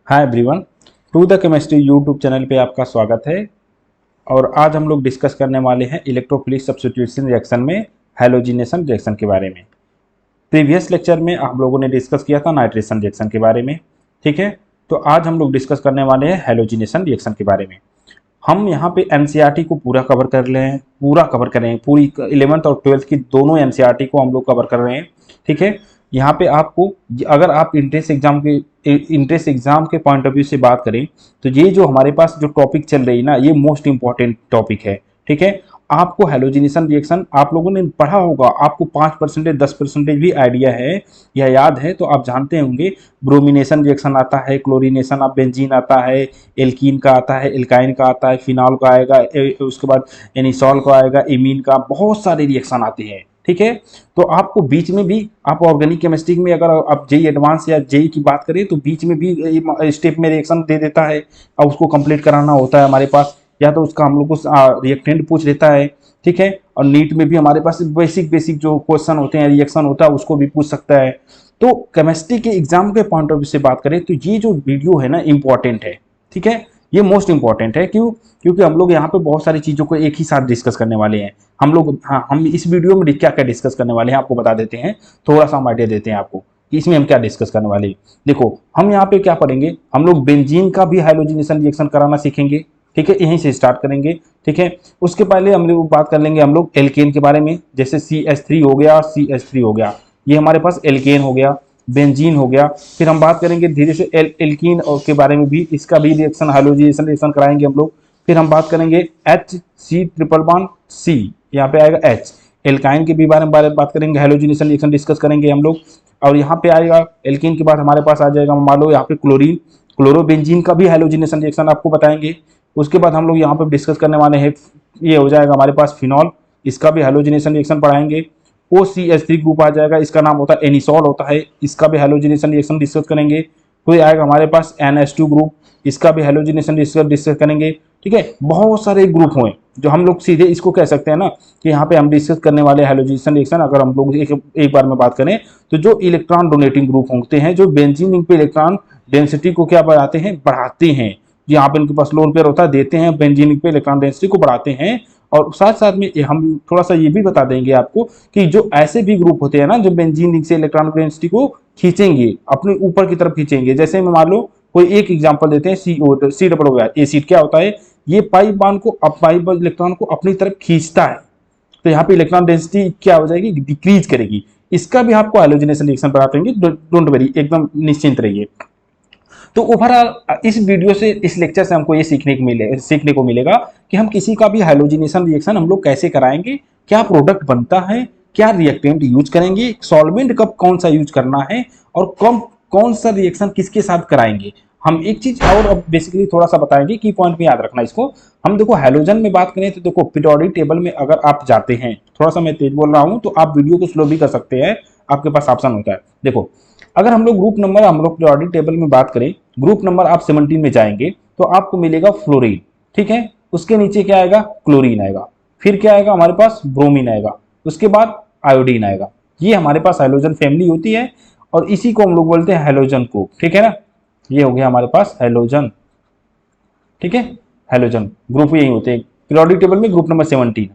Hi everyone, to the chemistry YouTube channel पे आपका स्वागत है। और आज हम लोग डिस्कस करने वाले हैं इलेक्ट्रोफिलिक सब्स्टिट्यूशन रिएक्शन में हैलोजिनेशन रिएक्शन के बारे में। प्रीवियस लेक्चर में हम लोगों ने डिस्कस किया था नाइट्रेशन रिएक्शन के बारे में, ठीक है। तो आज हम लोग डिस्कस करने वाले हैं हैलोजिनेशन रिएक्शन के बारे में। हम यहाँ पे एनसीईआरटी को पूरा कवर कर रहे हैं, पूरा कवर कर रहे हैं, पूरी 11th और 12th की दोनों एनसीईआरटी को हम लोग कवर कर रहे हैं, ठीक है। यहाँ पे आपको अगर आप इंट्रेंस एग्जाम के पॉइंट ऑफ व्यू से बात करें तो ये जो हमारे पास जो टॉपिक चल रही है ना, ये मोस्ट इंपॉर्टेंट टॉपिक है, ठीक है। आपको हैलोजिनेशन रिएक्शन आप लोगों ने पढ़ा होगा, आपको 5% 10% भी आइडिया है या याद है तो आप जानते होंगे। ब्रोमिनेशन रिएक्शन आता है, क्लोरीनेशन ऑफ बेंजीन आता है, एल्कीन का आता है, एल्काइन का आता है, फिनॉल का आएगा, उसके बाद एनिसॉल का आएगा, इमीन का, बहुत सारे रिएक्शन आते हैं, ठीक है। तो आपको बीच में भी आप ऑर्गेनिक केमिस्ट्री में अगर आप जेई एडवांस या जेई की बात करें तो बीच में भी स्टेप में रिएक्शन दे देता है और उसको कंप्लीट कराना होता है हमारे पास, या तो उसका हम लोग को रिएक्टेंट पूछ लेता है, ठीक है। और नीट में भी हमारे पास बेसिक जो क्वेश्चन होते हैं, रिएक्शन होता है, उसको भी पूछ सकता है। तो केमिस्ट्री के एग्जाम के पॉइंट ऑफ व्यू से बात करें तो ये जो वीडियो है ना, इंपॉर्टेंट है, ठीक है। ये मोस्ट इंपॉर्टेंट है, क्यों? क्योंकि हम लोग यहाँ पे बहुत सारी चीज़ों को एक ही साथ डिस्कस करने वाले हैं हम लोग। हाँ, हम इस वीडियो में क्या क्या डिस्कस करने वाले हैं आपको बता देते हैं, थोड़ा सा हम आइडिया देते हैं आपको कि इसमें हम क्या डिस्कस करने वाले हैं। देखो, हम यहाँ पे क्या पढ़ेंगे, हम लोग बेंजीन का भी हाइलोजिनेशन रिएक्शन कराना सीखेंगे, ठीक है। यहीं से स्टार्ट करेंगे, ठीक है। उसके पहले हम लोग बात कर लेंगे हम लोग एल्केन के बारे में, जैसे CH3 हो गया, CH3 हो गया, ये हमारे पास एल्केन हो गया, बेंजीन हो गया। फिर हम बात करेंगे धीरे से एल्कीन के बारे में भी, इसका भी रिएक्शन हाइलोजिनेशन रिएक्शन कराएंगे हम लोग। फिर हम बात करेंगे HC∼C, यहाँ पे आएगा H, एल्काइन के भी बारे में बात करेंगे, हाइलोजिनेशन रिएक्शन डिस्कस करेंगे हम लोग। और यहाँ पे आएगा एल्कीन के बाद हमारे पास आ जाएगा, मान लो यहाँ पे क्लोरीन, क्लोरोबेंजीन का भी हाइलोजिनेशन रिएक्शन आपको बताएंगे। उसके बाद हम लोग यहाँ पे डिस्कस करने वाले हैं, ये हो जाएगा हमारे पास फिनॉल, इसका भी हाइलोजिनेशन रिएक्शन पढ़ाएंगे। OCH3 ग्रुप आ जाएगा, इसका नाम होता है एनिसॉल होता है, इसका भी हाइलोजिनेशन रिएक्शन डिस्कस करेंगे। फिर आएगा हमारे पास NH2 ग्रुप, इसका भी हाइलोजिनेशन डिस्कस करेंगे, ठीक है। बहुत सारे ग्रुप हुए जो हम लोग सीधे इसको कह सकते हैं ना कि यहाँ पे हम डिस्कस करने वाले हाइलोजिनेशन रिएक्शन। अगर हम लोग एक बार में बात करें तो जो इलेक्ट्रॉन डोनेटिंग ग्रुप होते हैं, जो बेंजीन रिंग पे इलेक्ट्रॉन डेंसिटी को क्या बढ़ाते हैं, बढ़ाते हैं। यहाँ पे इनके पास लोन पेयर होता है, देते हैं, बेंजीन रिंग पे इलेक्ट्रॉन डेंसिटी को बढ़ाते हैं। और साथ साथ में हम थोड़ा सा ये भी बता देंगे आपको कि जो ऐसे भी ग्रुप होते हैं ना, जो बेंजीन रिंग से इलेक्ट्रॉन डेंसिटी को खींचेंगे, अपने ऊपर की तरफ खींचेंगे। जैसे में मान लो कोई एक एग्जांपल देते हैं, C डबल हो गया, एसिड क्या होता है, ये पाइप बांध को पाइप इलेक्ट्रॉन को अपनी तरफ खींचता है, तो यहाँ पे इलेक्ट्रॉन डेंसिटी क्या हो जाएगी, डिक्रीज करेगी। इसका भी आपको हाइलोजिनेशन रिएक्शन पढ़ाते हैं, डोंट वरी, एकदम निश्चिंत रहिए। तो ओवरऑल इस वीडियो से, इस लेक्चर से हमको ये सीखने को मिलेगा कि हम किसी का भी हाइलोजिनेशन रिएक्शन हम लोग कैसे कराएंगे, क्या प्रोडक्ट बनता है, क्या रिएक्टेंट यूज करेंगे, सॉल्वेंट कब कौन सा यूज करना है, और कब कौन सा रिएक्शन किसके साथ कराएंगे। हम एक चीज और अब बेसिकली थोड़ा सा बताएंगे, की पॉइंट में याद रखना इसको। हम देखो हैलोजन में बात करें तो देखो पीरियोडिक टेबल में अगर आप जाते हैं, थोड़ा सा मैं तेज बोल रहा हूं तो आप वीडियो को स्लो भी कर सकते हैं, आपके पास ऑप्शन होता है। देखो, अगर हम लोग ग्रुप नंबर, हम लोग पीरियोडिक टेबल में बात करें, ग्रुप नंबर आप 17 में जाएंगे तो आपको मिलेगा फ्लोरीन, ठीक है। उसके नीचे क्या आएगा, क्लोरीन आएगा, फिर क्या आएगा हमारे पास, ब्रोमीन आएगा, उसके बाद आयोडीन आएगा। ये हमारे पास हैलोजन फैमिली होती है और इसी को हम लोग बोलते हैं हैलोजन ग्रुप, ठीक है ना। ये हो गया हमारे पास हैलोजन, ठीक है। हैलोजन ग्रुप यही होते हैं पीरियोडिक टेबल में, ग्रुप नंबर 17।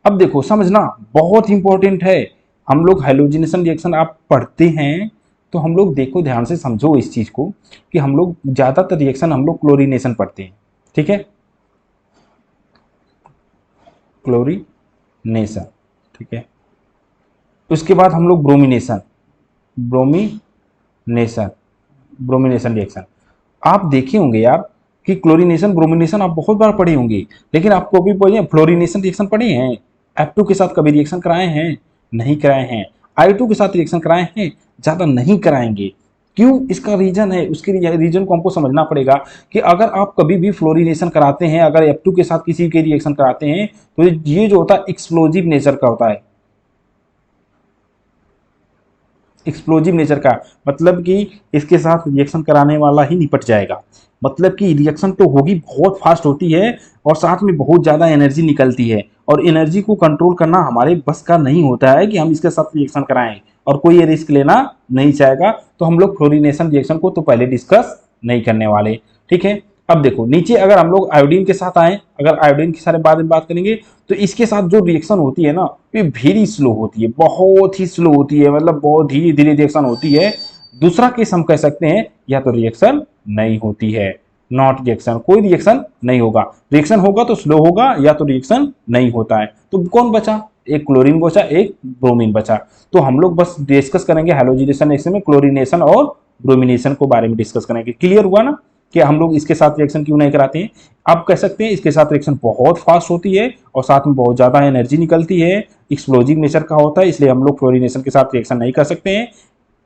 अब देखो समझना बहुत इंपॉर्टेंट है, हम लोग हैलोजिनेशन रिएक्शन आप पढ़ते हैं तो हम लोग देखो ध्यान से समझो इस चीज को कि हम लोग ज्यादातर रिएक्शन हम लोग क्लोरीनेशन पढ़ते हैं, ठीक है, क्लोरीनेशन, ठीक है। उसके बाद हम लोग ब्रोमिनेशन, ब्रोमिनेशन ब्रोमिनेशन रिएक्शन आप देखे होंगे यार कि क्लोरीनेशन ब्रोमिनेशन आप बहुत बार पढ़े होंगे, लेकिन आपको अभी पढ़े फ्लोरीनेशन रिएक्शन पढ़े हैं? F2 के साथ कभी रिएक्शन कराए हैं? नहीं कराए हैं। I2 के साथ रिएक्शन कराए हैं? ज्यादा नहीं कराएंगे। क्यों? इसका रीजन है, उसके रीजन को हमको समझना पड़ेगा कि अगर आप कभी भी फ्लोरीनेशन कराते हैं, अगर F2 के साथ किसी के रिएक्शन कराते हैं तो ये जो होता है एक्सप्लोजिव नेचर का होता है। एक्सप्लोजिव नेचर का मतलब कि इसके साथ रिएक्शन कराने वाला ही निपट जाएगा, मतलब कि रिएक्शन तो होगी, बहुत फास्ट होती है और साथ में बहुत ज़्यादा एनर्जी निकलती है, और एनर्जी को कंट्रोल करना हमारे बस का नहीं होता है कि हम इसके साथ रिएक्शन कराएं, और कोई ये रिस्क लेना नहीं चाहेगा। तो हम लोग फ्लोरीनेशन रिएक्शन को तो पहले डिस्कस नहीं करने वाले। ठीक है, अब देखो नीचे अगर हम लोग आयोडीन के साथ आए, अगर आयोडीन के सारे बाद में बात करेंगे तो इसके साथ जो रिएक्शन होती है ना ये वेरी स्लो होती है, बहुत ही स्लो होती है, मतलब बहुत धीरे धीरे रिएक्शन होती है। दूसरा केस हम कह सकते हैं या तो रिएक्शन नहीं होती है, नॉट रिएक्शन, कोई रिएक्शन नहीं होगा, रिएक्शन होगा तो स्लो होगा या तो रिएक्शन नहीं होता है। तो कौन बचा, एक क्लोरीन बचा, एक ब्रोमीन बचा। तो हम लोग बस डिस्कस करेंगे हैलोजिनेशन रिएक्शन में क्लोरीनेशन और ब्रोमिनेशन को बारे में डिस्कस करेंगे। क्लियर हुआ ना कि हम लोग इसके साथ रिएक्शन क्यों नहीं कराते हैं। आप कह सकते हैं इसके साथ रिएक्शन बहुत फास्ट होती है और साथ में बहुत ज्यादा एनर्जी निकलती है, एक्सप्लोजिव नेचर का होता है, इसलिए हम लोग क्लोरीनेशन के साथ रिएक्शन नहीं कर सकते हैं।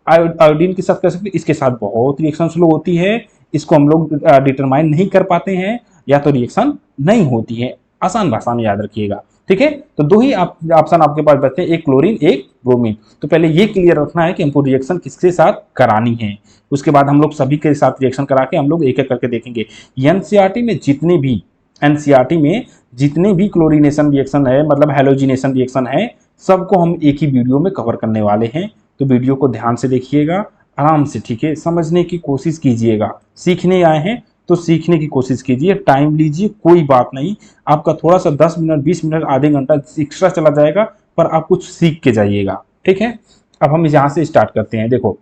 आयोडीन के साथ कर सकते हैं, इसके साथ बहुत रिएक्शन स्लो होती है, इसको हम लोग डिटरमाइन नहीं कर पाते हैं, या तो रिएक्शन नहीं होती है। आसान भाषा में याद रखिएगा। ठीक है, तो दो ही ऑप्शन आपके पास बचते हैं, एक क्लोरीन एक ब्रोमीन। तो पहले ये क्लियर रखना है कि हमको रिएक्शन किसके साथ करानी है, उसके बाद हम लोग सभी के साथ रिएक्शन करा के हम लोग एक एक करके देखेंगे। एनसीईआरटी में जितने भी एनसीईआरटी में जितने भी क्लोरीनेशन रिएक्शन है, मतलब हेलोजिनेशन रिएक्शन है, सबको हम एक ही वीडियो में कवर करने वाले हैं। तो वीडियो को ध्यान से देखिएगा, आराम से, ठीक है, समझने की कोशिश कीजिएगा। सीखने आए हैं तो सीखने की कोशिश कीजिए, टाइम लीजिए, कोई बात नहीं। आपका थोड़ा सा 10 मिनट 20 मिनट आधे घंटा एक्स्ट्रा चला जाएगा, पर आप कुछ सीख के जाइएगा। ठीक है, अब हम यहाँ से स्टार्ट करते हैं। देखो,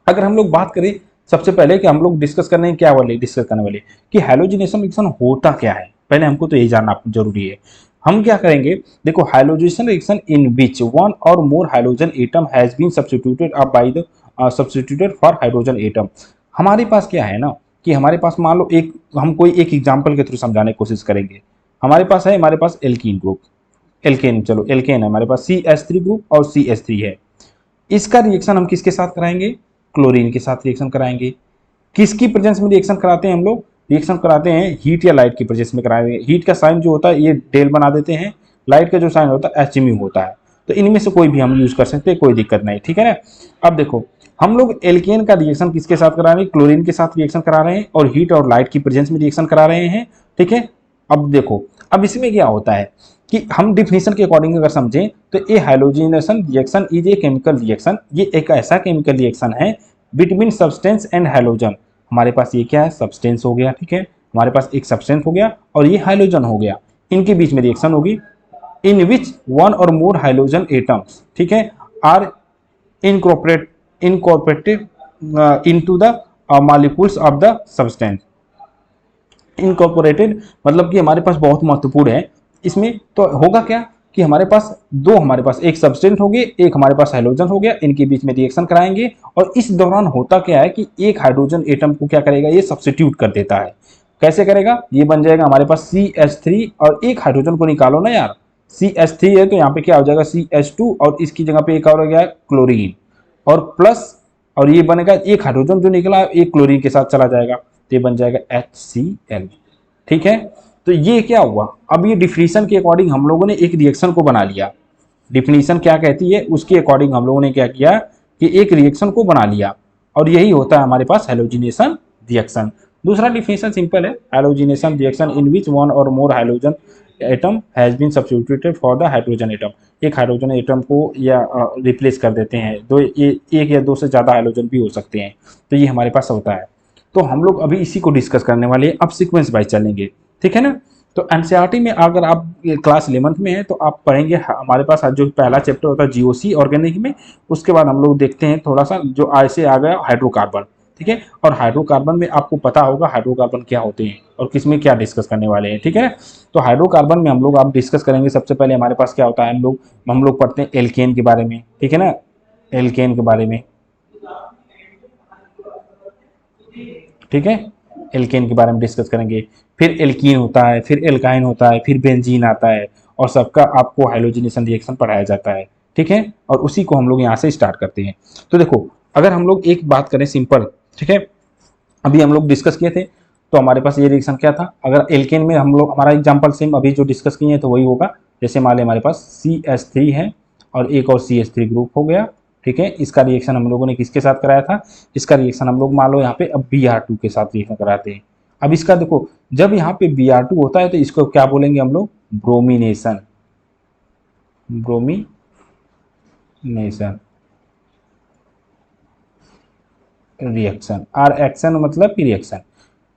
अगर हम लोग बात करें सबसे पहले कि हम लोग डिस्कस करने क्या वाले डिस्कस करने वाले कि हैलोजिनेशन रिएक्शन होता क्या है, पहले हमको तो यही जानना जरूरी है। हम क्या करेंगे, देखो, halogenation reaction in which one or more hydrogen atom has been substituted up by the substituted for hydrogen atom. हमारे पास क्या है ना कि हमारे पास मान लो एक, हम कोई एक एग्जांपल के थ्रू समझाने की कोशिश करेंगे। हमारे पास एल्कीन ग्रुप, एल्केन, चलो एल्केन है हमारे पास, CH3 ग्रुप और CH3 है। इसका रिएक्शन हम किसके साथ कराएंगे, क्लोरीन के साथ रिएक्शन कराएंगे। किसकी प्रेजेंस में रिएक्शन कराते हैं हम लोग, रिएक्शन कराते हैं हीट या लाइट की प्रेजेंस में कराएंगे। हीट का साइन जो होता है ये डेल बना देते हैं, लाइट का जो साइन होता है HMU होता है। तो इनमें से कोई भी हम यूज कर सकते हैं, कोई दिक्कत नहीं। ठीक है ना, अब देखो, हम लोग एल्केन का रिएक्शन किसके साथ करा रहे हैं, क्लोरीन के साथ रिएक्शन करा रहे हैं और हीट और लाइट की प्रेजेंस में रिएक्शन करा रहे हैं। ठीक है, अब देखो, अब इसमें क्या होता है कि हम डिफिनेशन के अकॉर्डिंग अगर समझें तो ये halogenation reaction is a chemical reaction, ये एक ऐसा केमिकल रिएक्शन है बिटवीन सब्सटेंस एंड हाइलोजन। हमारे पास ये क्या है, सब्सटेंस हो गया, ठीक है, हमारे पास एक सब्सटेंस हो गया और ये हाइलोजन हो गया, इनके बीच में रिएक्शन होगी इन which one or more halogen atoms, ठीक है, are incorporated into the molecules of the substance. Incorporated मतलब कि हमारे पास बहुत महत्वपूर्ण है इसमें। तो होगा क्या कि हमारे पास एक सब्सटेंट हो गए, एक हमारे पास हाइड्रोजन हो गया, इनके बीच में रिएक्शन कराएंगे और इस दौरान होता क्या है कि एक हाइड्रोजन एटम को क्या करेगा, ये सब्स्टिट्यूट कर देता है। कैसे करेगा, ये बन जाएगा हमारे पास CH3 और एक हाइड्रोजन को निकालो ना यार, CH3 है तो यहाँ पे क्या हो जाएगा CH2 और इसकी जगह पे एक और हो गया क्लोरीन और प्लस, और ये बनेगा एक हाइड्रोजन जो निकला एक क्लोरीन के साथ चला जाएगा तो ये बन जाएगा HCl। ठीक है, तो ये क्या हुआ, अब ये डिफिनीशन के अकॉर्डिंग हम लोगों ने एक रिएक्शन को बना लिया। डिफिनीशन क्या कहती है उसके अकॉर्डिंग हम लोगों ने क्या किया कि एक रिएक्शन को बना लिया और यही होता है हमारे पास हैलोजिनेशन रिएक्शन। दूसरा डिफिनीशन सिंपल है, halogenation reaction in which one or more hydrogen atom has been substituted for the hydrogen atom. एक हाइड्रोजन एटम को या रिप्लेस कर देते हैं, एक या दो से ज़्यादा हाइड्रोजन भी हो सकते हैं, तो ये हमारे पास होता है। तो हम लोग अभी इसी को डिस्कस करने वाले हैं, अब सीक्वेंस वाइज चलेंगे। ठीक है ना, तो एनसीईआरटी में अगर आप क्लास 11th में है तो आप पढ़ेंगे, हमारे पास आज जो पहला चैप्टर होता है जीओसी ऑर्गेनिक में, उसके बाद हम लोग देखते हैं थोड़ा सा जो ऐसे आ गया हाइड्रोकार्बन। ठीक है, और हाइड्रोकार्बन में आपको पता होगा हाइड्रोकार्बन क्या होते हैं और किसमें क्या डिस्कस करने वाले हैं। ठीक है, तो हाइड्रोकार्बन में हम लोग आप डिस्कस करेंगे। सबसे पहले हमारे पास क्या होता है, हम लोग पढ़ते हैं एल्केन के बारे में। ठीक है ना, एल्केन के बारे में, ठीक है, एल्केन के बारे में डिस्कस करेंगे। फिर एल्कीन होता है, फिर एल्काइन होता है, फिर बेंजीन आता है और सबका आपको हाइलोजिनेशन रिएक्शन पढ़ाया जाता है। ठीक है, और उसी को हम लोग यहाँ से स्टार्ट करते हैं। तो देखो, अगर हम लोग एक बात करें सिंपल, ठीक है, अभी हम लोग डिस्कस किए थे तो हमारे पास ये रिएक्शन क्या था, अगर एल्केन में हम लोग हमारा एग्जाम्पल सेम अभी जो डिस्कस किए हैं तो वही होगा। जैसे मान लें हमारे पास CH3 है और एक और CH3 ग्रुप हो गया। ठीक है, इसका रिएक्शन हम लोगों ने किसके साथ कराया था, इसका रिएक्शन हम लोग मान लो यहाँ पे अब Br2 के साथ रिएक्शन कराते हैं। अब इसका देखो, जब यहाँ पे Br2 होता है तो इसको क्या बोलेंगे हम लोग, bromination, bromination. Reaction, are action मतलब कि रिएक्शन।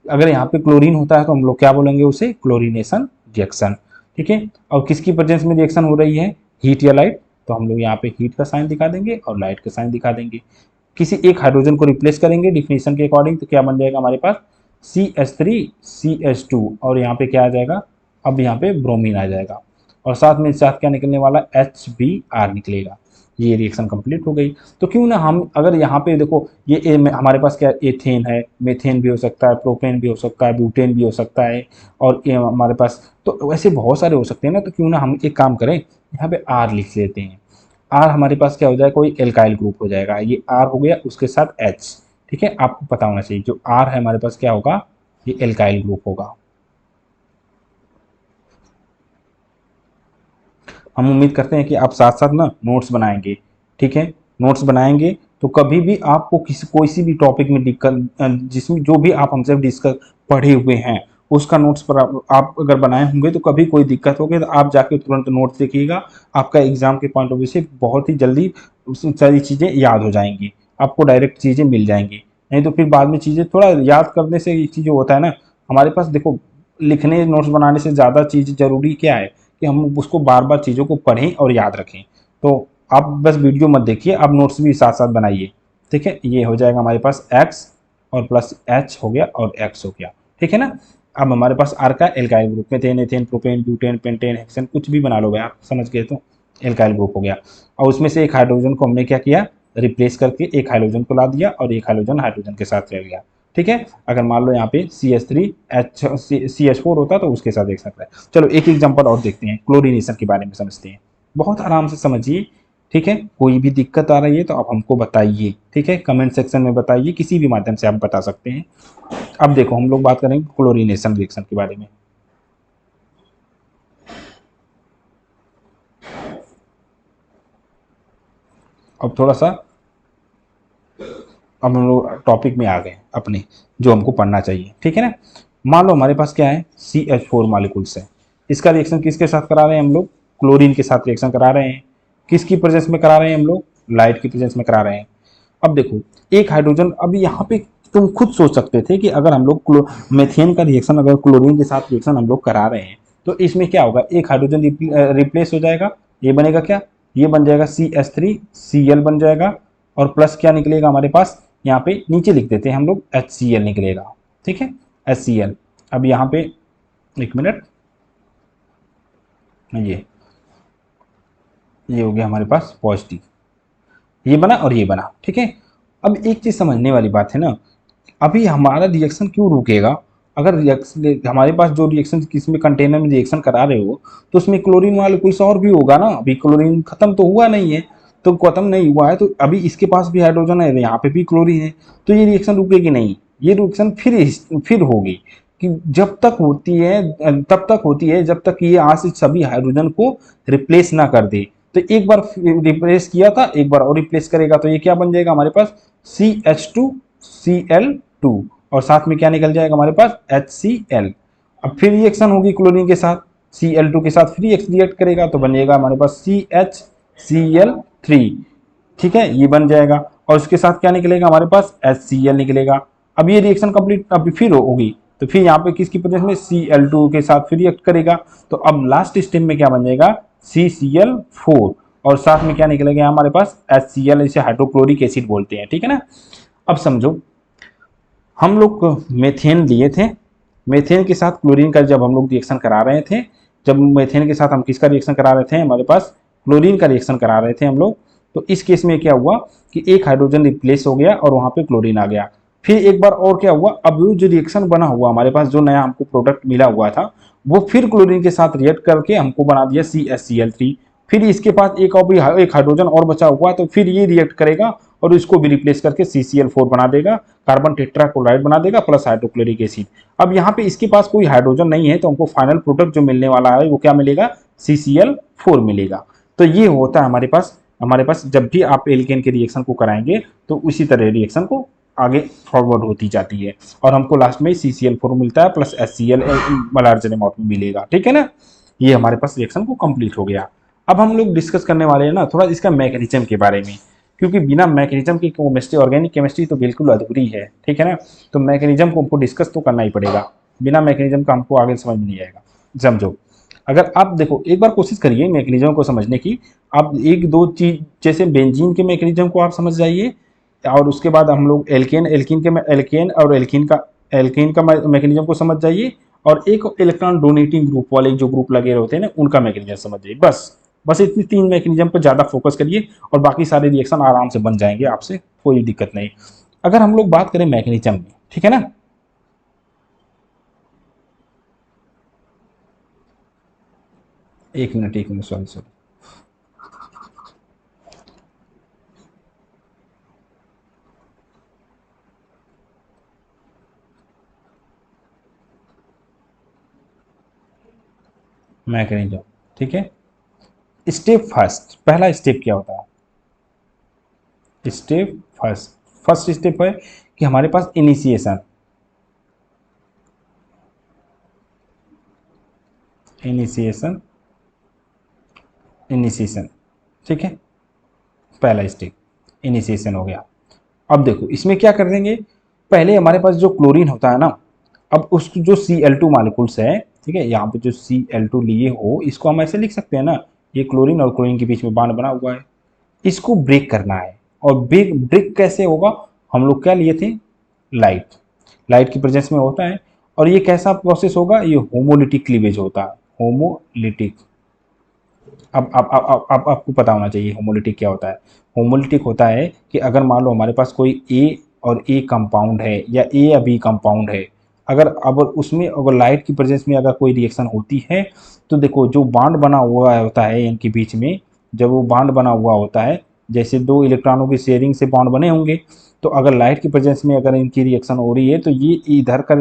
अगर यहाँ पे क्लोरीन होता है तो हम लोग क्या बोलेंगे उसे, क्लोरीनेशन रिएक्शन। ठीक है, और किसकी प्रेजेंस में रिएक्शन हो रही है, हीट या लाइट, तो हम लोग यहाँ पे हीट का साइन दिखा देंगे और लाइट का साइन दिखा देंगे। किसी एक हाइड्रोजन को रिप्लेस करेंगे डिफिनेशन के अकॉर्डिंग, तो क्या बन जाएगा हमारे पास CH3CH2, और यहाँ पे क्या आ जाएगा, अब यहाँ पे ब्रोमीन आ जाएगा, और साथ में साथ क्या निकलने वाला, HBr निकलेगा। ये रिएक्शन कंप्लीट हो गई। तो क्यों ना हम, अगर यहाँ पे देखो ये हमारे पास क्या एथेन है, मेथेन भी हो सकता है, प्रोपेन भी हो सकता है, ब्यूटेन भी हो सकता है, और ये हमारे पास तो वैसे बहुत सारे हो सकते हैं ना। तो क्यों ना हम एक काम करें, यहाँ पे आर लिख लेते हैं। आर हमारे पास क्या हो जाएगा, कोई एल्काइल ग्रुप हो जाएगा। ये आर हो गया, उसके साथ एच। ठीक है, आपको पता होना चाहिए जो आर है हमारे पास क्या होगा, ये एल्काइल ग्रुप होगा। हम उम्मीद करते हैं कि आप साथ साथ ना नोट्स बनाएंगे। ठीक है, नोट्स बनाएंगे तो कभी भी आपको किसी कोई सी भी टॉपिक में दिक्कत, जिसमें जो भी आप हमसे डिस्कस पढ़े हुए हैं उसका नोट्स पर आप अगर बनाए होंगे तो कभी कोई दिक्कत होगी तो आप जाके तुरंत नोट्स देखिएगा। आपका एग्जाम के पॉइंट ऑफ व्यू से बहुत ही जल्दी सारी चीज़ें याद हो जाएंगी, आपको डायरेक्ट चीज़ें मिल जाएंगी। नहीं तो फिर बाद में चीज़ें थोड़ा याद करने से एक चीज़ होता है ना, हमारे पास देखो लिखने नोट्स बनाने से ज़्यादा चीज़ जरूरी क्या है कि हम उसको बार बार चीज़ों को पढ़ें और याद रखें। तो आप बस वीडियो मत देखिए, आप नोट्स भी साथ साथ बनाइए। ठीक है, ये हो जाएगा हमारे पास x और प्लस h हो गया और x हो गया। ठीक है ना। अब हमारे पास आर का alkyl group, methane, ethane, propane, butane, pentane, hexane, कुछ भी बना लो भाई, आप समझ गए तो एल्काइल ग्रुप हो गया। और उसमें से एक हाइड्रोजन को हमने क्या किया, रिप्लेस करके एक हाइड्रोजन को ला दिया और एक हाइड्रोजन हाइड्रोजन के साथ रह गया। ठीक है, अगर मान लो यहाँ पे CH4 होता तो उसके साथ देख सकता है। चलो एक एग्जांपल और देखते हैं, क्लोरीनेशन के बारे में समझते हैं। बहुत आराम से समझिए। ठीक है, कोई भी दिक्कत आ रही है तो आप हमको बताइए। ठीक है, कमेंट सेक्शन में बताइए, किसी भी माध्यम से आप बता सकते हैं। अब देखो हम लोग बात करेंगे क्लोरीनेशन रिएक्शन के बारे में। अब थोड़ा सा अब हम लोग टॉपिक में आ गए अपने, जो हमको पढ़ना चाहिए। ठीक है ना। मान लो हमारे पास क्या है, CH4 मॉलिक्यूल्स है। इसका रिएक्शन किसके साथ करा रहे हैं हम लोग, क्लोरीन के साथ रिएक्शन करा रहे हैं। किसकी प्रेजेंस में करा रहे हैं हम लोग, लाइट की प्रेजेंस में करा रहे हैं। अब देखो एक हाइड्रोजन, अब यहाँ पे तुम खुद सोच सकते थे कि अगर हम लोग मेथेन का रिएक्शन अगर क्लोरीन के साथ रिएक्शन हम लोग करा रहे हैं तो इसमें क्या होगा, एक हाइड्रोजन रिप्लेस हो जाएगा। ये बनेगा क्या, ये बन जाएगा CH3Cl बन जाएगा, और प्लस क्या निकलेगा हमारे पास, यहाँ पे नीचे लिख देते हैं हम लोग HCl निकलेगा। ठीक है, HCl। अब यहाँ पे एक मिनट, ये हो गया हमारे पास पॉजिटिव, ये बना और ये बना। ठीक है, अब एक चीज समझने वाली बात है ना, अभी हमारा रिएक्शन क्यों रुकेगा, अगर रिएक्शन हमारे पास जो रिएक्शन किसमें कंटेनर में रिएक्शन करा रहे हो तो उसमें क्लोरीन वाले कोई और भी होगा ना, अभी क्लोरीन खत्म तो हुआ नहीं है। तो खत्म नहीं हुआ है तो अभी इसके पास भी हाइड्रोजन है, यहाँ पे भी क्लोरीन है, तो ये रिएक्शन रुकेगी नहीं, ये रिएक्शन फिर होगी। कि जब तक होती है तब तक होती है जब तक ये आज से सभी हाइड्रोजन को रिप्लेस ना कर दे। तो एक बार रिप्लेस किया था, एक बार और रिप्लेस करेगा तो ये क्या बन जाएगा हमारे पास, CH2Cl2, और साथ में क्या निकल जाएगा हमारे पास, HCl। अब फिर रिएक्शन होगी क्लोरीन के साथ, Cl2 के साथ फिर रिएक्ट करेगा तो बनेगा हमारे पास CHCl3। ठीक है, ये बन जाएगा, और इसके साथ क्या निकलेगा हमारे पास, HCl निकलेगा। अब ये रिएक्शन कंप्लीट अब फिर होगी, तो फिर यहाँ पे किसकी प्रेजेंस में, Cl2 के साथ फिर रिएक्ट करेगा। तो अब लास्ट स्टेप में क्या बन जाएगा, CCl4, और साथ में क्या निकलेगा हमारे पास, HCl, इसे हाइड्रोक्लोरिक एसिड बोलते हैं। ठीक है ना। अब समझो हम लोग मेथेन लिए थे, मेथेन के साथ क्लोरीन का जब हम लोग रिएक्शन करा रहे थे, जब मेथेन के साथ हम किसका रिएक्शन करा रहे थे, हमारे पास क्लोरीन का रिएक्शन करा रहे थे हम लोग। तो इस केस में क्या हुआ कि एक हाइड्रोजन रिप्लेस हो गया और वहां पे क्लोरीन आ गया। फिर एक बार और क्या हुआ, अब जो रिएक्शन बना हुआ हमारे पास, जो नया हमको प्रोडक्ट मिला हुआ था, वो फिर क्लोरीन के साथ रिएक्ट करके हमको बना दिया CHCl3। फिर इसके पास एक हाइड्रोजन और बचा हुआ, तो फिर ये रिएक्ट करेगा और इसको भी रिप्लेस करके CCl4 बना देगा, कार्बन टेट्राक्लोराइड बना देगा प्लस हाइड्रोक्लोरिक एसिड। अब यहाँ पे इसके पास कोई हाइड्रोजन नहीं है तो हमको फाइनल प्रोडक्ट जो मिलने वाला है वो क्या मिलेगा, CCl4 मिलेगा। तो ये होता है हमारे पास जब भी आप एल्केन के रिएक्शन को कराएंगे तो उसी तरह रिएक्शन को आगे फॉरवर्ड होती जाती है, और हमको लास्ट में CCl4 मिलता है प्लस HCl लार्जर अमाउंट में मिलेगा। ठीक है ना। ये हमारे पास रिएक्शन को कंप्लीट हो गया। अब हम लोग डिस्कस करने वाले हैं ना थोड़ा इसका मैकेनिज्म के बारे में, क्योंकि बिना मैकेनिज्म की केमिस्ट्री, ऑर्गेनिक केमिस्ट्री तो बिल्कुल अधूरी है, ठीक है ना। तो मैकेनिज्म को हमको डिस्कस तो करना ही पड़ेगा, बिना मैकेनिज्म का हमको आगे समझ में नहीं आएगा। समझो, अगर आप देखो एक बार कोशिश करिए मैकेनिज्म को समझने की। आप एक दो चीज जैसे बेंजीन के मैकेनिज्म को आप समझ जाइए, और उसके बाद हम लोग एल्केन एल्केन और एल्केन का मैकेनिज्म को समझ जाइए, और एक इलेक्ट्रॉन डोनेटिंग ग्रुप वाले जो ग्रुप लगे होते हैं ना उनका मैकेनिज्म समझ जाइए। बस इतनी 3 मैकेनिज्म पर ज़्यादा फोकस करिए और बाकी सारे रिएक्शन आराम से बन जाएंगे आपसे, कोई दिक्कत नहीं। अगर हम लोग बात करें मैकेनिज्म में, ठीक है ना, एक मिनट सॉरी मैकेनिज्म, ठीक है। स्टेप फर्स्ट, पहला स्टेप क्या होता है? स्टेप फर्स्ट, फर्स्ट स्टेप है कि हमारे पास इनिशिएशन, इनिशिएशन इनिशिएशन, ठीक है, पहला स्टेप इनिशिएशन हो गया। अब देखो इसमें क्या कर देंगे, पहले हमारे पास जो क्लोरीन होता है ना, अब उस जो Cl2 मॉलिक्यूल्स है, ठीक है, यहाँ पे जो Cl2 लिए हो इसको हम ऐसे लिख सकते हैं ना, ये क्लोरीन और क्लोरीन के बीच में बॉन्ड बना हुआ है, इसको ब्रेक करना है। और ब्रेक ब्रेक कैसे होगा? हम लोग क्या लिए थे? लाइट, लाइट की प्रेजेंस में होता है। और ये कैसा प्रोसेस होगा? ये होमोलिटिक क्लीवेज होता है, होमोलिटिक। अब आपको पता होना चाहिए होमोलिटिक क्या होता है। होमोलिटिक होता है कि अगर मान लो हमारे पास कोई ए और ए कंपाउंड है या ए या बी कंपाउंड है, अगर उसमें अगर लाइट की प्रेजेंस में अगर कोई रिएक्शन होती है तो देखो जो बॉन्ड बना हुआ होता है इनके बीच में, जब वो बॉन्ड बना हुआ होता है, जैसे 2 इलेक्ट्रॉनों की शेयरिंग से बॉन्ड बने होंगे, तो अगर लाइट की प्रेजेंस में अगर इनकी रिएक्शन हो रही है तो ये इधर का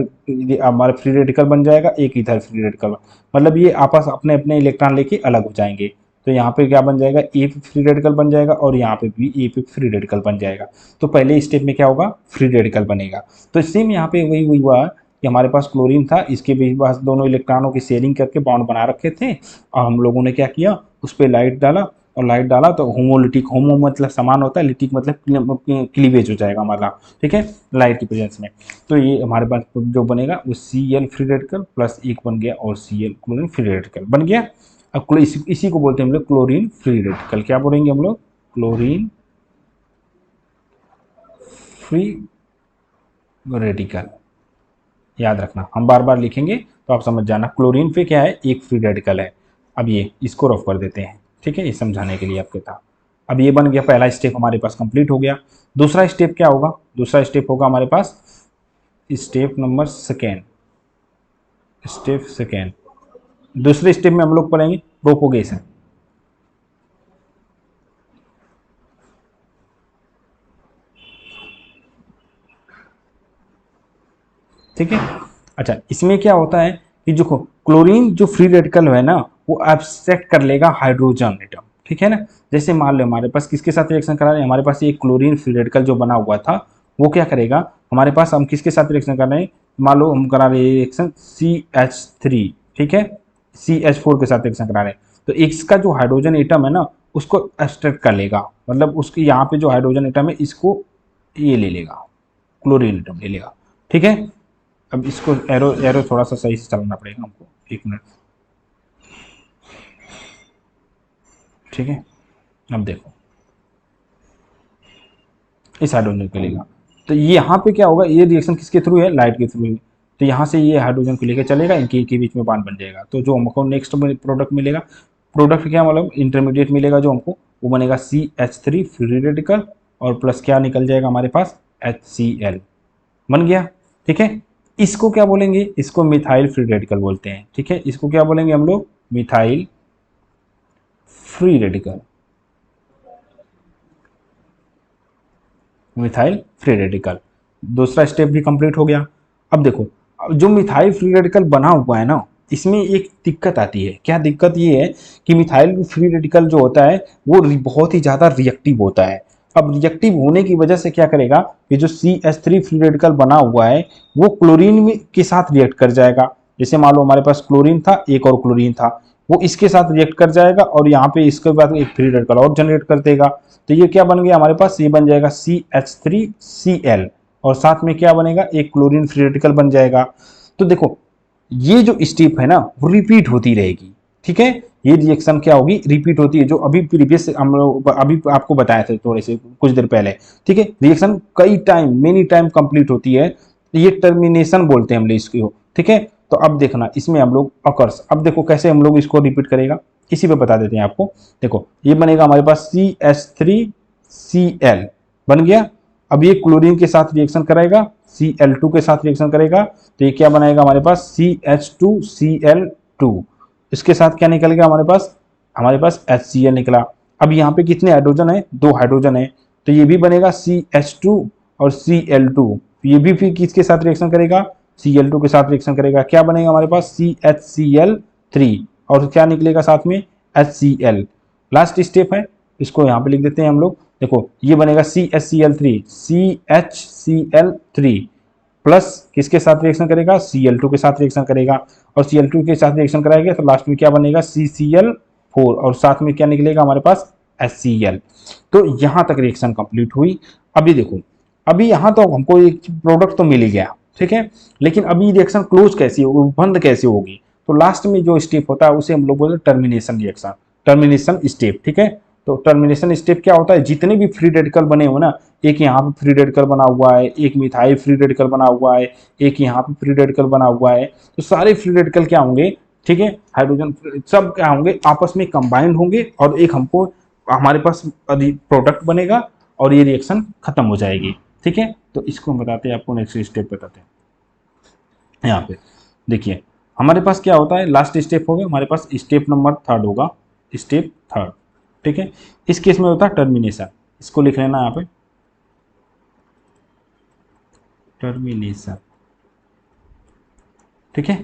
हमारा फ्री रेडिकल बन जाएगा, एक इधर फ्री रेडिकल, मतलब ये आपस अपने अपने इलेक्ट्रॉन लेके अलग हो जाएंगे। तो यहाँ पे क्या बन जाएगा? ए पे फ्री रेडिकल बन जाएगा और यहाँ पे भी ए पे फ्री रेडिकल बन जाएगा। तो पहले स्टेप में क्या होगा? फ्री रेडिकल बनेगा। तो सेम यहाँ पे वही हुआ कि हमारे पास क्लोरीन था, इसके बीच पास दोनों इलेक्ट्रॉनों की शेयरिंग करके बॉन्ड बना रखे थे, और हम लोगों ने क्या किया, उस पर लाइट डाला, और लाइट डाला तो होमोलिटिक, होमो मतलब समान होता है, लिटिक मतलब क्लीवेज हो जाएगा हमारा, ठीक है, लाइट की प्रेजेंस में। तो ये हमारे पास जो बनेगा वो Cl फ्री रेडिकल प्लस एक बन गया और Cl क्लोरीन फ्री रेडिकल बन गया। अब इसी को बोलते हैं हम लोग क्लोरीन फ्री रेडिकल। क्या बोलेंगे हम लोग? Chlorine free radical. याद रखना, हम बार बार लिखेंगे तो आप समझ जाना। क्लोरीन पे क्या है? एक फ्री रेडिकल है। अब ये इसको रफ कर देते हैं, ठीक है, ये समझाने के लिए आपके था। अब ये बन गया, पहला स्टेप हमारे पास कंप्लीट हो गया। दूसरा स्टेप क्या होगा? दूसरा स्टेप होगा हमारे पास step number second, step second. दूसरे स्टेप में हम लोग पढ़ेंगे प्रोपोगेशन, ठीक है। अच्छा, इसमें क्या होता है कि जो क्लोरीन जो फ्री रेडिकल है ना, वो एब्स्ट्रैक्ट कर लेगा हाइड्रोजन एटम, ठीक है ना। जैसे मान लो हमारे पास किसके साथ रिएक्शन करा रहे हैं, हमारे पास ये क्लोरीन फ्री रेडिकल जो बना हुआ था, वो क्या करेगा, हमारे पास हम किसके साथ रिएक्शन कर रहे हैं, मान लो हम करा रहे हैं रिएक्शन CH3, ठीक है, CH4 के साथ रिएक्शन करा रहे हैं, तो इसका जो हाइड्रोजन एटम है ना उसको एब्स्ट्रैक्ट कर लेगा, मतलब उसके यहाँ पे जो हाइड्रोजन एटम है इसको ये ले लेगा, क्लोरीन एटम ले लेगा, ठीक है। अब इसको एरो एरो थोड़ा सा सही से चलाना पड़ेगा हमको, एक मिनट, ठीक है। अब देखो इस हाइड्रोजन को लेगा, तो ये यहाँ पे क्या होगा, ये रिएक्शन किसके थ्रू है? लाइट के थ्रू है। तो यहाँ से ये हाइड्रोजन को लेकर चलेगा, इनके के बीच में बॉन्ड बन जाएगा। तो जो हमको नेक्स्ट प्रोडक्ट मिलेगा, प्रोडक्ट क्या मतलब इंटरमीडिएट मिलेगा जो हमको, वो बनेगा CH3 फ्री रेडिकल और प्लस क्या निकल जाएगा हमारे पास? HCl बन गया, ठीक है। इसको क्या बोलेंगे? इसको मिथाइल फ्री रेडिकल बोलते हैं, ठीक है। इसको क्या बोलेंगे हम लोग? Methyl free radical, methyl free radical. दूसरा स्टेप भी कंप्लीट हो गया। अब देखो, जो मिथाइल फ्री रेडिकल बना हुआ है ना, इसमें एक दिक्कत आती है। क्या दिक्कत? ये है कि मिथाइल फ्री रेडिकल जो होता है वो बहुत ही ज़्यादा रिएक्टिव होता है। अब रिएक्टिव होने की वजह से क्या करेगा, ये जो CH3 फ्री रेडिकल बना हुआ है वो क्लोरीन में के साथ रिएक्ट कर जाएगा। जैसे मान लो हमारे पास क्लोरीन था, एक और क्लोरीन था, वो इसके साथ रिएक्ट कर जाएगा और यहाँ पे इसके बाद एक फ्री रेडिकल और जनरेट कर देगा। तो ये क्या बन गया हमारे पास, ये बन जाएगा CH3Cl और साथ में क्या बनेगा, एक क्लोरीन फ्री रेडिकल बन जाएगा। तो देखो ये जो स्टेप है ना वो रिपीट होती रहेगी, ठीक है। ये रिएक्शन क्या होगी, रिपीट होती है, जो अभी प्रीवियस हम लोग अभी आपको बताए थे थोड़े से कुछ देर पहले, ठीक है। रिएक्शन कई टाइम मेनी टाइम कंप्लीट होती है, तो ये टर्मिनेशन बोलते हैं हम लोग इसको, ठीक है। तो अब देखना इसमें हम लोग अकर्स, अब देखो कैसे हम लोग इसको रिपीट करेगा, इसी पे बता देते हैं आपको। देखो ये बनेगा हमारे पास CH3Cl बन गया। अब ये क्लोरीन के साथ रिएक्शन करेगा, Cl2 के साथ रिएक्शन करेगा, तो ये क्या बनाएगा हमारे पास CH2Cl2। इसके साथ क्या निकल गया हमारे पास HCl निकला। अब यहाँ पे कितने हाइड्रोजन है, 2 हाइड्रोजन है, तो ये भी बनेगा CH2 और Cl2। ये भी फिर किसके साथ रिएक्शन करेगा, Cl2 के साथ रिएक्शन करेगा, क्या बनेगा हमारे पास CHCl3 और क्या निकलेगा साथ में HCl। लास्ट स्टेप है, इसको यहाँ पे लिख देते हैं हम लोग। देखो ये बनेगा CHCl3 प्लस किसके साथ रिएक्शन करेगा, Cl2 के साथ रिएक्शन करेगा, और Cl2 के साथ रिएक्शन कराएगा तो लास्ट में क्या बनेगा CCl4 और साथ में क्या निकलेगा हमारे पास HCl। तो यहाँ तक रिएक्शन कंप्लीट हुई। अभी देखो, अभी यहाँ तो हमको एक प्रोडक्ट तो मिल ही गया, ठीक है, लेकिन अभी रिएक्शन क्लोज कैसी होगी, बंद कैसे होगी, तो लास्ट में जो स्टेप होता है उसे हम लोग बोलते हैं टर्मिनेशन रिएक्शन, टर्मिनेशन स्टेप, ठीक है। तो टर्मिनेशन स्टेप क्या होता है, जितने भी फ्री रेडिकल बने हो ना, एक यहाँ पे फ्री रेडिकल बना हुआ है, एक मिथाइल फ्री रेडिकल बना हुआ है, एक यहाँ पे फ्री रेडिकल बना हुआ है, तो सारे फ्री रेडिकल क्या होंगे, ठीक है, हाइड्रोजन सब क्या होंगे, आपस में कंबाइंड होंगे और एक हमको हमारे पास प्रोडक्ट बनेगा और ये रिएक्शन खत्म हो जाएगी, ठीक है। तो इसको हम बताते हैं आपको, नेक्स्ट स्टेप बताते हैं। यहाँ पे देखिए हमारे पास क्या होता है, लास्ट स्टेप हो गया हमारे पास, स्टेप नंबर 3 होगा, स्टेप 3, ठीक है। इस केस में होता है टर्मिनेशन, इसको लिख लेना यहाँ पे, टर्मिनेशन, ठीक है।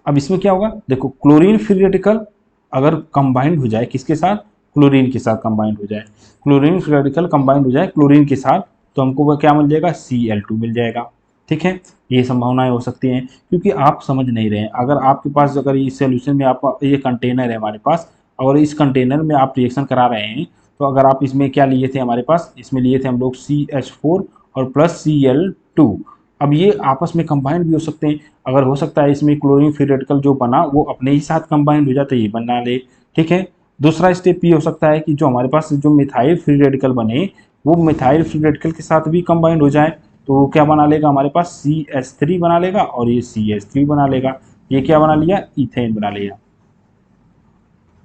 अब इसमें क्या होगा, देखो क्लोरीन फ्री रेडिकल अगर कंबाइंड हो जाए किसके साथ, क्लोरीन के साथ कंबाइंड हो जाए, क्लोरीन फ्री रेडिकल कंबाइंड हो जाए क्लोरीन के साथ, तो हमको वह क्या मिल जाएगा, Cl2 मिल जाएगा, ठीक है। ये संभावनाएं हो सकती हैं, क्योंकि आप समझ नहीं रहे हैं। अगर आपके पास अगर इस सोल्यूशन में आपका ये कंटेनर है हमारे पास, और इस कंटेनर में आप रिएक्शन करा रहे हैं, तो अगर आप इसमें क्या लिए थे हमारे पास, इसमें लिए थे हम लोग CH4 और प्लस Cl2। अब ये आपस में कंबाइंड भी हो सकते हैं, अगर हो सकता है इसमें क्लोरीन फ्री रेडिकल जो बना वो अपने ही साथ कंबाइंड हो जाता है, ये बना ले, ठीक है। दूसरा स्टेप ये हो सकता है कि जो हमारे पास जो मिथाइल फ्री रेडिकल बने वो मिथाइल फ्री रेडिकल के साथ भी कंबाइंड हो जाए, तो वो क्या बना लेगा हमारे पास CH3 बना लेगा और ये CH3 बना लेगा, ये क्या बना लिया, इथेन बना लिया,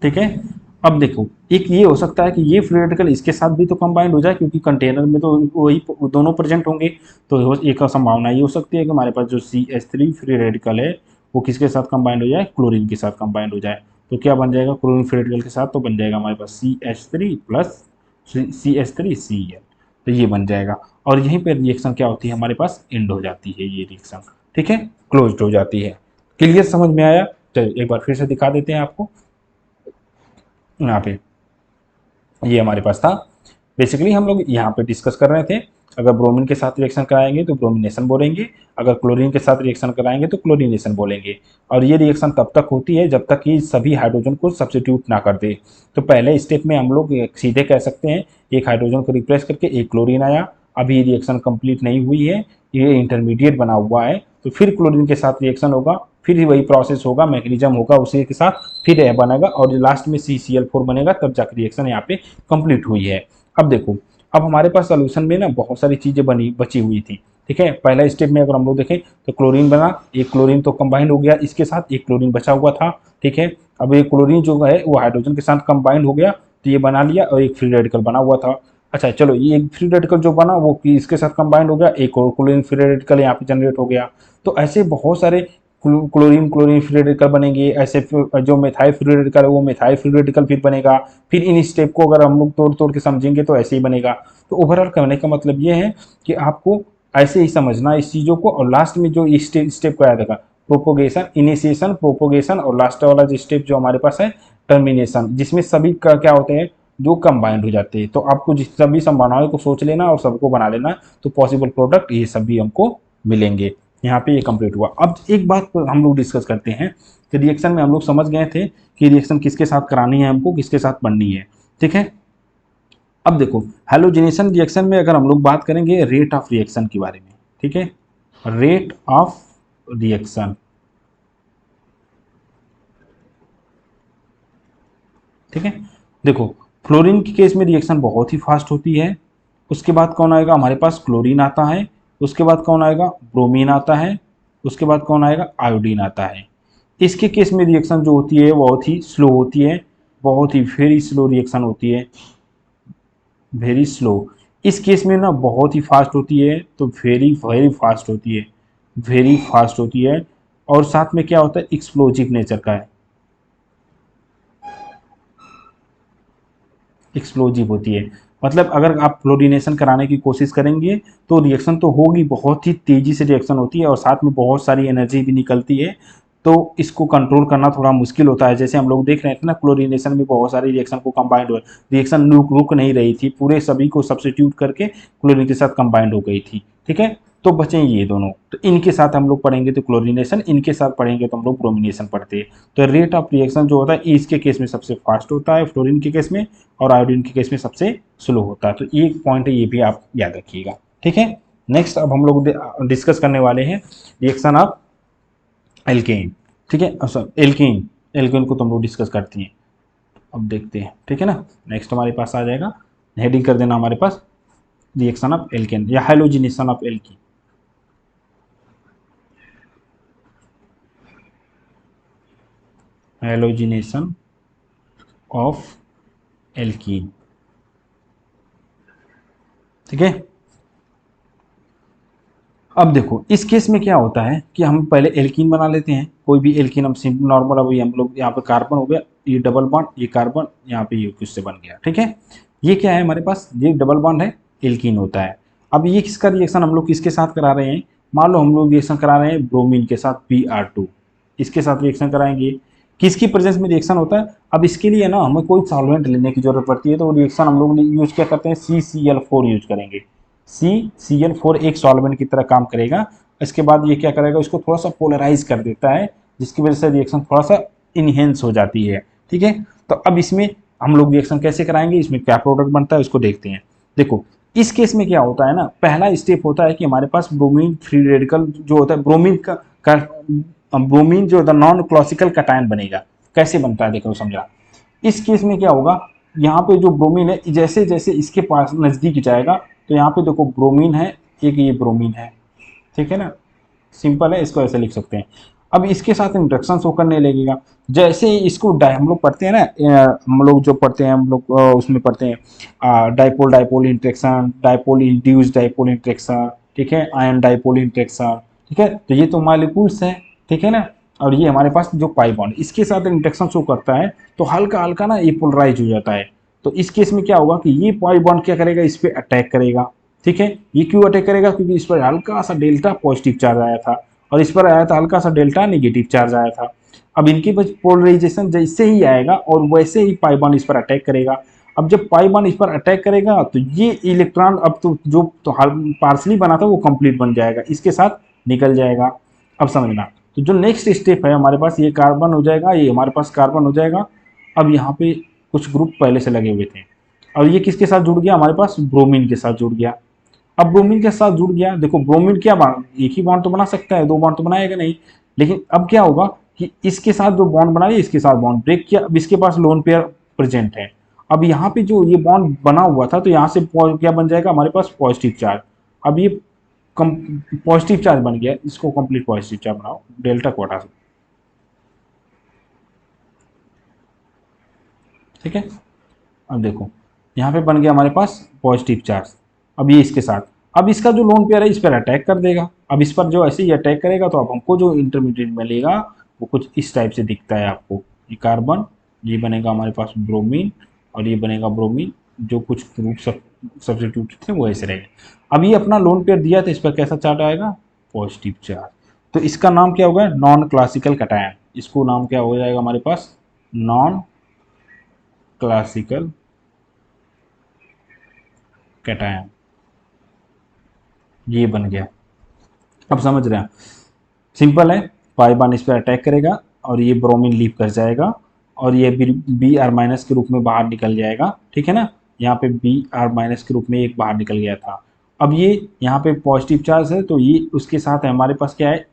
ठीक है। अब देखो एक ये हो सकता है कि ये फ्री रेडिकल इसके साथ भी तो कंबाइंड हो जाए, क्योंकि कंटेनर में तो वही दोनों प्रेजेंट होंगे, तो एक संभावना ये हो सकती है कि हमारे पास जो CH3 फ्री रेडिकल है वो किसके साथ कंबाइंड हो जाए, क्लोरीन के साथ कंबाइंड हो जाए, तो क्या बन जाएगा, क्लोरीन फ्री रेडिकल के साथ तो बन जाएगा हमारे पास CH3 प्लस CH3Cl, तो ये बन जाएगा। और यहीं पर रिएक्शन क्या होती है हमारे पास, एंड हो जाती है ये रिएक्शन, ठीक है, क्लोज्ड हो जाती है। क्लियर, समझ में आया। चलिए एक बार फिर से दिखा देते हैं आपको, यहाँ पे ये हमारे पास था। बेसिकली हम लोग यहाँ पे डिस्कस कर रहे थे, अगर ब्रोमीन के साथ रिएक्शन कराएंगे तो ब्रोमिनेशन बोलेंगे, अगर क्लोरीन के साथ रिएक्शन कराएंगे तो क्लोरीनेशन बोलेंगे। और ये रिएक्शन तब तक होती है जब तक कि सभी हाइड्रोजन को सब्स्टिट्यूट ना कर दे। तो पहले स्टेप में हम लोग सीधे कह सकते हैं एक हाइड्रोजन को रिप्लेस करके एक क्लोरीन आया, अभी रिएक्शन कंप्लीट नहीं हुई है, ये इंटरमीडिएट बना हुआ है, तो फिर क्लोरीन के साथ रिएक्शन होगा, फिर वही प्रोसेस होगा, मैकेनिज्म होगा उसी के साथ, फिर यह बनेगा और लास्ट में CCl4 बनेगा, तब जाकर रिएक्शन यहाँ पे कंप्लीट हुई है। अब देखो, अब हमारे पास सोल्यूशन में ना बहुत सारी चीजें बची हुई थी, ठीक है। पहला स्टेप में अगर हम लोग देखें तो क्लोरीन बना, एक क्लोरीन तो कंबाइंड हो गया, इसके साथ एक क्लोरीन बचा हुआ था, ठीक है। अब ये क्लोरीन जो है वो हाइड्रोजन के साथ कंबाइंड हो गया, तो ये बना लिया और एक फ्री रेडिकल बना हुआ था। अच्छा चलो, ये एक फ्री रेडिकल जो बना वो इसके साथ कंबाइंड हो गया, एक और क्लोरीन फ्री रेडिकल यहाँ पे जनरेट हो गया। तो ऐसे बहुत सारे क्लोरीन फ्री रेडिकल बनेंगे, ऐसे जो मेथाइल फ्री रेडिकल है वो मेथाइल फ्री रेडिकल फिर बनेगा, फिर इन स्टेप को अगर हम लोग तोड़ तोड़ के समझेंगे तो ऐसे ही बनेगा। तो ओवरऑल कहने का मतलब ये है कि आपको ऐसे ही समझना इस चीज़ों को, और लास्ट में जो स्टेप को याद रखा, प्रोपोगेशन, इनिशिएशन, प्रोपोगेशन, और लास्ट वाला जो स्टेप जो हमारे पास है टर्मिनेशन, जिसमें सभी का क्या होते हैं, जो कंबाइंड हो जाते हैं। तो आपको जिस सभी संभावनाओं को सोच लेना और सबको बना लेना, तो पॉसिबल प्रोडक्ट ये सभी हमको मिलेंगे। यहाँ पे ये कंप्लीट हुआ। अब एक बात हम लोग डिस्कस करते हैं कि रिएक्शन में हम लोग समझ गए थे कि रिएक्शन किसके साथ करानी है हमको, किसके साथ बननी है, ठीक है। अब देखो हैलोजिनेशन रिएक्शन में अगर हम लोग बात करेंगे रेट ऑफ रिएक्शन के बारे में, ठीक है, रेट ऑफ रिएक्शन, ठीक है। देखो फ्लोरीन के केस में रिएक्शन बहुत ही फास्ट होती है। उसके बाद कौन आएगा हमारे पास, क्लोरीन आता है। उसके बाद कौन आएगा, ब्रोमीन आता है। उसके बाद कौन आएगा, आयोडीन आता है। इसके केस में रिएक्शन जो होती है बहुत ही स्लो होती है, बहुत ही वेरी स्लो रिएक्शन होती है, वेरी स्लो। इस केस में ना बहुत ही फास्ट होती है, तो वेरी वेरी फास्ट होती है, वेरी फास्ट होती है। और साथ में क्या होता है, एक्सप्लोजिव नेचर का है, एक्सप्लोजिव होती है। मतलब अगर आप फ्लोरिनेशन कराने की कोशिश करेंगे तो रिएक्शन तो होगी, बहुत ही तेजी से रिएक्शन होती है और साथ में बहुत सारी एनर्जी भी निकलती है। तो इसको कंट्रोल करना थोड़ा मुश्किल होता है। जैसे हम लोग देख रहे थे ना, क्लोरिनेशन में बहुत सारी रिएक्शन को कंबाइंड हो, रिएक्शन रुक नहीं रही थी, पूरे सभी को सब्स्टिट्यूट करके क्लोरीन के साथ कंबाइंड हो गई थी, ठीक है। तो बचे ये दोनों, तो इनके साथ हम लोग पढ़ेंगे तो क्लोरिनेशन, इनके साथ पढ़ेंगे तो हम लोग ब्रोमिनेशन पढ़ते हैं। तो रेट ऑफ रिएक्शन जो होता है इसके केस में सबसे फास्ट होता है फ्लोरीन के केस में, और आयोडीन के केस में सबसे स्लो होता है। तो ये पॉइंट है, ये भी आप याद रखिएगा, ठीक है। नेक्स्ट अब हम लोग डिस्कस करने वाले हैं रिएक्शन ऑफ एल्केन, ठीक है। एल्केन, एल्केन को तो हम लोग डिस्कस करते हैं, अब देखते हैं, ठीक है ना। नेक्स्ट हमारे पास आ जाएगा, हेडिंग कर देना हमारे पास, रिएक्शन ऑफ एल्केन या halogenation of alkene. Halogenation of alkene, ठीक है। अब देखो इस केस में क्या होता है कि हम पहले एल्कीन बना लेते हैं, कोई भी एल्कीन हम सिंपल नॉर्मल, अभी हम लोग यहाँ पे कार्बन हो गया, ये डबल बॉन्ड, ये कार्बन, यहाँ पे ये किससे बन गया, ठीक है। ये क्या है हमारे पास, ये डबल बॉन्ड है, एल्कीन होता है। अब ये किसका रिएक्शन हम लोग किसके साथ करा रहे हैं, मान लो हम लोग रिएक्शन करा रहे हैं ब्रोमीन के साथ Br2, इसके साथ रिएक्शन कराएंगे, किसकी प्रेजेंस में रिएक्शन होता है। अब इसके लिए ना हमें कोई सॉल्वेंट लेने की जरूरत पड़ती है, तो रिएक्शन हम लोग यूज क्या करते हैं, CCl4 यूज करेंगे। CCl4 एक सॉल्वेंट की तरह काम करेगा। इसके बाद ये क्या करेगा, इसको थोड़ा सा पोलराइज कर देता है, जिसकी वजह से रिएक्शन थोड़ा सा इनहेंस हो जाती है, ठीक है। तो अब इसमें हम लोग रिएक्शन कैसे कराएंगे, इसमें क्या प्रोडक्ट बनता है उसको देखते हैं। देखो इस केस में क्या होता है ना, पहला स्टेप होता है कि हमारे पास ब्रोमीन फ्री रेडिकल जो होता है, ब्रोमीन जो नॉन क्लासिकल कटायन बनेगा। कैसे बनता है देखो समझा। इस केस में क्या होगा, यहाँ पे जो ब्रोमीन है जैसे जैसे इसके पास नजदीक जाएगा, तो यहाँ पे देखो ब्रोमीन है, एक ये ब्रोमीन है, ठीक है ना, सिंपल है, इसको ऐसे लिख सकते हैं। अब इसके साथ इंट्रैक्शन शो करने लगेगा। जैसे ही इसको हम लोग पढ़ते हैं ना, हम लोग जो पढ़ते हैं हम लोग उसमें पढ़ते हैं dipole dipole interaction, dipole induced dipole interaction, ठीक है, आयन डाइपोल इंट्रैक्शन, ठीक है। तो ये तो मॉलिक्यूल्स है, ठीक है ना। और ये हमारे पास जो पाई बॉन्ड इसके साथ इंट्रैक्शन शो करता है, तो हल्का हल्का ना ये पोलराइज हो जाता है। तो इस केस में क्या होगा कि ये पाई बॉन्ड क्या करेगा, इस पर अटैक करेगा, ठीक है। ये क्यों अटैक करेगा, क्योंकि इस पर हल्का सा डेल्टा पॉजिटिव चार्ज आया था और इस पर आया था हल्का सा डेल्टा नेगेटिव चार्ज आया था। अब इनकी पोलराइजेशन जैसे ही आएगा और वैसे ही पाई बॉन्ड इस पर अटैक करेगा। अब जब पाई बॉन्ड इस पर अटैक करेगा तो ये इलेक्ट्रॉन अब तो जो तो पार्सली बना था वो कंप्लीट बन जाएगा, इसके साथ निकल जाएगा। अब समझना, तो जो नेक्स्ट स्टेप है हमारे पास, ये कार्बन हो जाएगा, ये हमारे पास कार्बन हो जाएगा। अब यहाँ पे कुछ ग्रुप पहले से लगे हुए थे, और ये किसके साथ जुड़ गया, हमारे पास ब्रोमीन के साथ जुड़ गया। अब ब्रोमीन के साथ जुड़ गया, देखो ब्रोमीन क्या बॉन्ड, एक ही बॉन्ड तो बना सकता है, दो बॉन्ड तो बनाएगा नहीं। लेकिन अब क्या होगा कि इसके साथ जो बॉन्ड बनाया, इसके साथ बॉन्ड ब्रेक किया, अब इसके पास लोन पेयर प्रेजेंट है। अब यहाँ पे जो ये बॉन्ड बना हुआ था, तो यहाँ से क्या बन जाएगा हमारे पास, पॉजिटिव चार्ज। अब ये पॉजिटिव चार्ज बन गया, इसको कंप्लीट पॉजिटिव चार्ज बनाओ, डेल्टा को हटा सकते, ठीक है। अब देखो यहाँ पे बन गया हमारे पास पॉजिटिव चार्ज। अब ये इसके साथ, अब इसका जो लोन पेयर है इस पर अटैक कर देगा। अब इस पर जो ऐसे ही अटैक करेगा तो अब हमको जो इंटरमीडिएट मिलेगा वो कुछ इस टाइप से दिखता है आपको, ये कार्बन, ये बनेगा हमारे पास ब्रोमीन, और ये बनेगा ब्रोमीन, जो कुछ ग्रुप सब्स्टिट्यूट थे वो ऐसे रहेगा। अब ये अपना लोन पेयर दिया था, इस पर कैसा चार्ज आएगा, पॉजिटिव चार्ज। तो इसका नाम क्या होगा, नॉन क्लासिकल कटायन। इसको नाम क्या हो जाएगा हमारे पास, नॉन क्लासिकल कैटायन, ये बन गया। अब समझ रहे हैं, सिंपल है, पाई बॉन्ड इस पर अटैक करेगा और ये ब्रोमीन लीव कर जाएगा और ये Br- के रूप में बाहर निकल जाएगा, ठीक है ना। यहाँ पे Br- के रूप में एक बाहर निकल गया था। अब ये यहाँ पे पॉजिटिव चार्ज है तो ये उसके साथ हमारे पास क्या है,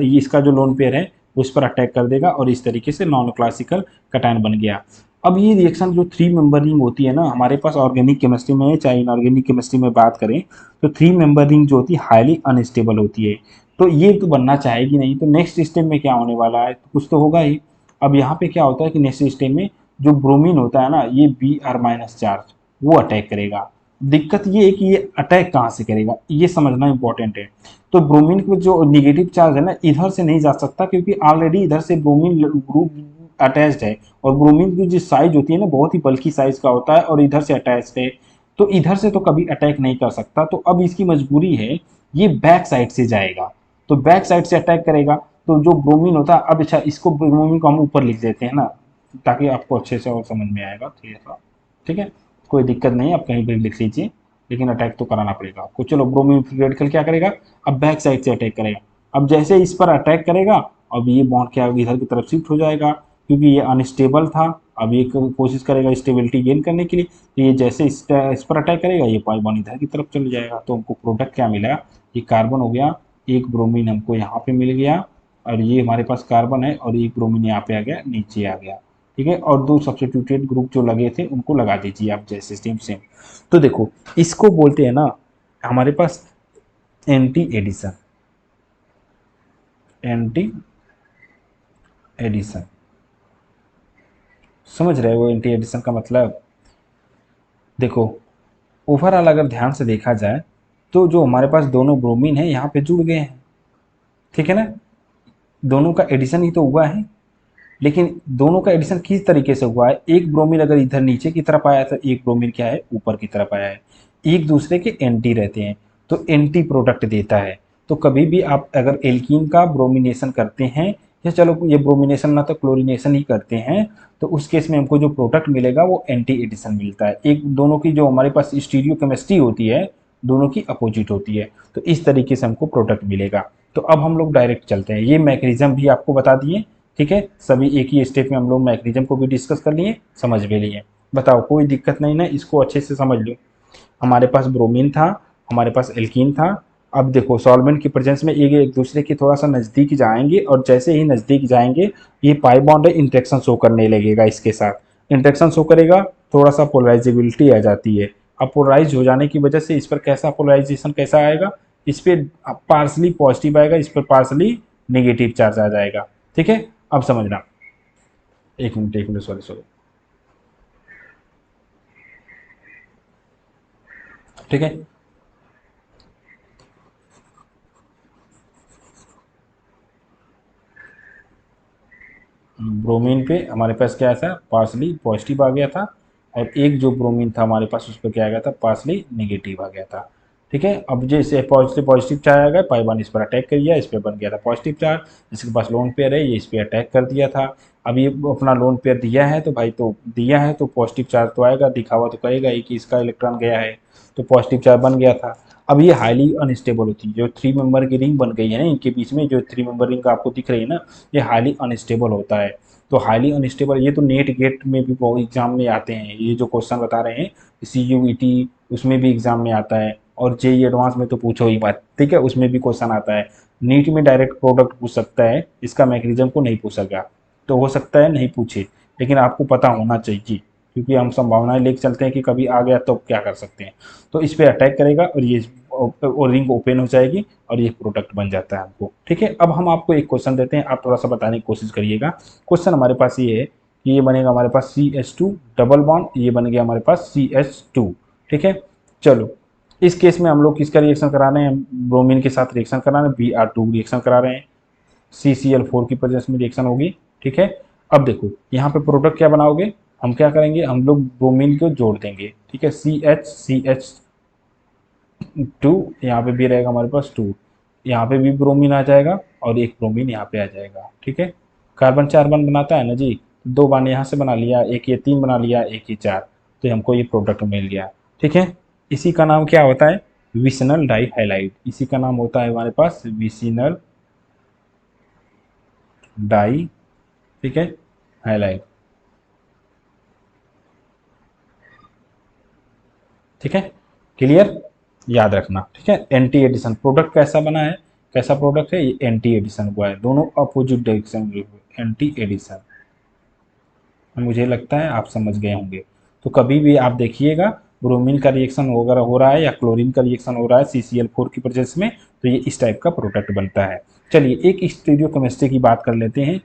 ये इसका जो लोन पेयर है उस पर अटैक कर देगा और इस तरीके से नॉन क्लासिकल कटायन बन गया। अब ये रिएक्शन जो थ्री मेंबर रिंग होती है ना हमारे पास ऑर्गेनिक केमिस्ट्री में, चाहे इनऑर्गेनिक केमिस्ट्री में बात करें, तो थ्री मेंबर रिंग जो होती है हाईली अनस्टेबल होती है। तो ये तो बनना चाहेगी नहीं, तो नेक्स्ट स्टेप में क्या होने वाला है, तो कुछ तो होगा ही। अब यहाँ पे क्या होता है कि नेक्स्ट स्टेप में जो ब्रोमीन होता है ना, ये Br- चार्ज वो अटैक करेगा। दिक्कत ये है कि ये अटैक कहाँ से करेगा, ये समझना इंपॉर्टेंट है। तो ब्रोमीन को जो निगेटिव चार्ज है ना इधर से नहीं जा सकता, क्योंकि ऑलरेडी इधर से ब्रोमीन ग्रुप अटैच्ड है, और ब्रोमीन की जो साइज होती है ना बहुत ही बल्कि साइज का होता है और इधर से अटैच्ड है, तो इधर से तो कभी अटैक नहीं कर सकता। तो अब इसकी मजबूरी है ये बैक साइड से जाएगा, तो बैक साइड से अटैक करेगा। तो जो ब्रोमीन होता है, अब अच्छा इसको ब्रोमीन को हम ऊपर लिख देते हैं ना, ताकि आपको अच्छे से और समझ में आएगा थोड़ा सा। ठीक है, कोई दिक्कत नहीं, आप कहीं भी लिख लीजिए, लेकिन अटैक तो कराना पड़ेगा आपको। चलो, ब्रोमीन फ्री रेडिकल क्या करेगा, अब बैक साइड से अटैक करेगा। अब जैसे इस पर अटैक करेगा, अब ये बॉन्ड क्या होगा, इधर की तरफ शिफ्ट हो जाएगा, क्योंकि ये अनस्टेबल था। अब ये कोशिश करेगा स्टेबिलिटी गेन करने के लिए, तो ये जैसे इस पर अटैक करेगा ये पाई बॉन्ड इधर की तरफ चले जाएगा। तो हमको प्रोडक्ट क्या मिला, ये कार्बन हो गया, एक ब्रोमीन हमको यहाँ पे मिल गया, और ये हमारे पास कार्बन है और एक ब्रोमीन यहाँ पे आ गया, नीचे आ गया। ठीक है, और दो सब्स्टिट्यूटेड ग्रुप जो लगे थे उनको लगा दीजिए आप, जैसे सेम सेम। तो देखो, इसको बोलते हैं ना हमारे पास एंटी एडिशन, एंटी एडिशन। समझ रहे हो एंटी एडिशन का मतलब? देखो, ओवरऑल अगर ध्यान से देखा जाए तो जो हमारे पास दोनों ब्रोमीन है यहाँ पे जुड़ गए हैं, ठीक है ना, दोनों का एडिशन ही तो हुआ है। लेकिन दोनों का एडिशन किस तरीके से हुआ है, एक ब्रोमीन अगर इधर नीचे की तरफ आया तो एक ब्रोमीन क्या है, ऊपर की तरफ आया है। एक दूसरे के एंटी रहते हैं, तो एंटी प्रोडक्ट देता है। तो कभी भी आप अगर एल्कीन का ब्रोमिनेशन करते हैं, या चलो ये ब्रोमिनेशन ना तो क्लोरिनेशन ही करते हैं, तो उस केस में हमको जो प्रोडक्ट मिलेगा वो एंटी एडिशन मिलता है। एक दोनों की जो हमारे पास स्टीरियो केमिस्ट्री होती है दोनों की अपोजिट होती है, तो इस तरीके से हमको प्रोडक्ट मिलेगा। तो अब हम लोग डायरेक्ट चलते हैं, ये मैकेनिज्म भी आपको बता दिए। ठीक है, सभी एक ही स्टेप में हम लोग मैकेनिज्म को भी डिस्कस कर लिए, समझ भी लिए। बताओ, कोई दिक्कत नहीं ना, इसको अच्छे से समझ लो। हमारे पास ब्रोमीन था, हमारे पास एल्कीन था। अब देखो, सॉल्वेंट की प्रेजेंस में एक एक दूसरे के थोड़ा सा नज़दीक जाएंगे, और जैसे ही नज़दीक जाएंगे ये पाई बॉन्ड इंटरेक्शन शो करने लगेगा, इसके साथ इंटरेक्शन शो करेगा, थोड़ा सा पोलराइजेबिलिटी आ जाती है। अब पोलराइज हो जाने की वजह से इस पर कैसा पोलराइजेशन कैसा आएगा, इस पर पार्सली पॉजिटिव आएगा, इस पर पार्सली नेगेटिव चार्ज आ जाएगा। ठीक है, अब समझना। एक मिनट, सॉरी सॉरी। ठीक है, ब्रोमीन पे हमारे पास क्या था, पार्सली पॉजिटिव आ गया था, और एक जो ब्रोमीन था हमारे पास उस पर क्या आ गया था, पार्सली नेगेटिव आ गया था। ठीक है, अब जैसे पॉजिटिव पॉजिटिव चार्ज आ गया, पाई वन इस पर अटैक कर दिया, इस पर बन गया था पॉजिटिव चार्ज। जिसके पास लोन पेयर है ये इस पर अटैक कर दिया था। अब ये अपना लोन पेयर दिया है तो भाई, तो दिया है तो पॉजिटिव चार्ज तो आएगा, दिखावा तो करेगा ही कि इसका इलेक्ट्रॉन गया है, तो पॉजिटिव चार्ज बन गया था। अब ये हाईली अनस्टेबल होती है, जो थ्री मेंबर की रिंग बन गई है ना इनके बीच में, जो थ्री मेंबर रिंग आपको दिख रही है ना, ये हाईली अनस्टेबल होता है। तो हाईली अनस्टेबल, ये तो नेट गेट में भी बहुत एग्जाम में आते हैं, ये जो क्वेश्चन बता रहे हैं, CUET उसमें भी एग्जाम में आता है, और JEE एडवांस में तो पूछो ही मत। ठीक है, उसमें भी क्वेश्चन आता है। नीट में डायरेक्ट प्रोडक्ट पूछ सकता है, इसका मैकेनिज्म को नहीं पूछ सका, तो हो सकता है नहीं पूछे, लेकिन आपको पता होना चाहिए, क्योंकि हम संभावनाएं लेके चलते हैं कि कभी आ गया तो क्या कर सकते हैं। तो इस पर अटैक करेगा और ये और रिंग ओपन हो जाएगी, और ये प्रोडक्ट बन जाता है हमको। ठीक है, अब हम आपको एक क्वेश्चन देते हैं, आप थोड़ा सा बताने की कोशिश करिएगा। क्वेश्चन हमारे पास ये है कि ये बनेगा हमारे पास CH2 डबल बॉन्ड, ये बन गया हमारे पास CH2। ठीक है, चलो, इस केस में हम लोग किसका रिएक्शन करा रहे हैं, ब्रोमीन के साथ रिएक्शन करा रहे हैं, Br2 रिएक्शन करा रहे हैं, CCl4 की प्रेजेंस में रिएक्शन होगी। ठीक है, अब देखो यहाँ पे प्रोडक्ट क्या बनाओगे, हम क्या करेंगे, हम लोग ब्रोमीन को जोड़ देंगे। ठीक है, CH2 यहाँ पे भी रहेगा हमारे पास 2, यहाँ पे भी ब्रोमीन आ जाएगा, और एक ब्रोमीन यहाँ पे आ जाएगा। ठीक है, कार्बन 4 बॉन्ड बनाता है ना जी, दो बॉन्ड यहाँ से बना लिया, एक ये 3 बना लिया, एक ये 4, तो हमको ये प्रोडक्ट मिल गया। ठीक है, इसी का नाम क्या होता है, विसिनल डाई हाइलाइट, इसी का नाम होता है हमारे पास विसिनल डाई। ठीक है, हाइलाइट। ठीक है, क्लियर, याद रखना। ठीक है, एंटी एडिशन प्रोडक्ट कैसा बना है, कैसा प्रोडक्ट है, ये एंटी एडिशन हुआ है, दोनों अपोजिट डायरेक्शन, एंटी एडिशन। मुझे लगता है आप समझ गए होंगे। तो कभी भी आप देखिएगा ब्रोमीन का रिएक्शन वगैरह हो रहा है या क्लोरीन का रिएक्शन हो रहा है CCl4 की प्रेजेंस में, तो ये इस टाइप का प्रोडक्ट बनता है। चलिए एक स्टीरियोकेमिस्ट्री की बात कर लेते हैं।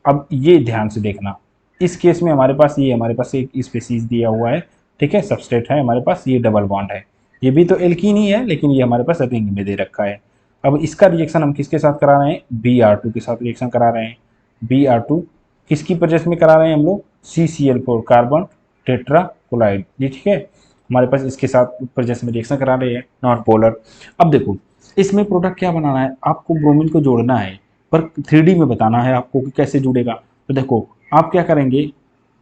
अब ये ध्यान से देखना, इस केस में हमारे पास एक स्पेसीज दिया हुआ है, ठीक है, सबस्ट्रेट है हमारे पास, ये डबल बॉन्ड है, ये भी तो एल्कीन ही है लेकिन ये हमारे पास रिंग में दे रखा है। अब इसका रिएक्शन हम किसके साथ करा रहे हैं, Br2 के साथ रिएक्शन करा रहे हैं। Br2 किसकी प्रेजेंस में करा रहे हैं हम लोग, CCl4 कार्बन टेट्राक्लोराइड, जी ठीक है, हमारे पास इसके साथ प्रेजेंस में रिएक्शन करा रहे हैं नॉन पोलर। अब देखो इसमें प्रोडक्ट क्या बनाना है, आपको ब्रोमीन को जोड़ना है, पर 3D में बताना है आपको कि कैसे जुड़ेगा। तो देखो आप क्या करेंगे,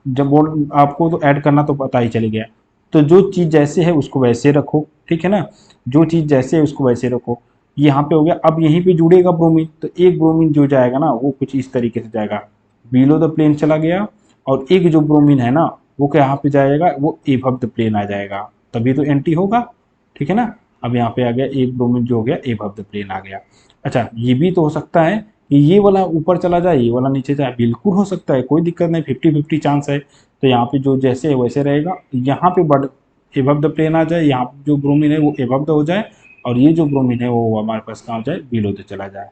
जब वो आपको तो ऐड करना तो पता ही चल गया, तो जो चीज़ जैसे है उसको वैसे रखो, ठीक है ना, जो चीज़ जैसे है उसको वैसे रखो। यहाँ पे हो गया, अब यहीं पे जुड़ेगा ब्रोमीन, तो एक ब्रोमीन जो जाएगा ना वो कुछ इस तरीके से जाएगा, बिलो द प्लेन चला गया, और एक जो ब्रोमीन है ना वो यहाँ पे जाएगा, वो एबव द प्लेन आ जाएगा, तभी तो एंटी होगा, ठीक है ना। अब यहाँ पे आ गया एक ब्रोमीन जो हो गया एबव द प्लेन आ गया। अच्छा ये भी तो हो सकता है कि ये वाला ऊपर चला जाए ये वाला नीचे जाए, बिल्कुल हो सकता है, कोई दिक्कत नहीं, 50-50 चांस है। तो यहाँ पे जो जैसे है वैसे रहेगा, यहाँ पे बड एबव द प्लेन आ जाए, यहाँ जो ब्रोमीन है वो एबव द हो जाए, और ये जो ब्रोमीन है वो हमारे पास कहाँ हो जाए, बिलो द चला जाए।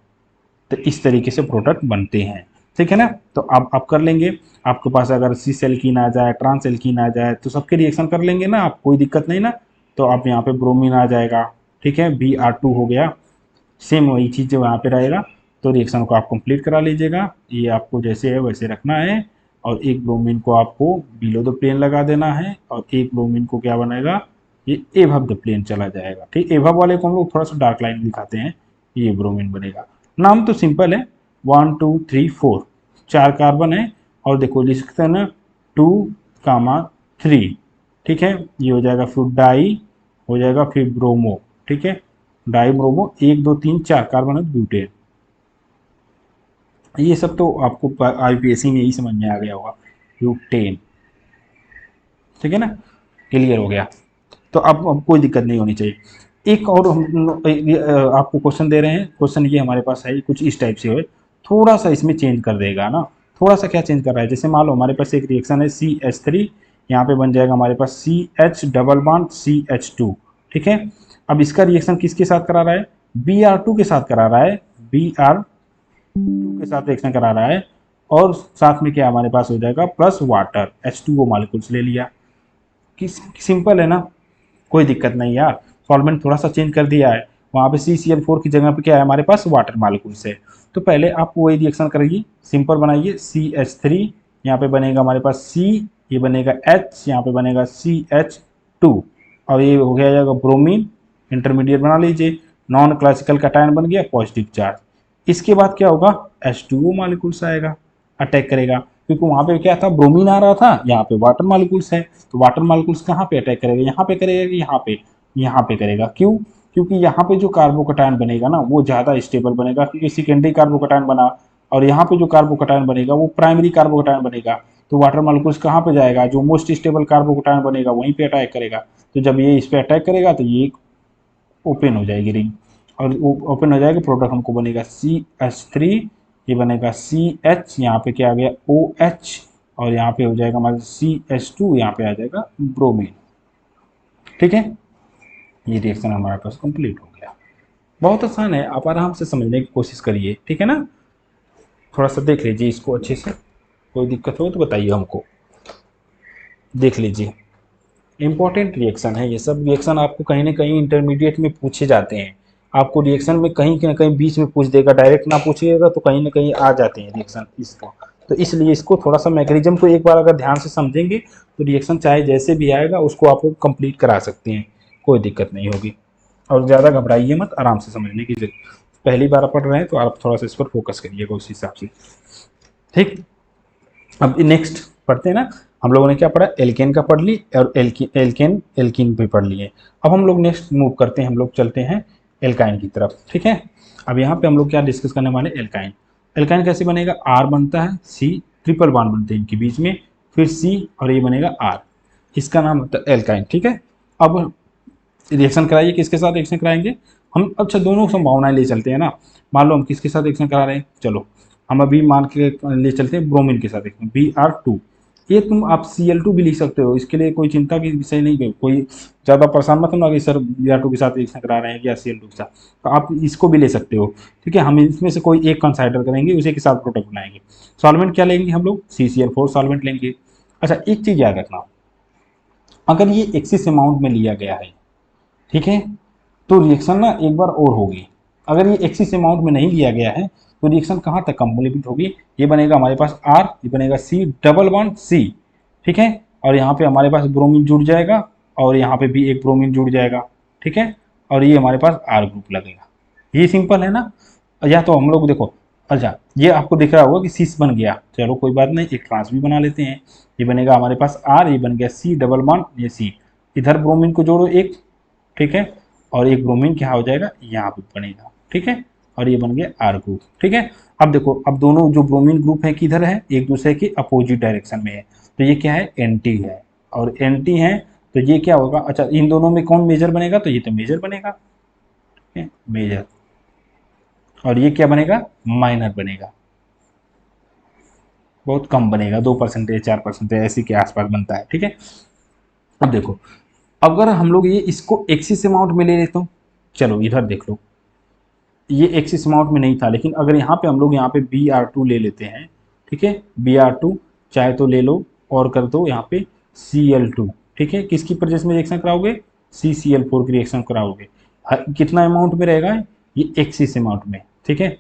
तो इस तरीके से प्रोडक्ट बनते हैं, ठीक है ना। तो आप कर लेंगे, आपके पास अगर सिस एल्कीन आ जाए, ट्रांस एल्कीन आ जाए, तो सबके रिएक्शन कर लेंगे ना आप, कोई दिक्कत नहीं ना। तो आप यहाँ पे ब्रोमीन आ जाएगा, ठीक है, Br2 हो गया, सेम वही चीज़ जो वहाँ पे रहेगा। तो रिएक्शन को आप कंप्लीट करा लीजिएगा, ये आपको जैसे है वैसे रखना है, और एक ब्रोमीन को आपको बिलो द प्लेन लगा देना है, और एक ब्रोमीन को क्या बनाएगा, ये एबव द प्लेन चला जाएगा, ठीक। एबव वाले को हम लोग थोड़ा सा डार्क लाइन दिखाते हैं, ये ब्रोमीन बनेगा। नाम तो सिंपल है, 1 2 3 4, 4 कार्बन है, और देखो लिखते हैं ना 2, ठीक है, ये हो जाएगा फिर डाई, हो जाएगा फिर ब्रोमो, ठीक है, डाई ब्रोमो, 1 2 3 4 कार्बन है ब्यूटेन। ये सब तो आपको IPSC में यही समझ में आ गया होगा, ब्यूटेन, ठीक है ना, क्लियर हो गया। तो अब कोई दिक्कत नहीं होनी चाहिए। एक और हम आपको क्वेश्चन दे रहे हैं, क्वेश्चन ये हमारे पास है कुछ इस टाइप से है, थोड़ा सा इसमें चेंज कर देगा ना, थोड़ा सा क्या चेंज कर रहा है, जैसे मान लो हमारे पास एक रिएक्शन है CH3, यहाँ पे बन जाएगा हमारे पास CH डबल बॉन्ड CH2, ठीक है। अब इसका रिएक्शन किसके साथ करा रहा है, Br2 के साथ करा रहा है, Br2 के साथ रिएक्शन करा रहा है, और साथ में क्या हमारे पास हो जाएगा प्लस वाटर, H2O मॉलिक्यूल्स ले लिया, किस सिंपल है ना, कोई दिक्कत नहीं यार। सॉल्वेंट थोड़ा सा चेंज कर दिया है, वहाँ पे CCl4 की जगह पे क्या है हमारे पास वाटर मालिक्यूल्स है। तो पहले आप वही रिएक्शन करिए, सिंपल बनाइए, CH3 यहाँ पे बनेगा हमारे पास C, ये बनेगा H, यहाँ पे बनेगा CH2, और ये हो गया जाएगा ब्रोमीन, इंटरमीडिएट बना लीजिए, नॉन क्लासिकल कैटायन बन गया, पॉजिटिव चार्ज। इसके बाद क्या होगा, H2O मॉलिक्यूल्स आएगा, अटैक करेगा, क्योंकि वहाँ पे क्या था ब्रोमीन आ रहा था, यहाँ पे वाटर मॉलिक्यूल्स है, तो वाटर मॉलिक्यूल्स कहाँ पे अटैक करेगा, यहाँ पे करेगा कि यहाँ पे करेगा, क्यों, क्योंकि यहाँ पे जो कार्बोकटायन बनेगा ना वो ज़्यादा स्टेबल बनेगा, क्योंकि सेकेंडरी कार्बोकटायन बना, और यहाँ पे जो कार्बोकटायन बनेगा वो प्राइमरी कार्बोकटायन बनेगा, तो वाटर मॉलिक्यूल्स कहाँ पे जाएगा, जो मोस्ट स्टेबल कार्बोकटायन बनेगा वहीं पे अटैक करेगा। तो जब ये इस पर अटैक करेगा तो ये ओपन हो जाएगी रिंग, और ओपन हो जाएगा, प्रोडक्ट हमको बनेगा CH3, ये बनेगा CH, यहाँ पे क्या आ गया OH, और यहाँ पे हो जाएगा हमारा CH2, यहाँ पे आ जाएगा ब्रोमीन, ठीक है। ये रिएक्शन हमारे पास कंप्लीट हो गया, बहुत आसान है, आप आराम से समझने की कोशिश करिए, ठीक है ना। थोड़ा सा देख लीजिए इसको अच्छे से, कोई दिक्कत हो तो बताइए हमको, देख लीजिए, इंपॉर्टेंट रिएक्शन है ये सब, रिएक्शन आपको कहीं ना कहीं इंटरमीडिएट में पूछे जाते हैं, आपको रिएक्शन में कहीं ना कहीं बीच में पूछ देगा, डायरेक्ट ना पूछिएगा तो कहीं ना कहीं आ जाते हैं रिएक्शन इसको। तो इसलिए इसको थोड़ा सा मैकेनिज्म को एक बार अगर ध्यान से समझेंगे तो रिएक्शन चाहे जैसे भी आएगा उसको आप लोग कंप्लीट करा सकते हैं, कोई दिक्कत नहीं होगी। और ज़्यादा घबराइए मत, आराम से समझने की जरूरत, पहली बार पढ़ रहे हैं तो आप थोड़ा सा इस पर फोकस करिएगा उस हिसाब से, ठीक। अब नेक्स्ट पढ़ते हैं ना, हम लोगों ने क्या पढ़ा, एल्केन का पढ़ ली, और एल्केन एल्कीन भी पढ़ लिए। अब हम लोग नेक्स्ट मूव करते हैं, हम लोग चलते हैं एल्काइन की तरफ, ठीक है। अब यहाँ पे हम लोग क्या डिस्कस करने वाले, एल्काइन। एल्काइन कैसे बनेगा, R बनता है, C ट्रिपल बॉन्ड बनते हैं इनके बीच में, फिर C और ये बनेगा R, इसका नाम होता है एल्काइन, ठीक है। अब रिएक्शन कराइए, किसके साथ रिएक्शन कराएंगे हम? अच्छा, दोनों संभावनाएं ले चलते हैं ना। मान लो हम किसके साथ रिएक्शन करा रहे हैं, चलो हम अभी मान के ले चलते हैं ब्रोमीन के साथ, Br2। ये तुम आप Cl2 भी लिख सकते हो, इसके लिए कोई चिंता की विषय नहीं है, कोई ज़्यादा परेशान मत होना कि सर Br2 के साथ रिएक्शन करा रहे हैं या Cl2 के साथ, तो आप इसको भी ले सकते हो। ठीक है, हम इसमें से कोई एक कंसाइडर करेंगे, उसी के साथ प्रोडक्ट बनाएंगे। सॉल्वेंट क्या लेंगे हम लोग? CCl4 सॉल्वेंट लेंगे। अच्छा, एक चीज़ याद रखना, अगर ये एक्सिस अमाउंट में लिया गया है, ठीक है, तो रिएक्शन ना एक बार और होगी। अगर ये एक्सिस अमाउंट में नहीं लिया गया है तो रिएक्शन कहाँ तक कंप्लीट होगी? ये बनेगा हमारे पास R, ये बनेगा C डबल बॉन्ड C, ठीक है, और यहाँ पे हमारे पास ब्रोमीन जुड़ जाएगा और यहाँ पे भी एक ब्रोमीन जुड़ जाएगा, ठीक है, और ये हमारे पास R ग्रुप लगेगा। ये सिंपल है ना? या तो हम लोग देखो, अच्छा ये आपको दिख रहा होगा कि सीस बन गया, चलो कोई बात नहीं, एक ट्रांस भी बना लेते हैं। ये बनेगा हमारे पास R, ये बन गया C डबल बॉन्ड ये C, इधर ब्रोमीन को जोड़ो एक, ठीक है, और एक ब्रोमीन क्या हो जाएगा यहाँ पे बनेगा, ठीक है, और ये बन गया आर ग्रुप, ठीक है। अब देखो, अब दोनों जो ब्रोमीन ग्रुप है किधर है? एक दूसरे के अपोजिट डायरेक्शन में है, तो ये क्या है? एंटी है, और एंटी है तो ये क्या होगा? अच्छा, इन दोनों में कौन मेजर बनेगा? तो ये तो मेजर बनेगा, ठीक है, मेजर, और ये क्या बनेगा? माइनर बनेगा, बहुत कम बनेगा, 2% 4% ऐसे के आसपास बनता है, ठीक है। अब देखो, अगर हम लोग ये इसको एक्सिस अमाउंट में ले लेते हो, चलो इधर देख लो, ये एक्सिस अमाउंट में नहीं था, लेकिन अगर यहाँ पे हम लोग यहाँ पे Br2 ले लेते हैं, ठीक है, Br2 चाहे तो ले लो और कर दो यहाँ पे Cl2, ठीक है, किसकी प्रेजेंस में रिएक्शन कराओगे? CCl4 की रिएक्शन कराओगे। कितना अमाउंट में रहेगा? ये एक्सिस अमाउंट में, ठीक है,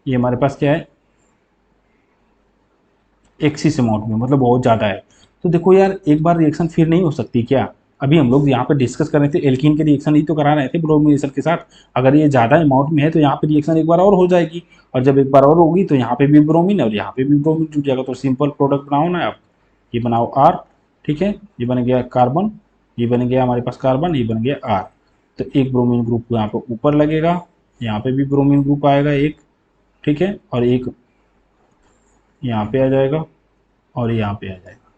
ये हमारे पास क्या है? एक्सिस अमाउंट में, मतलब बहुत ज़्यादा है। तो देखो यार, एक बार रिएक्शन फिर नहीं हो सकती क्या? अभी हम लोग यहाँ पे डिस्कस कर रहे थे, एल्कीन के रिएक्शन ही तो करा रहे थे ब्रोमीनेशन के साथ। अगर ये ज़्यादा अमाउंट में है तो यहाँ पे रिएक्शन एक बार और हो जाएगी, और जब एक बार और होगी तो यहाँ पे भी ब्रोमीन और यहाँ पे भी ब्रोमीन जुट जाएगा, तो सिंपल प्रोडक्ट बनाओ ना आप। ये बनाओ आर, ठीक है, ये बन गया कार्बन, ये बन गया हमारे पास कार्बन, ये बन गया आर। तो एक ब्रोमीन ग्रुप यहाँ पे ऊपर लगेगा, यहाँ पे भी ब्रोमीन ग्रुप आएगा एक, ठीक है, और एक यहाँ पे आ जाएगा और यहाँ पे आ जाएगा,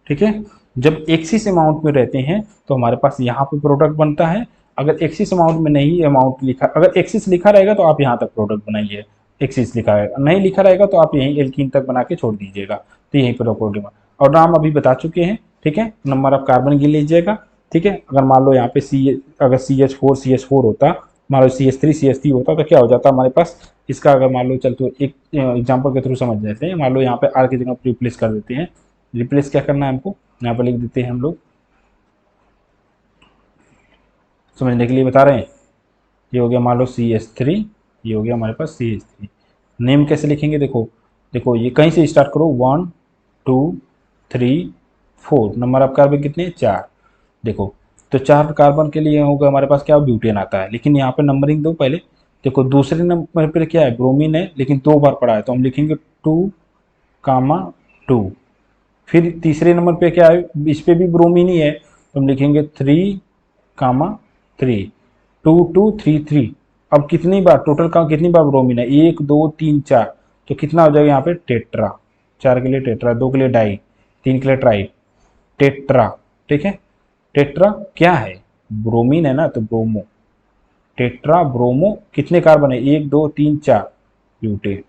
ठीक है। जब एक्सिस अमाउंट में रहते हैं तो हमारे पास यहाँ पे प्रोडक्ट बनता है। अगर एक्सिस अमाउंट में नहीं अमाउंट लिखा, अगर एक्सिस लिखा रहेगा तो आप यहाँ तक प्रोडक्ट बनाइए, एक्सिस लिखा है नहीं लिखा रहेगा तो आप यहीं एल्कीन तक बना के छोड़ दीजिएगा, तो यहीं पर प्रोडक्ट। और नाम अभी बता चुके हैं, ठीक है, नंबर ऑफ कार्बन गिन लीजिएगा, ठीक है। अगर मान लो यहाँ पे अगर CH4 होता, मान लो CH3 होता, तो क्या हो जाता हमारे पास? इसका अगर मान लो, चल तो एक एग्जाम्पल के थ्रू समझ लेते हैं। मान लो यहाँ पे आर की जगह रिप्लेस कर देते हैं, रिप्लेस क्या करना है हमको, यहाँ पर लिख देते हैं हम लोग, समझने के लिए बता रहे हैं। ये हो गया मान लो CH3, ये हो गया हमारे पास CH3। नेम कैसे लिखेंगे? देखो देखो, ये कहीं से स्टार्ट करो, 1 2 3 4, नंबर ऑफ कार्बन कितने? 4। देखो, तो 4 कार्बन के लिए होगा हमारे पास क्या? ब्यूटेन आता है, लेकिन यहाँ पे नंबरिंग दो पहले। देखो दूसरे नंबर पर क्या है? ब्रोमीन है, लेकिन 2 बार पड़ा है, तो हम लिखेंगे 2, 2। फिर तीसरे नंबर पे क्या है? इस पे भी ब्रोमीन ही है, तो हम लिखेंगे 3, 3, 2, 2, 3, 3। अब कितनी बार टोटल का कितनी बार ब्रोमीन है? 1, 2, 3, 4, तो कितना हो जाएगा यहाँ पे? टेट्रा। 4 के लिए टेट्रा, 2 के लिए डाई, 3 के लिए ट्राई, टेट्रा, ठीक है। टेट्रा क्या है? ब्रोमीन है ना, तो ब्रोमो, टेट्रा ब्रोमो। कितने कार्बन है? 1, 2, 3, 4, ब्यूटेन।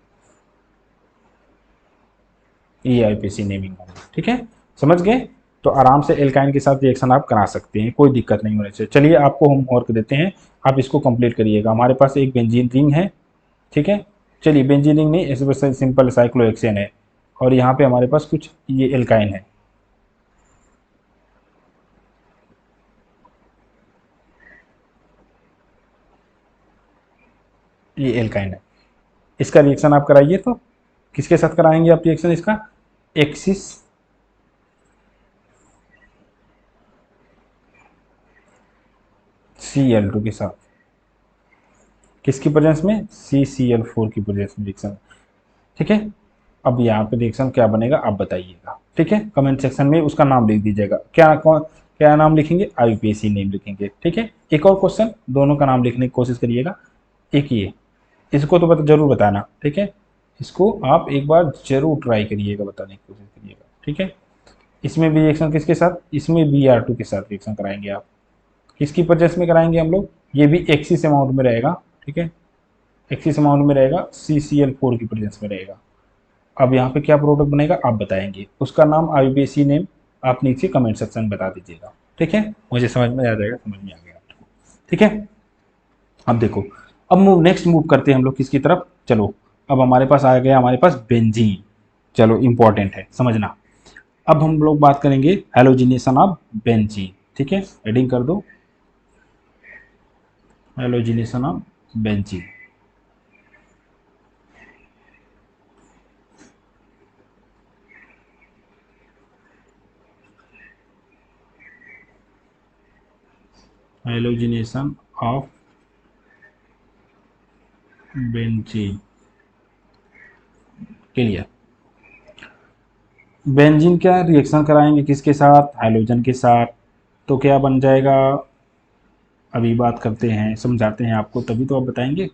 EIPC नेमिंग होगी, ठीक है, समझ गए? तो आराम से एल्काइन के साथ रिएक्शन आप करा सकते हैं, कोई दिक्कत नहीं होने से। चलिए आपको हम होमवर्क देते हैं, आप इसको कंप्लीट करिएगा। हमारे पास एक बेंजीन रिंग है, ठीक है, चलिए बेंजीन रिंग नहीं, ऐसे सिंपल साइक्लोहेक्सेन है, और यहाँ पे हमारे पास कुछ ये एल्काइन है, ये एल्काइन है। इसका रिएक्शन आप कराइए, तो किसके साथ कराएंगे आप रिएक्शन इसका? एक्सिस Cl2 के साथ, किसकी प्रेजेंस में? CCl4 की प्रेजेंस में रिएक्शन, ठीक है। अब यहाँ पे रिएक्शन क्या बनेगा आप बताइएगा, ठीक है, कमेंट सेक्शन में उसका नाम लिख दीजिएगा। क्या नाम लिखेंगे? IUPAC नेम लिखेंगे, ठीक है। एक और क्वेश्चन, दोनों का नाम लिखने की कोशिश करिएगा। एक ये, इसको तो जरूर बताना, ठीक है, इसको आप एक बार जरूर ट्राई करिएगा, बताने की कोशिश करिएगा, ठीक है। इसमें भी रिएक्शन किसके साथ? इसमें Br2 के साथ रिएक्शन कराएंगे आप, किसकी प्रेजेंस में कराएंगे हम लोग, ये भी एक्सिस अमाउंट में रहेगा, ठीक है, एक्सिस अमाउंट में रहेगा, CCl4 की प्रेजेंस में रहेगा। अब यहाँ पे क्या प्रोडक्ट बनेगा आप बताएंगे, उसका नाम IUPAC नेम आप नीचे कमेंट सेक्शन में बता दीजिएगा, ठीक है, मुझे समझ में आ जाएगा, समझ में आ गया आपको, ठीक है। अब देखो, अब नेक्स्ट मूव करते हैं हम लोग किसकी तरफ, चलो अब हमारे पास आ गया, हमारे पास बेंजीन, चलो इंपॉर्टेंट है समझना। अब हम लोग बात करेंगे हैलोजिनेशन ऑफ बेंजीन, ठीक है, हेडिंग कर दो halogenation of benzene. Halogenation of benzene, clear. Benzene क्या रिएक्शन कराएंगे किसके साथ, हाइड्रोजन के साथ, तो क्या बन जाएगा, अभी बात करते हैं, समझाते हैं आपको, तभी तो आप बताएंगे,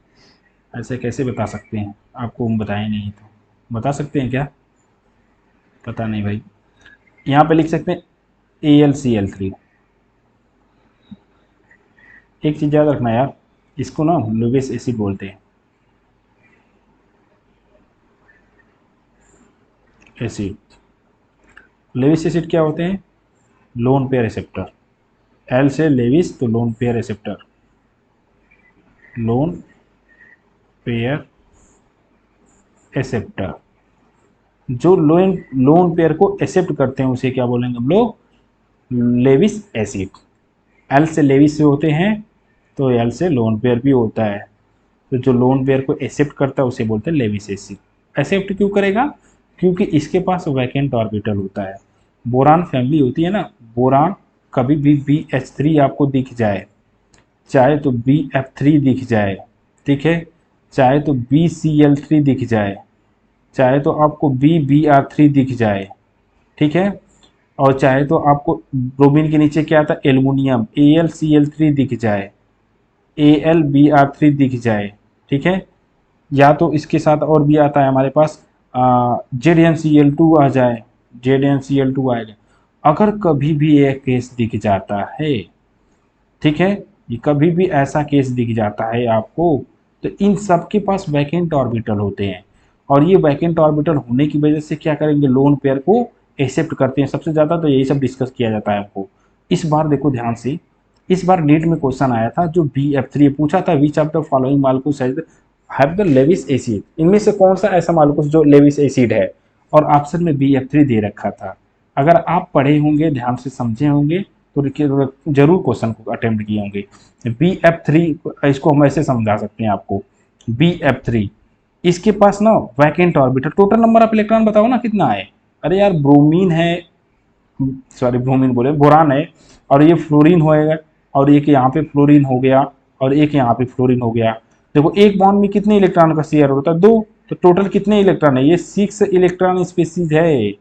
ऐसे कैसे बता सकते हैं, आपको हम बताएं नहीं तो बता सकते हैं क्या, पता नहीं भाई। यहाँ पे लिख सकते हैं AlCl3। एक चीज़ याद रखना यार, इसको ना लुईस एसिड बोलते हैं, एसिड। लेविस एसिड क्या होते हैं, लोन पेयर रिसेप्टर, एल से लेविस तो lone pair receptor, lone pair acceptor, जो लोन लोन पेयर को एक्सेप्ट करते हैं उसे क्या बोलेंगे हम लोग, लेविस एसिड। एल से लेविस से होते हैं तो एल से लोन पेयर भी होता है, तो जो लोन पेयर को एक्सेप्ट करता है उसे बोलते हैं लेविस एसिड। एक्सेप्ट क्यों करेगा, क्योंकि इसके पास वैकेंट ऑर्बिटल होता है, बोरान फैमिली होती है ना, बोरान कभी भी BH3 आपको दिख जाए, चाहे तो BF3 दिख जाए, ठीक है, चाहे तो BCl3 दिख जाए, चाहे तो आपको BBr3 दिख जाए, ठीक है, और चाहे तो आपको ब्रोमीन के नीचे क्या आता है एल्युमिनियम AlCl3 दिख जाए, AlBr3 दिख जाए, ठीक है, या तो इसके साथ और भी आता है हमारे पास ZnCl2 आ जाए, ZnCl2 आएगा। अगर कभी भी एक केस दिख जाता है, ठीक है, ये कभी भी ऐसा केस दिख जाता है आपको, तो इन सब के पास वैकेंट ऑर्बिटल होते हैं, और ये वैकेंट ऑर्बिटल होने की वजह से क्या करेंगे, लोन पेयर को एक्सेप्ट करते हैं सबसे ज़्यादा, तो यही सब डिस्कस किया जाता है आपको। इस बार देखो ध्यान से, इस बार नीट में क्वेश्चन आया था जो BF3 पूछा था, which of the following molecules have the Lewis acid, इनमें से कौन सा ऐसा मालिक्यूल जो लेविस एसिड है, और ऑप्शन में BF3 दे रखा था। अगर आप पढ़े होंगे, ध्यान से समझे होंगे, तो जरूर क्वेश्चन को अटेम्प्ट किए होंगे। BF3 इसको हम ऐसे समझा सकते हैं आपको, BF3 इसके पास ना vacant orbital, total number of electron बताओ ना कितना है, अरे यार ब्रोमीन है, सॉरी ब्रोमीन बोले बोरान है, और ये फ्लोरीन होएगा, और एक यहाँ पे फ्लोरीन हो गया, और एक यहाँ पे फ्लोरीन हो गया। देखो एक बॉन्ड में कितने इलेक्ट्रॉन का शेयर होता है, 2, तो टोटल कितने इलेक्ट्रॉन है, ये 6 इलेक्ट्रॉन स्पीसीज है,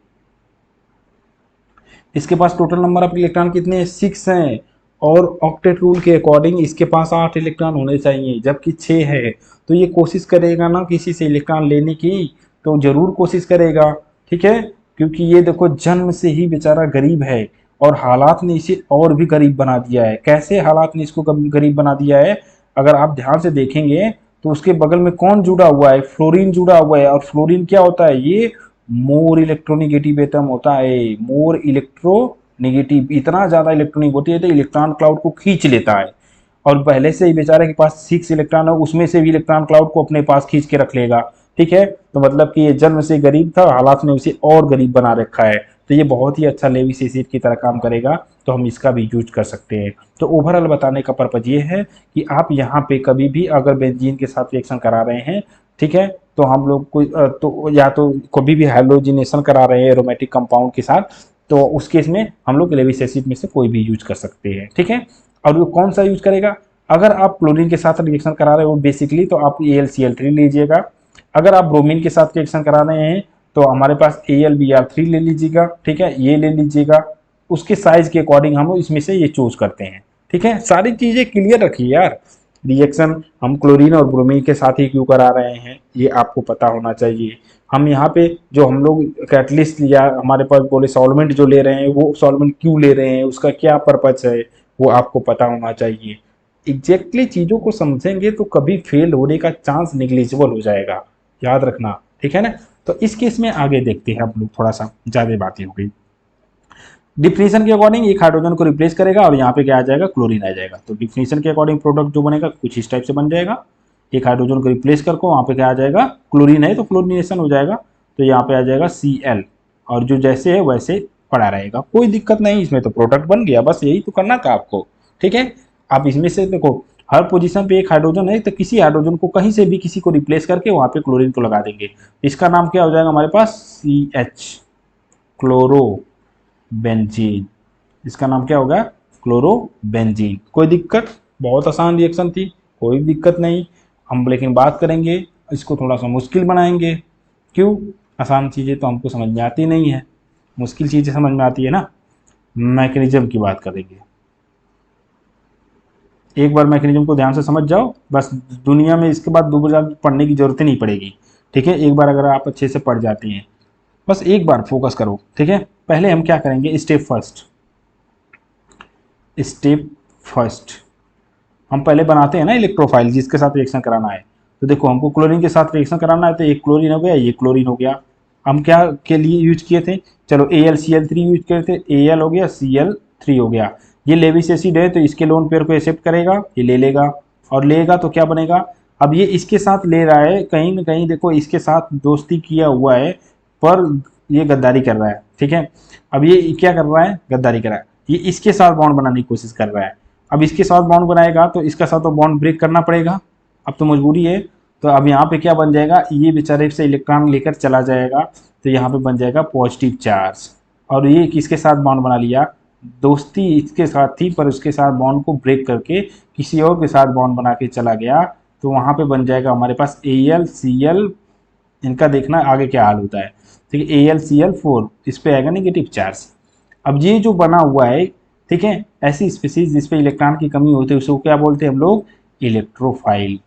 इसके पास टोटल नंबर ऑफ इलेक्ट्रॉन कितने हैं, 6 हैं, और ऑक्टेट रूल के अकॉर्डिंग इसके पास 8 इलेक्ट्रॉन होने चाहिए, जबकि 6 है, तो ये कोशिश करेगा ना किसी से इलेक्ट्रॉन लेने की, तो जरूर कोशिश करेगा, ठीक है, क्योंकि ये देखो जन्म से ही बेचारा गरीब है, और हालात ने इसे और भी गरीब बना दिया है। कैसे हालात ने इसको गरीब बना दिया है, अगर आप ध्यान से देखेंगे तो उसके बगल में कौन जुड़ा हुआ है, फ्लोरीन जुड़ा हुआ है, और फ्लोरीन क्या होता है, ये मोर इलेक्ट्रोनिगेटिव एटम होता है, मोर इलेक्ट्रोनिगेटिव, इतना ज्यादा इलेक्ट्रोनिक तो इलेक्ट्रॉन क्लाउड को खींच लेता है, और पहले से ही बेचारे के पास 6 इलेक्ट्रॉन है, उसमें से भी इलेक्ट्रॉन क्लाउड को अपने पास खींच के रख लेगा, ठीक है, तो मतलब कि ये जन्म से गरीब था, हालात ने उसे और गरीब बना रखा है, तो ये बहुत ही अच्छा लेविस एसिड की तरह काम करेगा, तो हम इसका भी यूज कर सकते हैं। तो ओवरऑल बताने का पर्पज ये है कि आप यहाँ पे कभी भी अगर बेंजीन के साथ रिएक्शन करा रहे हैं, ठीक है, तो हम लोग कोई तो या तो कभी भी हैलोजिनेशन करा रहे हैं एरोमेटिक कंपाउंड के साथ, तो उस केस में हम लोग लेविस एसिड में से कोई भी यूज कर सकते हैं, ठीक है। और वो कौन सा यूज करेगा, अगर आप क्लोरीन के साथ रिएक्शन करा रहे हो बेसिकली तो आप AlCl3 लीजिएगा, अगर आप ब्रोमीन के साथ रिएक्शन करा रहे हैं तो हमारे पास AlBr3 ले लीजिएगा, ठीक है, ये ले लीजिएगा, उसके साइज के अकॉर्डिंग हम इसमें से ये चूज करते हैं, ठीक है। सारी चीजें क्लियर रखिए यार, रिएक्शन हम क्लोरीन और ब्रोमीन के साथ ही क्यों करा रहे हैं ये आपको पता होना चाहिए। हम यहाँ पे जो हम लोग कैटलिस्ट या हमारे पास बोले सॉल्वेंट जो ले रहे हैं, वो सॉल्वेंट क्यों ले रहे हैं, उसका क्या पर्पज है, वो आपको पता होना चाहिए। एग्जैक्टली चीज़ों को समझेंगे तो कभी फेल होने का चांस निग्लिजिबल हो जाएगा, याद रखना, ठीक है ना। तो इस केस में आगे देखते हैं हम लोग, थोड़ा सा ज़्यादा बातें हो गई। डिफिनीशन के अकॉर्डिंग एक हाइड्रोजन को रिप्लेस करेगा और यहाँ पे क्या आ जाएगा, क्लोरीन आ जाएगा। तो डिफिनीशन के अकॉर्डिंग प्रोडक्ट जो बनेगा कुछ इस टाइप से बन जाएगा। एक हाइड्रोजन को रिप्लेस करके वहाँ पे क्या आ जाएगा, क्लोरीन है तो क्लोरीनेशन हो जाएगा, तो यहाँ पे आ जाएगा Cl, और जो जैसे है वैसे पड़ा रहेगा, कोई दिक्कत नहीं, इसमें तो प्रोडक्ट बन गया, बस यही तो करना था आपको, ठीक है। आप इसमें से देखो हर पोजीशन पे एक हाइड्रोजन है, तो किसी हाइड्रोजन को कहीं से भी किसी को रिप्लेस करके वहाँ पे क्लोरीन को लगा देंगे। इसका नाम क्या हो जाएगा हमारे पास, CH, क्लोरो बेंजीन। इसका नाम क्या होगा, क्लोरोबेंजीन। कोई दिक्कत, बहुत आसान रिएक्शन थी, कोई दिक्कत नहीं। हम लेकिन बात करेंगे इसको थोड़ा सा मुश्किल बनाएंगे। क्यों, आसान चीज़ें तो हमको समझ में आती नहीं है, मुश्किल चीज़ें समझ में आती है ना। मैकेनिज्म की बात करेंगे, एक बार मैकेनिज्म को ध्यान से समझ जाओ, बस दुनिया में इसके बाद दोबारा पढ़ने की जरूरत ही नहीं पड़ेगी, ठीक है। एक बार अगर आप अच्छे से पढ़ जाते हैं, बस एक बार फोकस करो, ठीक है। पहले हम क्या करेंगे, स्टेप फर्स्ट हम पहले बनाते हैं ना इलेक्ट्रोफाइल, जिसके साथ रिएक्शन कराना है। तो देखो हमको क्लोरीन के साथ रिएक्शन कराना है, तो एक क्लोरीन हो गया, ये क्लोरीन हो गया। हम क्या के लिए यूज किए थे, चलो AlCl3 यूज किए थे, Al हो गया, Cl3 हो गया। ये लेविस एसिड है तो इसके लोन पेयर को एक्सेप्ट करेगा, ये ले लेगा, और लेगा तो क्या बनेगा, अब ये इसके साथ ले रहा है, कहीं ना कहीं देखो इसके साथ दोस्ती किया हुआ है, पर ये गद्दारी कर रहा है, ठीक है। अब ये क्या कर रहा है, गद्दारी कर रहा है, ये इसके साथ बॉन्ड बनाने की कोशिश कर रहा है। अब इसके साथ बॉन्ड बनाएगा तो इसका साथ तो बॉन्ड ब्रेक करना पड़ेगा, अब तो मजबूरी है। तो अब यहाँ पे क्या बन जाएगा, ये बेचारे से इलेक्ट्रॉन लेकर चला जाएगा, तो यहाँ पे बन जाएगा पॉजिटिव चार्ज। और ये किसके साथ बॉन्ड बना लिया, दोस्ती इसके साथ थी पर उसके साथ बॉन्ड को ब्रेक करके किसी और के साथ बॉन्ड बना के चला गया, तो वहाँ पे बन जाएगा हमारे पास AlCl। इनका देखना आगे क्या हाल होता है, ठीक है। AlCl4 इस पे आएगा नेगेटिव चार्ज। अब ये जो बना हुआ है, ठीक है, ऐसी स्पीसीज जिसपे इलेक्ट्रॉन की कमी होती है उसको क्या बोलते हैं हम लोग, इलेक्ट्रोफाइल।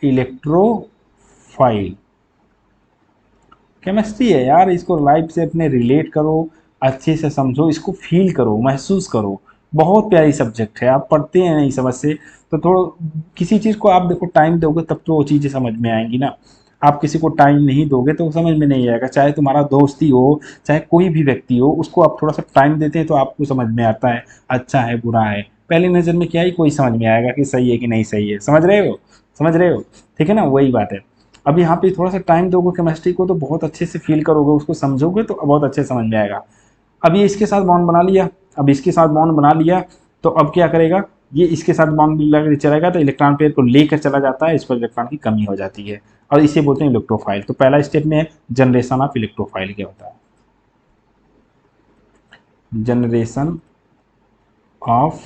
इलेक्ट्रोफाइल केमिस्ट्री है यार, इसको लाइफ से अपने रिलेट करो, अच्छे से समझो, इसको फील करो, महसूस करो। बहुत प्यारी सब्जेक्ट है, आप पढ़ते हैं नहीं समझ से, तो थोड़ा किसी चीज़ को आप देखो टाइम दोगे तब तो वो चीज़ें समझ में आएंगी ना। आप किसी को टाइम नहीं दोगे तो समझ में नहीं आएगा, चाहे तुम्हारा दोस्त ही हो, चाहे कोई भी व्यक्ति हो, उसको आप थोड़ा सा टाइम देते हैं तो आपको समझ में आता है अच्छा है बुरा है। पहली नज़र में क्या ही कोई समझ में आएगा कि सही है कि नहीं सही है, समझ रहे हो, समझ रहे हो, ठीक है ना, वही बात है। अब यहाँ पे थोड़ा सा टाइम दोगे केमिस्ट्री को तो बहुत अच्छे से फील करोगे, उसको समझोगे तो बहुत अच्छे से समझ में आएगा। अब ये इसके साथ बॉन्ड बना लिया, अब इसके साथ बॉन्ड बना लिया, तो अब क्या करेगा, ये इसके साथ बॉन्ड लेकर चलेगा तो इलेक्ट्रॉन पेयर को लेकर चला जाता है, इस पर इलेक्ट्रॉन की कमी हो जाती है, और इसे बोलते हैं इलेक्ट्रोफाइल। तो पहला स्टेप में जनरेशन ऑफ इलेक्ट्रोफाइल क्या होता है, जनरेशन ऑफ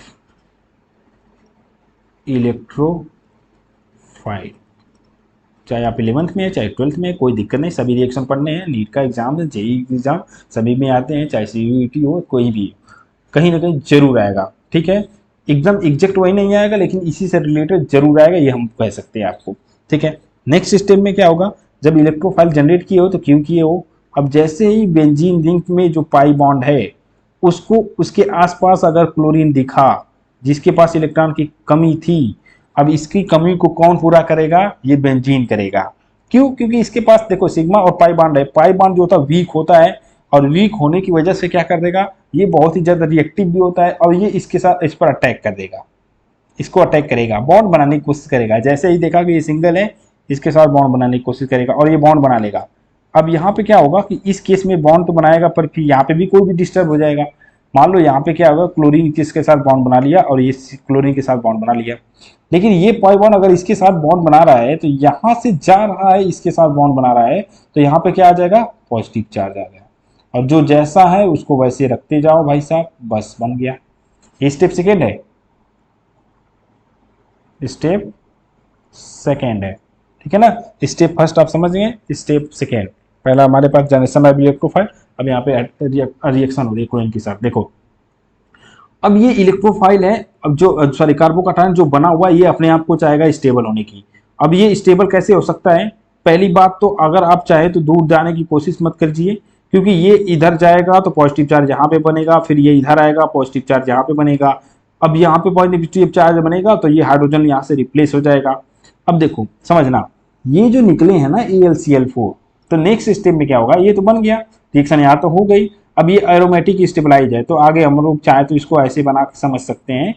इलेक्ट्रोफाइल। चाहे आप 11th में है चाहे 12th में, कोई दिक्कत नहीं, सभी रिएक्शन पढ़ने हैं, नीट का एग्जाम है, जेई एग्जाम सभी में आते हैं, चाहे CUET हो, कोई भी कहीं ना कहीं जरूर आएगा, ठीक है। एकदम एग्जैक्ट वही नहीं आएगा लेकिन इसी से रिलेटेड जरूर आएगा, ये हम कह सकते हैं आपको, ठीक है। नेक्स्ट स्टेप में क्या होगा, जब इलेक्ट्रोफाइल जनरेट किए हो तो क्यों किए हो, अब जैसे ही बेंजीन लिंक में जो पाई बॉन्ड है उसको उसके आसपास अगर क्लोरीन दिखा जिसके पास इलेक्ट्रॉन की कमी थी, अब इसकी कमी को कौन पूरा करेगा, ये बेंजीन करेगा। क्यों, क्योंकि इसके पास देखो सिग्मा और पाई बॉन्ड है, पाई बॉन्ड जो होता है वीक होता है, और वीक होने की वजह से क्या कर देगा, ये बहुत ही ज़्यादा रिएक्टिव भी होता है, और ये इसके साथ इस पर अटैक कर देगा, इसको अटैक करेगा, बॉन्ड बनाने की कोशिश करेगा। जैसे ही देखा कि ये सिंगल है, इसके साथ बॉन्ड बनाने की कोशिश करेगा और ये बॉन्ड बना लेगा। अब यहाँ पे क्या होगा कि इस केस में बॉन्ड तो बनाएगा पर फिर यहाँ पे भी कोई भी डिस्टर्ब हो जाएगा। मान लो यहाँ पे क्या होगा, क्लोरीन किसके साथ बॉन्ड बना लिया और ये क्लोरीन के साथ बॉन्ड बना लिया, लेकिन ये पाई बॉन्ड अगर इसके साथ बॉन्ड बना रहा है तो यहाँ से जा रहा है, इसके साथ बॉन्ड बना रहा है, तो यहाँ पे क्या आ जाएगा, पॉजिटिव चार्ज आ गया, और जो जैसा है उसको वैसे रखते जाओ भाई साहब, बस बन गया। ये स्टेप सेकेंड है, स्टेप सेकेंड है, ठीक है ना। स्टेप फर्स्ट आप समझ गए, स्टेप सेकेंड पहला हमारे पास जनरेशन ऑफ इलेक्ट्रोफाइल, अब यहाँ पे रिएक्शन हो रही है क्लोरीन के साथ। देखो अब ये इलेक्ट्रोफाइल है, अब जो सॉरी कार्बोकैटायन जो बना हुआ है ये अपने आप को चाहेगा स्टेबल होने की। अब ये स्टेबल कैसे हो सकता है, पहली बात तो अगर आप चाहे तो दूर जाने की कोशिश मत कीजिए, क्योंकि ये इधर जाएगा तो पॉजिटिव चार्ज यहाँ पे बनेगा, फिर ये इधर आएगा पॉजिटिव चार्ज यहाँ पे बनेगा, अब यहाँ पे पॉजिटिव चार्ज बनेगा तो ये हाइड्रोजन यहाँ से रिप्लेस हो जाएगा। अब देखो समझना, ये जो निकले हैं ना AlCl4, तो नेक्स्ट स्टेप में क्या होगा, ये तो बन गया रिएक्शन यहाँ तो हो गई। अब ये एरोमेटिक स्टेबलाइज है, तो आगे हम लोग चाहे तो इसको ऐसे बना के समझ सकते हैं,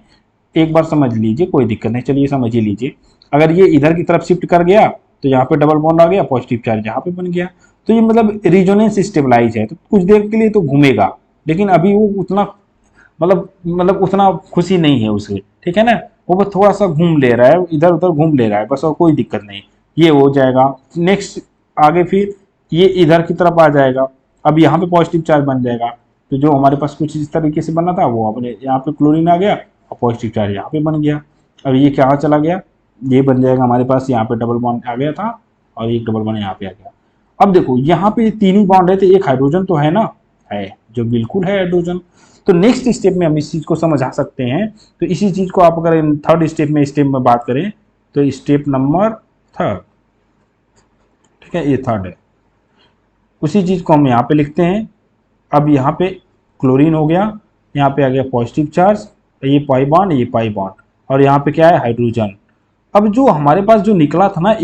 एक बार समझ लीजिए, कोई दिक्कत नहीं, चलिए समझ ही लीजिए। अगर ये इधर की तरफ शिफ्ट कर गया तो यहाँ पे डबल बॉन्ड आ गया, पॉजिटिव चार्ज यहाँ पे बन गया, तो ये मतलब रिजोनेंस स्टेबलाइज है, तो कुछ देर के लिए तो घूमेगा, लेकिन अभी वो उतना मतलब उतना खुशी नहीं है उसे, ठीक है ना, वो बस थोड़ा सा घूम ले रहा है, इधर उधर घूम ले रहा है बस, और कोई दिक्कत नहीं। ये हो जाएगा नेक्स्ट, आगे फिर ये इधर की तरफ आ जाएगा, अब यहाँ पे पॉजिटिव चार्ज बन जाएगा, तो जो हमारे पास कुछ इस तरीके से बना था वो अपने यहाँ पे क्लोरीन आ गया और पॉजिटिव चार्ज यहाँ पे बन गया। अब ये क्या चला गया, ये बन जाएगा हमारे पास, यहाँ पे डबल बॉन्ड आ गया था और एक डबल बॉन्ड यहाँ पे आ गया। अब देखो यहाँ पे तीन ही बॉन्ड है, तो एक हाइड्रोजन तो है ना, है, जो बिल्कुल है हाइड्रोजन। तो नेक्स्ट स्टेप में हम इस चीज को समझा सकते हैं। तो इसी चीज को आप अगर थर्ड स्टेप में बात करें, तो स्टेप नंबर थर्ड, ठीक है, ये थर्ड है, उसी चीज को हम यहाँ पे लिखते हैं। अब यहाँ पे क्लोरीन हो गया, यहाँ पे आ गया पॉजिटिव चार्ज, ये पाई बॉन्ड, ये पाई बॉन्ड, और यहाँ पे क्या है, हाइड्रोजन। अब जो हमारे पास जो निकला था ना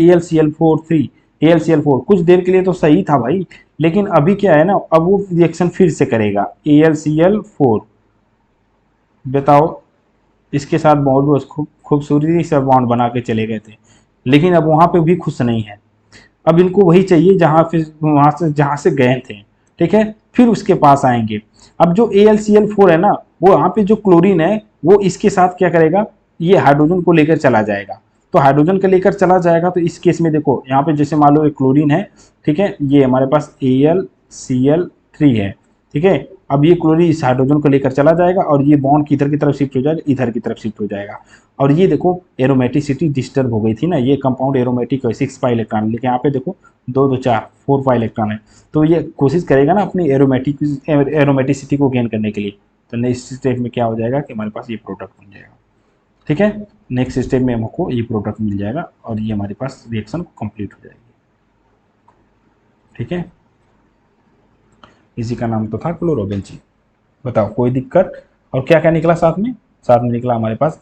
AlCl4 कुछ देर के लिए तो सही था भाई, लेकिन अभी क्या है ना, अब वो रिएक्शन फिर से करेगा AlCl4, बताओ, इसके साथ बॉन्ड खूबसूरती से बॉन्ड बना के चले गए थे, लेकिन अब वहां पे भी खुश नहीं है, अब इनको वही चाहिए जहां से गए थे, ठीक है, फिर उसके पास आएंगे। अब जो AlCl4 है ना, वो यहाँ पे जो क्लोरीन है वो इसके साथ क्या करेगा, ये हाइड्रोजन को लेकर चला जाएगा, तो हाइड्रोजन को लेकर चला जाएगा, तो इस केस में देखो यहाँ पे जैसे मान लो एक क्लोरीन है, ठीक है, ये हमारे पास AlCl3 है, ठीक है, अब ये क्लोरीन इस हाइड्रोजन को लेकर चला जाएगा और ये बॉन्ड किधर की तरफ शिफ्ट हो जाएगा, इधर की तरफ शिफ्ट हो जाएगा। और ये देखो एरोमेटिसिटी डिस्टर्ब हो गई थी ना, ये कंपाउंड एरोमेटिक है 6 पाई इलेक्ट्रॉन, लेकिन यहाँ पे देखो 2 2 4 4 पाई इलेक्ट्रॉन है, तो ये कोशिश करेगा ना अपनी एरोमेटिसिटी को गेन करने के लिए। तो नेक्स्ट स्टेप में क्या हो जाएगा कि हमारे पास ये प्रोडक्ट बन जाएगा, ठीक है, नेक्स्ट स्टेप में हमको ये प्रोडक्ट मिल जाएगा और ये हमारे पास रिएक्शन कंप्लीट हो जाएगी, ठीक है। इसी का नाम तो था क्लोरोबेंजीन। बताओ कोई दिक्कत। और क्या क्या निकला साथ में, साथ में निकला हमारे पास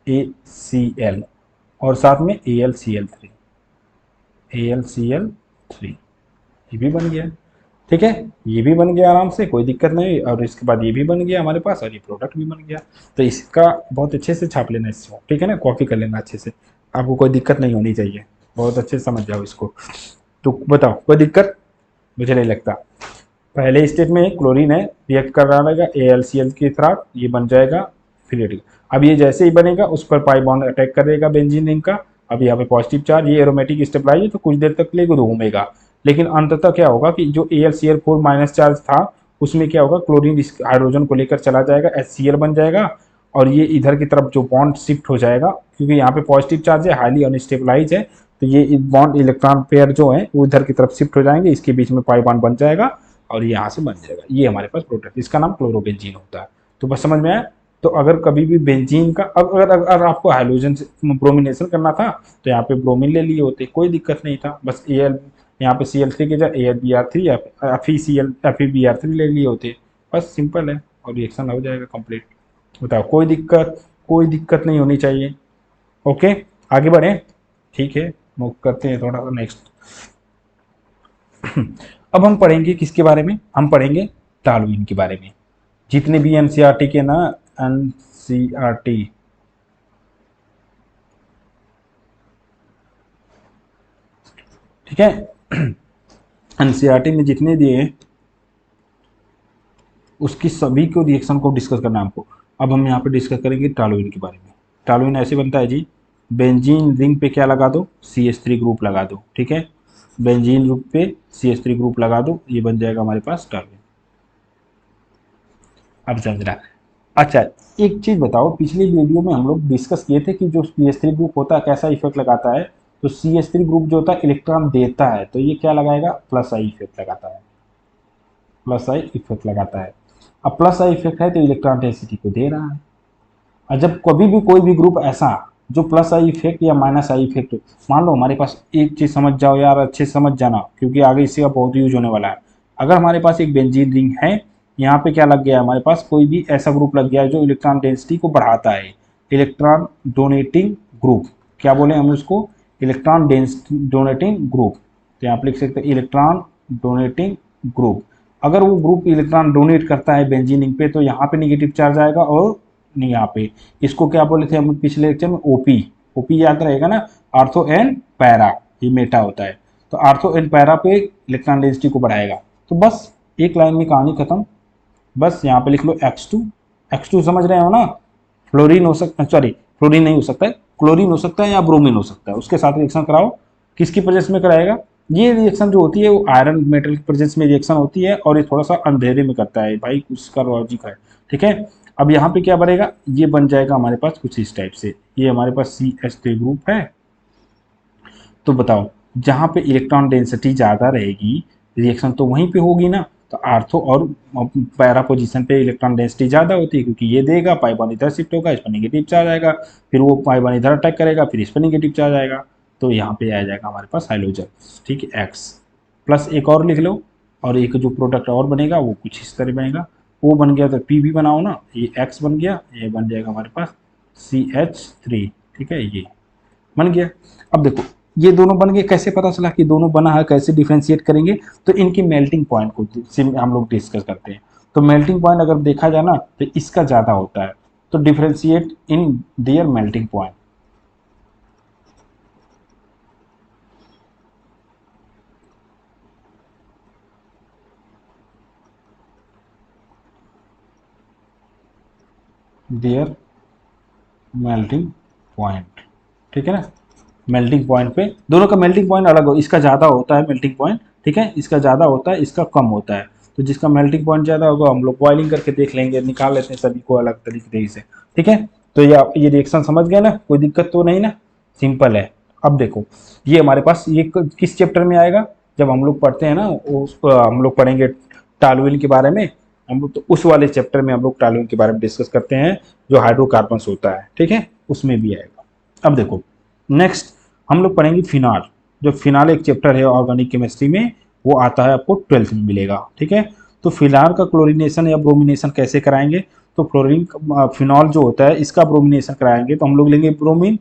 HACl और साथ में AlCl3 ये भी बन गया, ठीक है, ये भी बन गया आराम से, कोई दिक्कत नहीं। और इसके बाद ये भी बन गया हमारे पास और ये प्रोडक्ट भी बन गया। तो इसका बहुत अच्छे से छाप लेना इसको, ठीक है ना, कॉपी कर लेना अच्छे से, आपको कोई दिक्कत नहीं होनी चाहिए, बहुत अच्छे से समझ जाओ इसको। तो बताओ कोई दिक्कत, मुझे नहीं लगता। पहले स्टेप में क्लोरीन है, रिएक्ट कर रहा रहेगा AlCl के साथ, ये बन जाएगा फिर। अब ये जैसे ही बनेगा उस पर पाई बॉन्ड अटैक करेगा बेंजीन रिंग का, अब यहाँ पे पॉजिटिव चार्ज, ये एरोमेटिक स्टेबलाइज है तो कुछ देर तक के लिए घूमेगा, लेकिन अंततः क्या होगा कि जो AlCl4 माइनस चार्ज था उसमें क्या होगा, क्लोरीन इस हाइड्रोजन को लेकर चला जाएगा, HCl बन जाएगा, और ये इधर की तरफ जो बॉन्ड शिफ्ट हो जाएगा, क्योंकि यहाँ पे पॉजिटिव चार्ज है, हाईली अनस्टेबलाइज है, तो ये बॉन्ड इलेक्ट्रॉन पेयर जो है वो इधर की तरफ शिफ्ट हो जाएंगे, इसके बीच में पाई बॉन्ड बन जाएगा और ये यहाँ से बन जाएगा, ये हमारे पास प्रोडक्ट, इसका नाम क्लोरोबेंजीन होता है। तो बस समझ में आया। तो अगर कभी भी बेंजीन का अगर आपको हाइड्रोजन से ब्रोमिनेशन करना था तो यहाँ पे ब्रोमीन ले लिए होते, कोई दिक्कत नहीं था, बस यहाँ पे Cl3 के जगह AlBr3 या FeBr3 ले लिए होते, बस सिंपल है और रिएक्शन हो जाएगा कंप्लीट। बताओ कोई दिक्कत नहीं होनी चाहिए। ओके आगे बढ़े, ठीक है, मूव करते हैं थोड़ा सा नेक्स्ट। अब हम पढ़ेंगे किसके बारे में, हम पढ़ेंगे टॉलुइन के बारे में। जितने भी एनसीईआरटी के ना, एनसीईआरटी ठीक है, एनसीईआरटी में जितने दिए उसकी सभी को रिएक्शन को डिस्कस करना है हमको। अब हम यहाँ पे डिस्कस करेंगे टॉलुइन के बारे में। टॉलुइन ऐसे बनता है जी, बेंजीन रिंग पे क्या लगा दो, CH3 ग्रुप लगा दो, ठीक है, बेंजीन ग्रुप पे CH3 ग्रुप लगा दो, ये बन जाएगा हमारे पास टॉलुइन। अब समझना। अच्छा एक चीज बताओ, पिछली वीडियो में हम लोग डिस्कस किए थे कि जो CH3 ग्रुप होता है कैसा इफेक्ट लगाता है, तो CH3 ग्रुप जो होता है इलेक्ट्रॉन देता है, तो ये क्या लगाएगा, प्लस आई इफेक्ट लगाता है, प्लस आई इफेक्ट लगाता है। अब प्लस आई इफेक्ट है तो इलेक्ट्रॉन डेंसिटी को दे रहा है, और जब कभी भी कोई भी ग्रुप ऐसा जो प्लस आई इफेक्ट या माइनस आई इफेक्ट, मान लो हमारे पास, एक चीज समझ जाओ यार, अच्छे से समझ जाना क्योंकि आगे इससे बहुत यूज होने वाला है। अगर हमारे पास एक बेंजीन रिंग है, यहाँ पे क्या लग गया हमारे पास, कोई भी ऐसा ग्रुप लग गया है जो इलेक्ट्रॉन डेंसिटी को बढ़ाता है, इलेक्ट्रॉन डोनेटिंग ग्रुप, क्या बोले हम उसको, इलेक्ट्रॉन डोनेटिंग ग्रुप। तो यहाँ पे लिख सकते हैं इलेक्ट्रॉन डोनेटिंग ग्रुप। अगर वो ग्रुप इलेक्ट्रॉन डोनेट करता है बेंजीन रिंग पे तो यहाँ पे निगेटिव चार्ज आएगा, और नहीं यहाँ पे, इसको क्या बोले थे हम पिछले लेक्चर में, ओपी, ओपी याद रहेगा ना, आर्थो एंड पैरा, ये मेटा होता है। तो आर्थो एंड पैरा पे इलेक्ट्रॉन डेंसिटी को बढ़ाएगा। तो बस एक लाइन में कहानी खत्म। बस यहाँ पे लिख लो X2, X2 समझ रहे हो ना, फ्लोरीन हो सकता है, सॉरी फ्लोरीन नहीं हो सकता है, क्लोरीन हो सकता है या ब्रोमीन हो सकता है, उसके साथ रिएक्शन कराओ। किसकी प्रेजेंस में कराएगा, ये रिएक्शन जो होती है वो आयरन मेटल की प्रेजेंस में रिएक्शन होती है, और ये थोड़ा सा अंधेरे में करता है भाई, उसका लॉजिक है, ठीक है। अब यहाँ पे क्या बनेगा, ये बन जाएगा हमारे पास कुछ इस टाइप से, ये हमारे पास CH3 ग्रुप है। तो बताओ, जहाँ पे इलेक्ट्रॉन डेंसिटी ज़्यादा रहेगी रिएक्शन तो वहीं पे होगी ना, तो आर्थो और पैरा पोजीशन पे इलेक्ट्रॉन डेंसिटी ज़्यादा होती है, क्योंकि ये देगा पाई बॉन्ड इधर शिफ्ट होगा, इस पर निगेटिव चार्ज आएगा, फिर वो पाई बॉन्ड इधर अटैक करेगा, फिर इस पर निगेटिव चार्ज आएगा, तो यहाँ पे आ जाएगा हमारे पास हाइड्रोजन, ठीक है, एक्स प्लस एक और लिख लो, और एक जो प्रोडक्ट और बनेगा वो कुछ इस तरह बनेगा, वो बन गया तो पी भी बनाओ ना, ये एक्स बन गया, ये बन जाएगा हमारे पास CH3, ठीक है, ये बन गया। अब देखो ये दोनों बन गए, कैसे पता चला कि दोनों बना है, कैसे डिफ्रेंशिएट करेंगे, तो इनकी मेल्टिंग पॉइंट को हम लोग डिस्कस करते हैं। तो मेल्टिंग पॉइंट अगर देखा जाए ना तो इसका ज़्यादा होता है, तो differentiate in their melting point. Their melting point, ठीक है ना, मेल्टिंग पॉइंट पे दोनों का मेल्टिंग पॉइंट अलग हो, इसका ज़्यादा होता है मेल्टिंग पॉइंट, ठीक है, इसका ज़्यादा होता है, इसका कम होता है। तो जिसका मेल्टिंग पॉइंट ज़्यादा होगा हम लोग बॉइलिंग करके देख लेंगे, निकाल लेते हैं सभी को अलग तरीके से, ठीक है। तो ये रिएक्शन समझ गए ना, कोई दिक्कत तो नहीं ना, सिंपल है। अब देखो ये हमारे पास ये किस चैप्टर में आएगा, जब हम लोग पढ़ते हैं ना हम लोग पढ़ेंगे टॉलुइन के बारे में, हम लोग तो उस वाले चैप्टर में हम लोग टॉलुइन के बारे में डिस्कस करते हैं, जो हाइड्रोकार्बन होता है, ठीक है, उसमें भी आएगा। अब देखो नेक्स्ट हम लोग पढ़ेंगे फिनाल, जो फिनाल एक चैप्टर है ऑर्गेनिक केमिस्ट्री में, वो आता है आपको 12th में मिलेगा, ठीक है। तो फिनाल का क्लोरीनेशन या ब्रोमिनेशन कैसे कराएंगे, तो फ्लोरीन फिनॉल जो होता है इसका ब्रोमिनेशन कराएंगे, तो हम लोग लेंगे ब्रोमीन,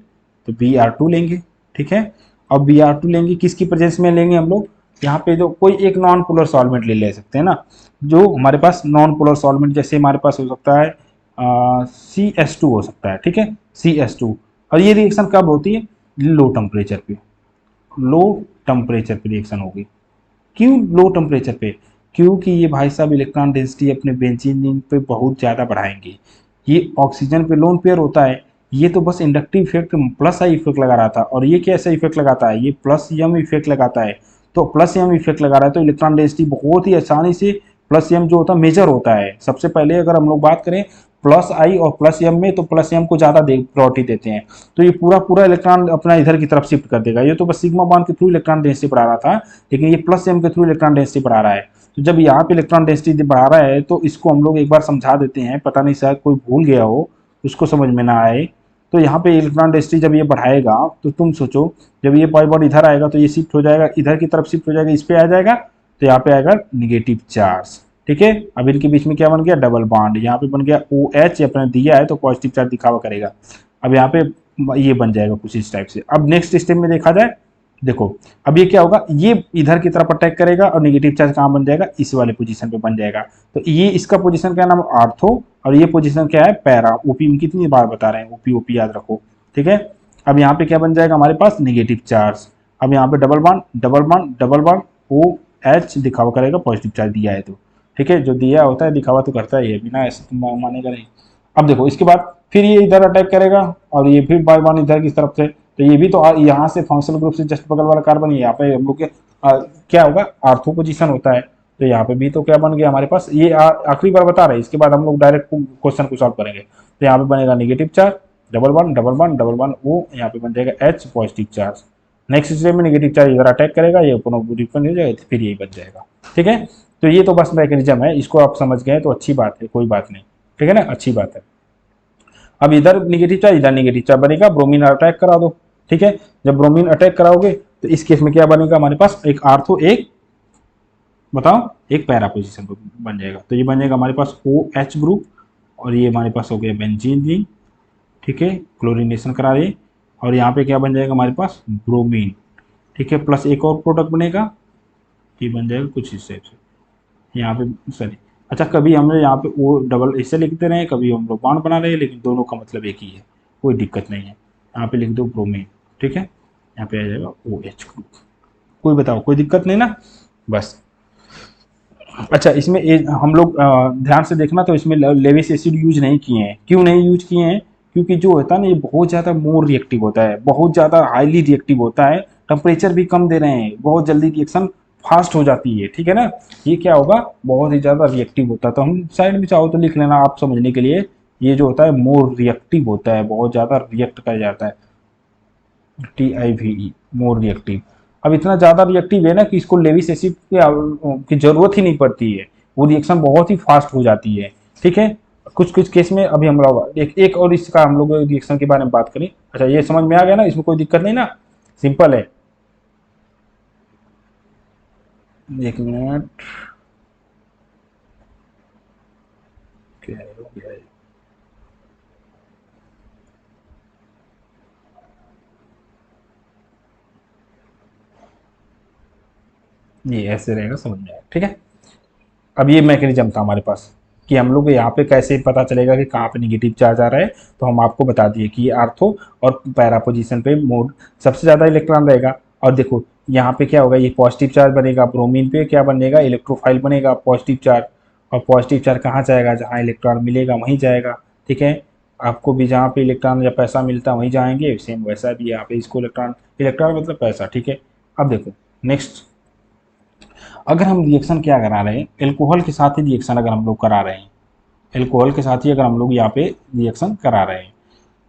तो Br2 लेंगे, ठीक है। अब Br2 लेंगे, किसकी प्रेजेंस में लेंगे हम लोग, यहाँ पे जो कोई एक नॉन पोलर सॉल्वेंट ले सकते हैं ना, जो हमारे पास नॉन पोलर सॉल्वेंट जैसे हमारे पास हो सकता है CH2 हो सकता है, ठीक है, CH2। और ये रिएक्शन कब होती है, लो टेम्परेचर पे, लो टेम्परेचर पे रिएक्शन होगी। क्यों लो टेम्परेचर पे, क्योंकि ये भाई साहब इलेक्ट्रॉन डेंसिटी अपने बेंजीन रिंग पे बहुत ज़्यादा बढ़ाएंगे। ये ऑक्सीजन पे लोन पेयर होता है, ये तो बस inductive effect plus I effect लगा रहा था, और ये कैसा इफेक्ट लगाता है, ये प्लस एम इफेक्ट लगाता है। तो प्लस एम इफेक्ट लगा रहा है तो इलेक्ट्रॉन डेंसिटी बहुत ही आसानी से प्लस एम जो होता है मेजर होता है। सबसे पहले अगर हम लोग बात करें प्लस आई और प्लस एम में, तो प्लस एम को ज़्यादा प्रायोरिटी देते हैं, तो ये पूरा पूरा इलेक्ट्रॉन अपना इधर की तरफ शिफ्ट कर देगा। ये तो बस सिग्मा बॉन्ड के थ्रू इलेक्ट्रॉन डेंसिटी बढ़ा रहा था, लेकिन ये प्लस एम के थ्रू इलेक्ट्रॉन डेंसिटी बढ़ा रहा है। तो जब यहाँ पे इलेक्ट्रॉन डेंसिटी बढ़ा रहा है तो इसको हम लोग एक बार समझा देते हैं, पता नहीं शायद कोई भूल गया हो, उसको समझ में ना आए। तो यहाँ पे इलेक्ट्रॉन डेंसिटी जब ये बढ़ाएगा तो तुम सोचो, जब ये पाई बॉन्ड इधर आएगा तो ये शिफ्ट हो जाएगा, इधर की तरफ शिफ्ट हो जाएगा, इस पे आ जाएगा, तो यहाँ पे आएगा निगेटिव चार्ज, ठीक है। अब इनके बीच में क्या बन गया, डबल बॉन्ड, यहाँ पे बन गया OH, अपने दिया है तो पॉजिटिव चार्ज दिखावा करेगा। अब यहाँ पे ये बन जाएगा कुछ इस टाइप से। अब नेक्स्ट स्टेप में देखा जाए, देखो अब ये क्या होगा, ये इधर की तरफ अटैक करेगा और निगेटिव चार्ज कहाँ बन जाएगा, इस वाले पोजीशन पे बन जाएगा। तो ये इसका पोजीशन क्या नाम आर्थो, और ये पोजीशन क्या है पैरा। ओपी में कितनी बार बता रहे हैं, ओपी ओपी याद रखो, ठीक है। अब यहाँ पे क्या बन जाएगा हमारे पास, निगेटिव चार्ज। अब यहाँ पे double bond double bond double bond, OH दिखावा करेगा, पॉजिटिव चार्ज दिया है तो, ठीक है, जो दिया होता है दिखावा तो करता है, ये बिना ऐसे तो मानेगा नहीं। अब देखो इसके बाद फिर ये इधर अटैक करेगा, और ये फिर बाय बॉन्ड इधर की तरफ से, तो ये भी तो यहाँ से फंक्शनल ग्रुप से जस्ट बगल वाला कार्बन, यहाँ पे हम लोग के क्या होगा, आर्थो पोजीशन होता है। तो यहाँ पे भी तो क्या बन गया हमारे पास, ये आखिरी बार बता रहे हैं, इसके बाद हम लोग डायरेक्ट क्वेश्चन को सॉल्व करेंगे। तो यहाँ पे बनेगा negative charge, double bond double bond double bond, वो यहाँ पे बन जाएगा H, positive charge. Next step में निगेटिव चार्ज इधर अटैक करेगा, ये डिफरेंट हो जाएगा, फिर यही बन जाएगा, ठीक है। तो ये तो बस मैकेनिज्म है, इसको आप समझ गए तो अच्छी बात है, कोई बात नहीं, ठीक है ना, अच्छी बात है। अब इधर निगेटिव चार्ज इधर निगेटिव चार्ज बनेगा, ब्रोमीन अटैक करा दो, ठीक है। जब ब्रोमीन अटैक कराओगे तो इस केस में क्या बनेगा हमारे पास, एक आर्थो एक बताओ, एक पैरा पोजीशन पर बन जाएगा। तो ये बन जाएगा हमारे पास OH ग्रुप, और ये हमारे पास हो गया बेंजीन रिंग, ठीक है, क्लोरीनेशन करा रहे। और यहाँ पे क्या बन जाएगा हमारे पास, ब्रोमीन, ठीक है, प्लस एक और प्रोडक्ट बनेगा, ये बन जाएगा कुछ इस टाइप से यहाँ पे, सॉरी, अच्छा कभी हमने यहाँ पे ओ डबल ऐसे लिखते रहे, कभी हम लोग बाण बना रहे हैं, लेकिन दोनों का मतलब एक ही है, कोई दिक्कत नहीं है। यहाँ पे लिख दो ब्रोमीन, ठीक है, यहाँ पे आ जाएगा OH ग्रुप। कोई बताओ, कोई दिक्कत नहीं ना, बस। अच्छा, इसमें हम लोग ध्यान से देखना, तो इसमें लेविस एसिड यूज नहीं किए हैं। क्यों नहीं यूज किए हैं? क्योंकि जो होता है ना, ये बहुत ज़्यादा मोर रिएक्टिव होता है, बहुत ज़्यादा हाईली रिएक्टिव होता है। टेम्परेचर भी कम दे रहे हैं, बहुत जल्दी रिएक्शन फास्ट हो जाती है, ठीक है ना। ये क्या होगा, बहुत ही ज़्यादा रिएक्टिव होता है। तो हम साइड में चाहो तो लिख लेना आप समझने के लिए, ये जो होता है मोर रिएक्टिव होता है, बहुत ज़्यादा रिएक्ट कर जाता है, TIVE, मोर रिएक्टिव। अब इतना ज़्यादा रिएक्टिव है ना कि इसको लेविस एसिड की जरूरत ही नहीं पड़ती है, वो रिएक्शन बहुत ही फास्ट हो जाती है, ठीक है। कुछ कुछ केस में अभी हम लोग एक और इसका हम लोग रिएक्शन के बारे में बात करें। अच्छा, ये समझ में आ गया ना, इसमें कोई दिक्कत नहीं ना, सिंपल है। एक मिनट, क्या हो गया है? ये ऐसे रहेगा, समझ में आया, ठीक है। अब ये मैकेनिज्म था हमारे पास कि हम लोग यहाँ पे कैसे पता चलेगा कि कहाँ पे निगेटिव चार्ज आ रहा है। तो हम आपको बता दिए कि ये आर्थो और पैरा पोजीशन पे मोड सबसे ज़्यादा इलेक्ट्रॉन रहेगा। और देखो यहाँ पे क्या होगा, ये पॉजिटिव चार्ज बनेगा, ब्रोमीन पे क्या बनेगा, इलेक्ट्रोफाइल बनेगा, पॉजिटिव चार्ज। और पॉजिटिव चार्ज कहाँ जाएगा, जहाँ इलेक्ट्रॉन मिलेगा वहीं जाएगा, ठीक है। आपको भी जहाँ पे इलेक्ट्रॉन या पैसा मिलता है वहीं जाएंगे, सेम वैसा भी यहाँ पे इसको इलेक्ट्रॉन, इलेक्ट्रॉन मतलब पैसा, ठीक है। अब देखो नेक्स्ट, अगर हम रिएक्शन क्या करा रहे हैं, एल्कोहल के साथ ही रिएक्शन अगर हम लोग करा रहे हैं, एल्कोहल के साथ ही अगर हम लोग यहाँ पे रिएक्शन करा रहे हैं,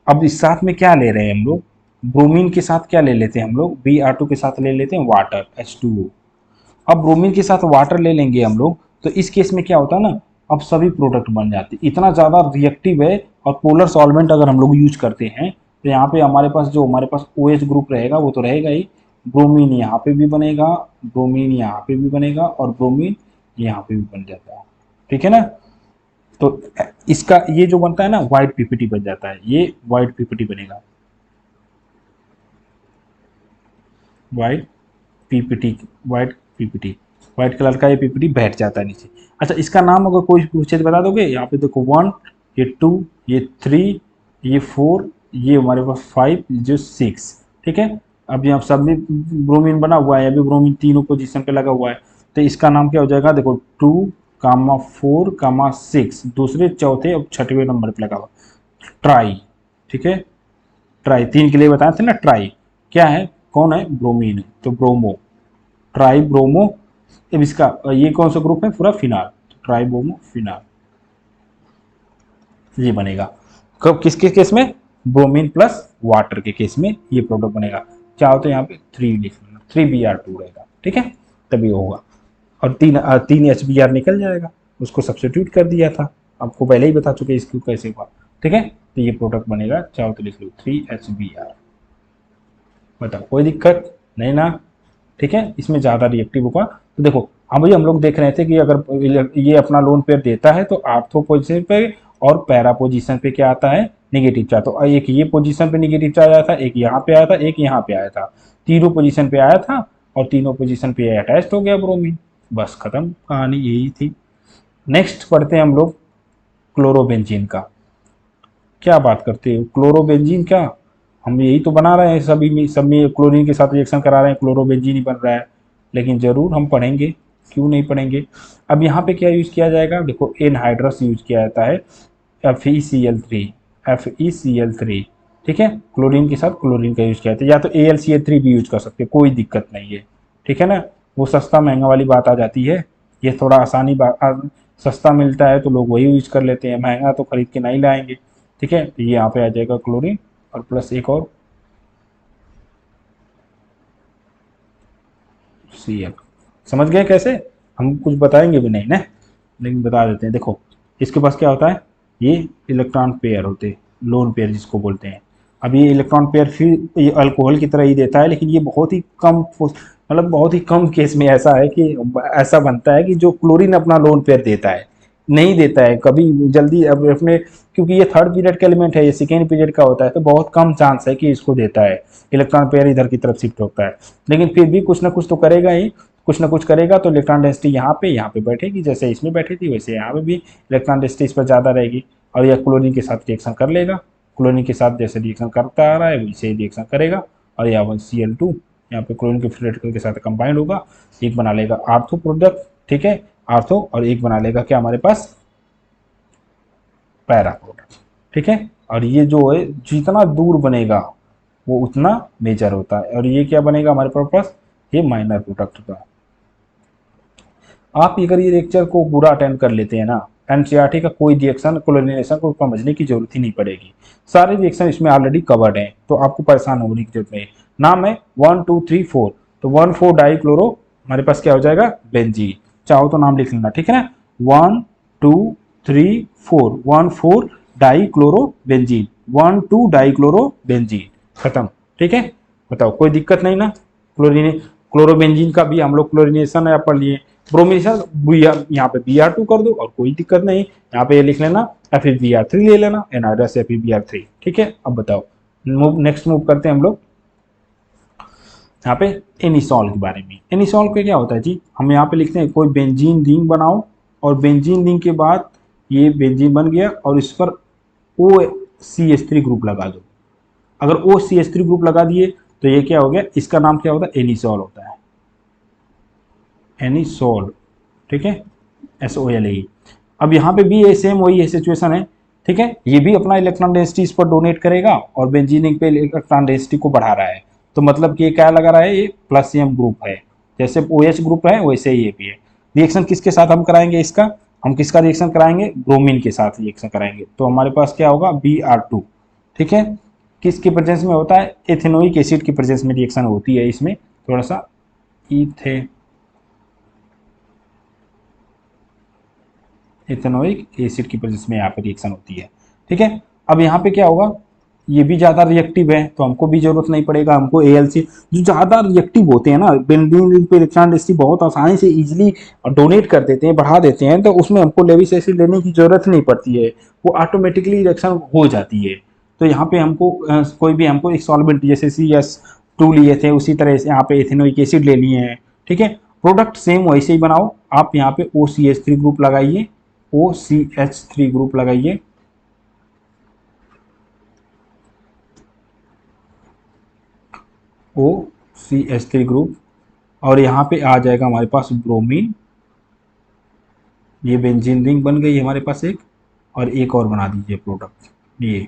अब इस साथ में क्या ले रहे हैं हम लोग, ब्रोमीन के साथ क्या ले लेते हैं हम लोग, Br2 के साथ ले लेते हैं वाटर, H2O। अब ब्रोमीन के साथ वाटर ले लेंगे हम लोग, तो इस केस में क्या होता है ना, अब सभी प्रोडक्ट बन जाते हैं, इतना ज़्यादा रिएक्टिव है। और पोलर सॉल्वेंट अगर हम लोग यूज करते हैं, तो यहाँ पे हमारे पास जो हमारे पास OH ग्रुप रहेगा वो तो रहेगा ही, ब्रोमीन यहाँ पे भी बनेगा, ब्रोमीन यहाँ पे भी बनेगा, और ब्रोमीन यहाँ पे भी बन जाता है, ठीक है ना। तो इसका ये जो बनता है ना, व्हाइट PPT बन जाता है, ये व्हाइट PPT बनेगा, white PPT, white PPT, white colour का ये PPT बैठ जाता है नीचे। अच्छा, इसका नाम अगर कोई पूछे तो बता दोगे? यहाँ पे देखो 1, ये 2, ये 3, ये 4, ये हमारे पास 5, जो 6, ठीक है। अब यहाँ सब में ब्रोमीन बना हुआ है, अभी ब्रोमीन तीनों पोजीशन पे लगा हुआ है, तो इसका नाम क्या हो जाएगा, देखो 2, 4, 6, दूसरे चौथे और छठवें नंबर पे लगा हुआ, ट्राई, ठीक है। ट्राई, तीन के लिए बताए थे ना, ट्राई क्या है, कौन है, ब्रोमीन है, तो ब्रोमो, ट्राई ब्रोमो। अब इसका ये कौन सा ग्रुप है, पूरा फिनाल, ट्राई ब्रोमो फिनाल, ये बनेगा। कब, किसके केस में, ब्रोमीन प्लस वाटर के केस में ये प्रोडक्ट बनेगा। चाहो तो यहाँ पे 3 लिख लेना, 3Br2 रहेगा, ठीक है, तभी होगा। और तीन HBr निकल जाएगा, उसको सब्सिट्यूट कर दिया था, आपको पहले ही बता चुके इसको कैसे हुआ, ठीक है। तो ये प्रोडक्ट बनेगा, चाहो तो लिख लो 3HBr। बताओ, कोई दिक्कत नहीं ना, ठीक है। इसमें ज़्यादा रिएक्टिव होगा। तो देखो, हाँ भाई, हम लोग देख रहे थे कि अगर ये अपना लोन पेयर देता है तो आर्थो पोजीशन पे और पैरा पोजीशन पे क्या आता है, निगेटिव चार्ज। तो एक ये पोजीशन पे निगेटिव चार्ज आया था, एक यहाँ पे आया था, एक यहाँ पे आया था, तीनों पोजीशन पे आया था, और तीनों पोजीशन पे अटैच हो गया ब्रोमीन, बस खत्म कहानी, यही थी। नेक्स्ट पढ़ते हैं हम लोग क्लोरोबेंजीन का। क्या बात करते हो, क्लोरोबेंजीन क्या, हम यही तो बना रहे हैं, सभी में सब में क्लोरीन के साथ रिएक्शन करा रहे हैं, क्लोरोबेंजीन ही बन रहा है। लेकिन जरूर हम पढ़ेंगे, क्यों नहीं पढ़ेंगे। अब यहाँ पे क्या यूज किया जाएगा, देखो एनहाइड्रस यूज किया जाता है, FeCl3, FeCl3, ठीक है। क्लोरीन के साथ क्लोरीन का यूज किया जाता है, या तो AlCl3 भी यूज कर सकते हैं, कोई दिक्कत नहीं है, ठीक है ना। वो सस्ता महंगा वाली बात आ जाती है, ये थोड़ा आसानी बात, सस्ता मिलता है तो लोग वही यूज कर लेते हैं, महंगा तो खरीद के नहीं लाएंगे, ठीक है। तो ये यहाँ पे आ जाएगा क्लोरीन, और प्लस एक और Cl। समझ गए कैसे, हम कुछ बताएंगे भी नहीं ना, लेकिन बता देते हैं। देखो इसके पास क्या होता है, ये इलेक्ट्रॉन पेयर होते हैं, लोन पेयर जिसको बोलते हैं। अब ये इलेक्ट्रॉन पेयर फिर ये अल्कोहल की तरह ही देता है, लेकिन ये बहुत ही कम, मतलब बहुत ही कम केस में ऐसा है कि ऐसा बनता है कि जो क्लोरीन अपना लोन पेयर देता है, नहीं देता है कभी जल्दी अब अपने, क्योंकि ये थर्ड पीरियड का एलिमेंट है, ये सेकेंड पीरियड का होता है, तो बहुत कम चांस है कि इसको देता है, इलेक्ट्रॉन पेयर इधर की तरफ शिफ्ट होता है। लेकिन फिर भी कुछ ना कुछ तो करेगा ही, कुछ ना कुछ करेगा, तो इलेक्ट्रॉन डेंसिटी यहाँ पे बैठेगी, जैसे इसमें बैठी थी वैसे यहाँ पे भी इलेक्ट्रॉन डेंसिटी इस पर ज़्यादा रहेगी, और यह क्लोरीन के साथ रिएक्शन कर लेगा, क्लोरीन के साथ जैसे रिएक्शन करता आ रहा है वैसे ही रिएक्शन करेगा, और यहाँ पर Cl2 यहाँ पे क्लोरीन के फ्री रेडिकल के साथ कंबाइंड होगा, एक बना लेगा आर्थो प्रोडक्ट, ठीक है, आर्थो, और एक बना लेगा क्या हमारे पास पैरा प्रोडक्ट, ठीक है। और ये जो है जितना दूर बनेगा वो उतना मेजर होता है, और ये क्या बनेगा हमारे पास, ये माइनर प्रोडक्ट का। आप अगर ये लेक्चर को पूरा अटेंड कर लेते हैं ना, एनसीईआरटी का कोई रिएक्शन क्लोरीनेशन को समझने की जरूरत ही नहीं पड़ेगी, सारे रिएक्शन इसमें ऑलरेडी कवर्ड हैं, तो आपको परेशान होने की जरूरत नहीं। नाम है 1 2 3 4, तो 1,4 डाइक्लोरो हमारे पास क्या हो जाएगा बेंजीन, चाहो तो नाम लिख लेना, ठीक है ना, 1 2 3 4, 1,4 डाइक्लोरो बेंजीन, 1 2 डाइक्लोरो बेंजीन, खत्म, ठीक है। बताओ कोई दिक्कत नहीं ना। क्लोरीन क्लोरोबेंजीन का भी हम लोग क्लोरीनेशन है पढ़ लिए, ब्रोमिनेशन यहाँ पे Br2 कर दो और कोई दिक्कत नहीं, यहाँ पे ये लिख लेना या फिर Br3 ले लेना, एनहाइड्रस या फिर Br3, ठीक है। अब बताओ नेक्स्ट मूव करते हैं हम लोग यहाँ पे एनिसॉल के बारे में। एनिसॉल का क्या होता है जी, हम यहाँ पे लिखते हैं कोई बेंजीन रिंग बनाओ, और बेंजीन रिंग के बाद ये बेंजीन बन गया और इस पर OCH3 ग्रुप लगा दो। अगर OCH3 ग्रुप लगा दिए तो ये क्या हो गया, इसका नाम क्या होता है, एनिसॉल होता है, एनिसॉल, ठीक है, SOLE। अब यहाँ पे भी सेम वही है सिचुएशन है, ठीक है, ये भी अपना इलेक्ट्रॉन डेंसिटी इस पर डोनेट करेगा और बेंजीनिंग पे इलेक्ट्रॉन डेंसिटी को बढ़ा रहा है, तो मतलब कि ये क्या लगा रहा है, ये प्लस ग्रुप है, जैसे OH ग्रुप है वैसे ही ये भी है। रिएक्शन किसके साथ हम कराएंगे इसका, हम किसका रिएक्शन कराएंगे, ब्रोमीन के साथ रिएक्शन कराएंगे, तो हमारे पास क्या होगा Br2, ठीक है। किसके प्रेजेंस में होता है, एथेनोइक एसिड की प्रेजेंस में रिएक्शन होती है, इसमें थोड़ा सा इथेनोइक एसिड की प्रेजेंस में यहाँ पे रिएक्शन होती है, ठीक है। अब यहाँ पे क्या होगा, ये भी ज़्यादा रिएक्टिव है तो हमको भी जरूरत नहीं पड़ेगा, हमको ALC जो ज़्यादा रिएक्टिव होते हैं ना, बेंजीन पे इलेक्ट्रॉन डेंसिटी बहुत आसानी से इजीली डोनेट कर देते हैं, बढ़ा देते हैं, तो उसमें हमको लेविस एसिड लेने की जरूरत नहीं पड़ती है, वो ऑटोमेटिकली रिएक्शन हो जाती है। तो यहाँ पे हमको कोई भी हमको एक सॉल्वेंट जैसे CS2 लिए थे उसी तरह से यहाँ पे एथेनोइक एसिड ले लिए हैं, ठीक है। प्रोडक्ट सेम वैसे ही बनाओ, आप यहाँ पे OCH3 ग्रुप लगाइए, OCH3 ग्रुप लगाइए, OCH3 ग्रुप, और यहाँ पे आ जाएगा हमारे पास ब्रोमीन, ये बेंजीन रिंग बन गई हमारे पास एक, और एक और बना दीजिए प्रोडक्ट, ये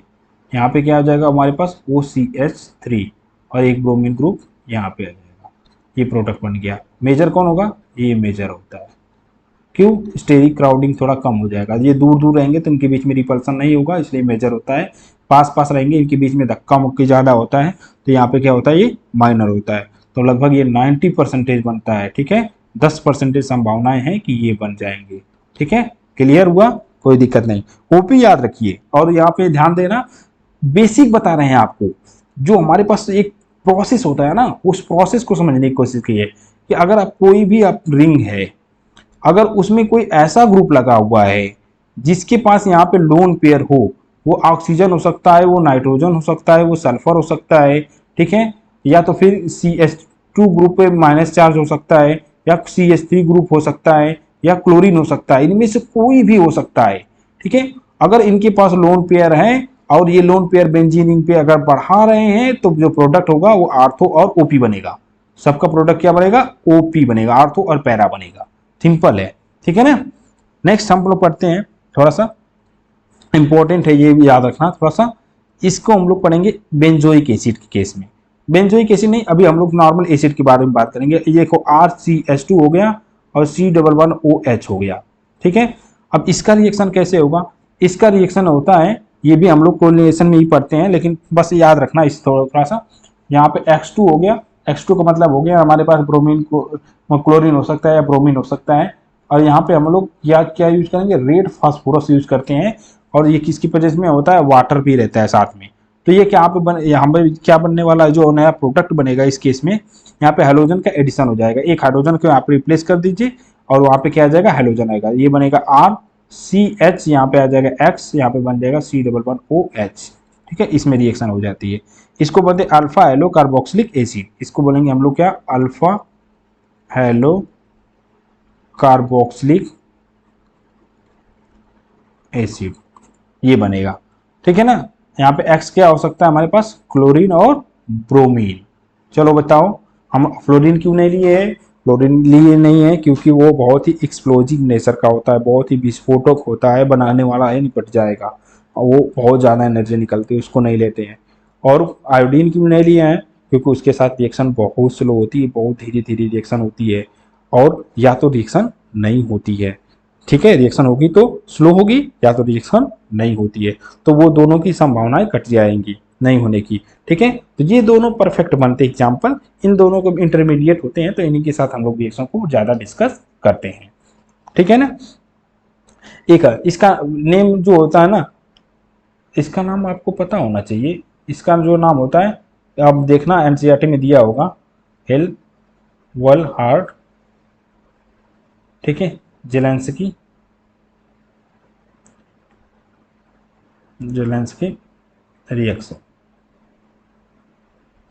यहाँ पे क्या आ जाएगा हमारे पास OCH3 और एक ब्रोमीन ग्रुप यहाँ पे आ जाएगा, ये प्रोडक्ट बन गया। मेजर कौन होगा, ये मेजर होता है, क्यों, स्टेरिक क्राउडिंग थोड़ा कम हो जाएगा, ये दूर दूर रहेंगे तो इनके बीच में रिपल्सन नहीं होगा, इसलिए मेजर होता है। पास पास रहेंगे इनके बीच में धक्का मुक्की ज़्यादा होता है, तो यहाँ पे क्या होता है, ये माइनर होता है, तो लगभग ये 90% बनता है, ठीक है। 10% संभावनाएं हैं कि ये बन जाएंगे, ठीक है। क्लियर हुआ, कोई दिक्कत नहीं। ओपी याद रखिए, और यहाँ पे ध्यान देना, बेसिक बता रहे हैं आपको, जो हमारे पास एक प्रोसेस होता है ना, उस प्रोसेस को समझने की कोशिश कीजिए कि अगर आप कोई भी आप रिंग है, अगर उसमें कोई ऐसा ग्रुप लगा हुआ है जिसके पास यहाँ पे लोन पेयर हो, वो ऑक्सीजन हो सकता है, वो नाइट्रोजन हो सकता है, वो सल्फर हो सकता है, ठीक है, या तो फिर CH2 ग्रुप पे माइनस चार्ज हो सकता है, या CH3 ग्रुप हो सकता है, या क्लोरीन हो सकता है, इनमें से कोई भी हो सकता है, ठीक है। अगर इनके पास लोन पेयर है और ये लोन पेयर बेंजीनिंग पे अगर बढ़ा रहे हैं, तो जो प्रोडक्ट होगा वो आर्थो और OP बनेगा, सबका प्रोडक्ट क्या बनेगा, OP बनेगा, आर्थो और पैरा बनेगा, सिंपल है, ठीक है ना। नेक्स्ट हम लोग पढ़ते हैं, थोड़ा सा इंपॉर्टेंट है ये भी याद रखना थोड़ा सा, इसको हम लोग पढ़ेंगे बेंजोइक एसिड के केस में। बेंजोइक एसिड नहीं, अभी हम लोग नॉर्मल एसिड के बारे में बात करेंगे। ये देखो RCH2 हो गया और C11OH हो गया, ठीक है। अब इसका रिएक्शन कैसे होगा, इसका रिएक्शन होता है, ये भी हम लोग कोरिलेशन में ही पढ़ते हैं, लेकिन बस याद रखना इस थोड़ा सा, यहाँ पे X2 हो गया, X2 का मतलब हो गया हमारे पास ब्रोमीन क्लोरीन हो सकता है या ब्रोमीन हो सकता है, और यहाँ पे हम लोग क्या यूज करेंगे, रेड फास्फोरस यूज करते हैं, और ये किसकी प्रेजेंस में होता है, वाटर भी रहता है साथ में, तो ये क्या पे यहाँ पे क्या बनने वाला है, जो नया प्रोडक्ट बनेगा इस केस में, यहाँ पे हेलोजन का एडिशन हो जाएगा, एक हाइड्रोजन को यहाँ पे रिप्लेस कर दीजिए और वहाँ पे क्या आ जाएगा, हेलोजन आएगा, ये बनेगा आर सी एच, यहाँ पे आ जाएगा एक्स, यहाँ पे बन जाएगा C double one O H. ठीक है, इसमें रिएक्शन हो जाती है। इसको बोलते हैं अल्फा हेलो कार्बोक्सिलिक एसिड, इसको बोलेंगे हम लोग क्या, अल्फा हेलो कार्बोक्सिलिक एसिड, ये बनेगा। ठीक है ना। यहाँ पे एक्स क्या हो सकता है हमारे पास, क्लोरीन और ब्रोमीन। चलो बताओ, हम फ्लोरीन क्यों नहीं लिए है, फ्लोरीन लिए नहीं है क्योंकि वो बहुत ही एक्सप्लोजिव नेचर का होता है, बहुत ही विस्फोटक होता है, बनाने वाला है, निपट जाएगा, और वो बहुत ज़्यादा एनर्जी निकलती है, उसको नहीं लेते हैं। और आयोडीन क्यों नहीं लिए हैं, क्योंकि उसके साथ रिएक्शन बहुत स्लो होती है, बहुत धीरे धीरे रिएक्शन होती है, और या तो रिएक्शन नहीं होती है। ठीक है, रिएक्शन होगी तो स्लो होगी, या तो रिएक्शन नहीं होती है, तो वो दोनों की संभावनाएं कट जाएंगी नहीं होने की। ठीक है, तो ये दोनों परफेक्ट बनते हैं एग्जाम्पल, इन दोनों को इंटरमीडिएट होते हैं, तो इन्हीं के साथ हम लोग रिएक्शन को ज़्यादा डिस्कस करते हैं। ठीक है ना। एक इसका नेम जो होता है ना, इसका नाम आपको पता होना चाहिए, इसका जो नाम होता है, आप देखना एनसीईआरटी में दिया होगा, हेल वल हार्ट, ठीक है, जेलेंस्की जेलेंस्की रिएक्शन।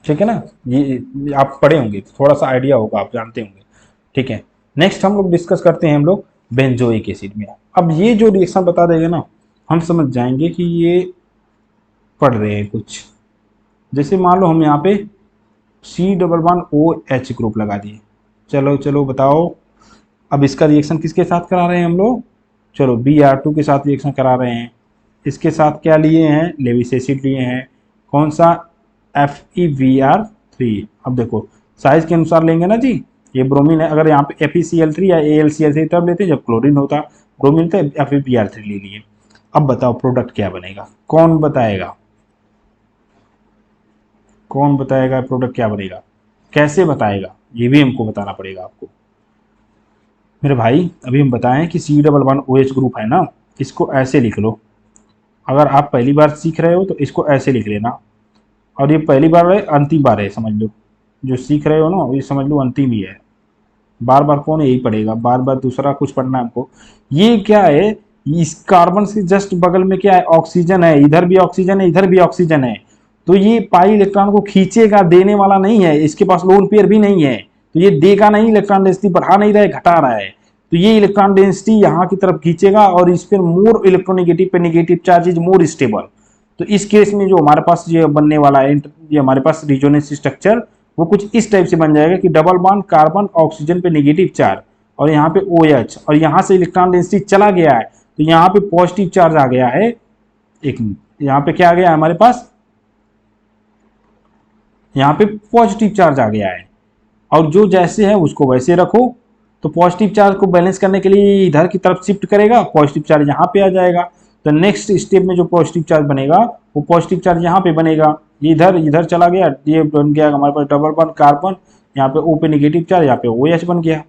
ठीक है ना, ये आप पढ़े होंगे, थोड़ा सा आइडिया होगा, आप जानते होंगे। ठीक है, नेक्स्ट हम लोग डिस्कस करते हैं हम लोग बेंजोइक एसिड में। अब ये जो रिएक्शन बता देगा ना, हम समझ जाएंगे कि ये पढ़ रहे हैं कुछ। जैसे मान लो हम यहाँ पे C double one O H group लगा दिए, चलो चलो बताओ, अब इसका रिएक्शन किसके साथ करा रहे हैं हम लोग, चलो Br2 के साथ रिएक्शन करा रहे हैं। इसके साथ क्या लिए हैं, लेविस एसिड लिए हैं, कौन सा, FeVr3। अब देखो साइज के अनुसार लेंगे ना जी, ये ब्रोमीन है, अगर यहाँ पे FeCl3 या AlCl3 तब लेते जब क्लोरीन होता, ब्रोमीन तो FeBr3 ले लिए। अब बताओ प्रोडक्ट क्या बनेगा, कौन बताएगा, कौन बताएगा प्रोडक्ट क्या बनेगा, कैसे बताएगा, ये भी हमको बताना पड़ेगा आपको मेरे भाई। अभी हम बताएं कि C11OH ग्रुप है ना, इसको ऐसे लिख लो, अगर आप पहली बार सीख रहे हो तो इसको ऐसे लिख लेना, और ये पहली बार है, अंतिम बार है, समझ लो, जो सीख रहे हो ना ये समझ लो अंतिम ही है, बार बार कौन यही पढ़ेगा, बार बार दूसरा कुछ पढ़ना है हमको। ये क्या है, इस कार्बन के जस्ट बगल में क्या है, ऑक्सीजन है, इधर भी ऑक्सीजन है, इधर भी ऑक्सीजन है, तो ये पाई इलेक्ट्रॉन को खींचेगा, देने वाला नहीं है, इसके पास लोन पेयर भी नहीं है, तो ये देगा नहीं, इलेक्ट्रॉन डेंसिटी बढ़ा नहीं रहा है, घटा रहा है, तो ये इलेक्ट्रॉन डेंसिटी यहाँ की तरफ खींचेगा, और इस पर मोर इलेक्ट्रोनेगेटिव पे negative charge is more stable. तो इस केस में जो हमारे पास ये बनने वाला है, ये हमारे पास रिजोनेंस स्ट्रक्चर वो कुछ इस टाइप से बन जाएगा कि डबल बॉन्ड कार्बन ऑक्सीजन पे नेगेटिव चार्ज, और यहाँ पे OH, और यहाँ से इलेक्ट्रॉन डेंसिटी चला गया है, तो यहाँ पे पॉजिटिव चार्ज आ गया है। एक मिनट, यहाँ पे क्या आ गया है हमारे पास, यहाँ पे पॉजिटिव चार्ज आ गया है, और जो जैसे है उसको वैसे रखो, तो पॉजिटिव चार्ज को बैलेंस करने के लिए इधर की तरफ शिफ्ट करेगा, पॉजिटिव चार्ज यहाँ पे आ जाएगा, तो नेक्स्ट स्टेप में जो पॉजिटिव चार्ज बनेगा वो पॉजिटिव चार्ज यहाँ पे बनेगा, इधर इधर चला गया, ये बन गया हमारे पास डबल बॉन्ड कार्बन, यहाँ पे O पे नेगेटिव चार्ज, यहाँ पे OH बन गया।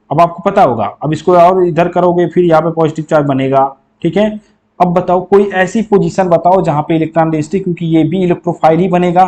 अब आपको पता होगा, अब इसको और इधर करोगे फिर यहाँ पे पॉजिटिव चार्ज बनेगा। ठीक है, अब बताओ कोई ऐसी पोजीशन बताओ जहाँ पे इलेक्ट्रॉन डेंसिटी, क्योंकि ये भी इलेक्ट्रोफाइल ही बनेगा,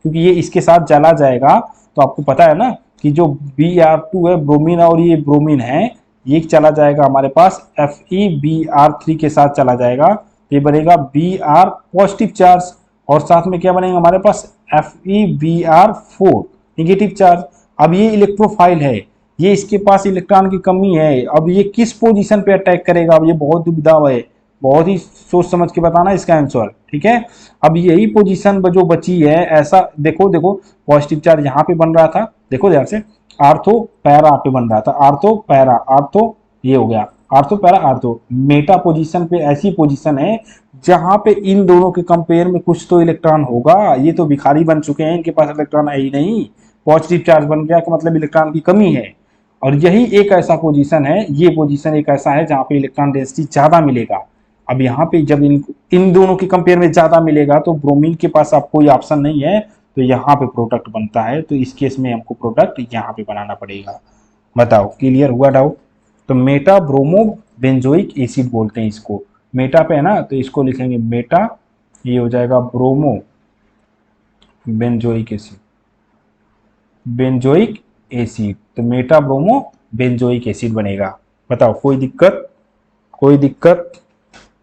क्योंकि ये इसके साथ जला जाएगा, तो आपको पता है ना कि जो Br2 है ब्रोमीन, और ये ब्रोमीन है, ये चला जाएगा हमारे पास FeBr3 के साथ चला जाएगा, ये बनेगा Br पॉजिटिव चार्ज, और साथ में क्या बनेगा हमारे पास FeBr4 नेगेटिव चार्ज। अब ये इलेक्ट्रोफाइल है, ये इसके पास इलेक्ट्रॉन की कमी है, अब ये किस पोजीशन पे अटैक करेगा, अब ये बहुत दुविधा है, बहुत ही सोच समझ के बताना इसका आंसर। ठीक है, अब यही पोजीशन जो बची है, ऐसा देखो देखो पॉजिटिव चार्ज यहाँ पे बन रहा था, देखो ध्यान से, आर्थो पैरा पे बन रहा था, आर्थो पैरा, आर्थो ये हो गया, ortho para ortho, Meta position पे ऐसी पोजीशन है जहां पे इन दोनों के कंपेयर में कुछ तो इलेक्ट्रॉन होगा, ये तो भिखारी बन चुके हैं, इनके पास इलेक्ट्रॉन है ही नहीं, पॉजिटिव चार्ज बन गया का मतलब इलेक्ट्रॉन की कमी है, और यही एक ऐसा पोजीशन है, ये पोजीशन एक ऐसा है जहां पे इलेक्ट्रॉन डेंसिटी ज्यादा मिलेगा। अब यहाँ पे जब इन दोनों के कंपेयर में ज्यादा मिलेगा, तो ब्रोमीन के पास अब कोई ऑप्शन नहीं है, तो यहाँ पे प्रोडक्ट बनता है, तो इस केस में हमको प्रोडक्ट यहाँ पे बनाना पड़ेगा। बताओ क्लियर हुआ डाउट। तो मेटा ब्रोमो बेंजोइक एसिड बोलते हैं इसको, मेटा पे है ना, तो इसको लिखेंगे मेटा, ये हो जाएगा bromo benzoic acid, benzoic acid, तो मेटा ब्रोमो बेंजोइक एसिड बनेगा। बताओ कोई दिक्कत, कोई दिक्कत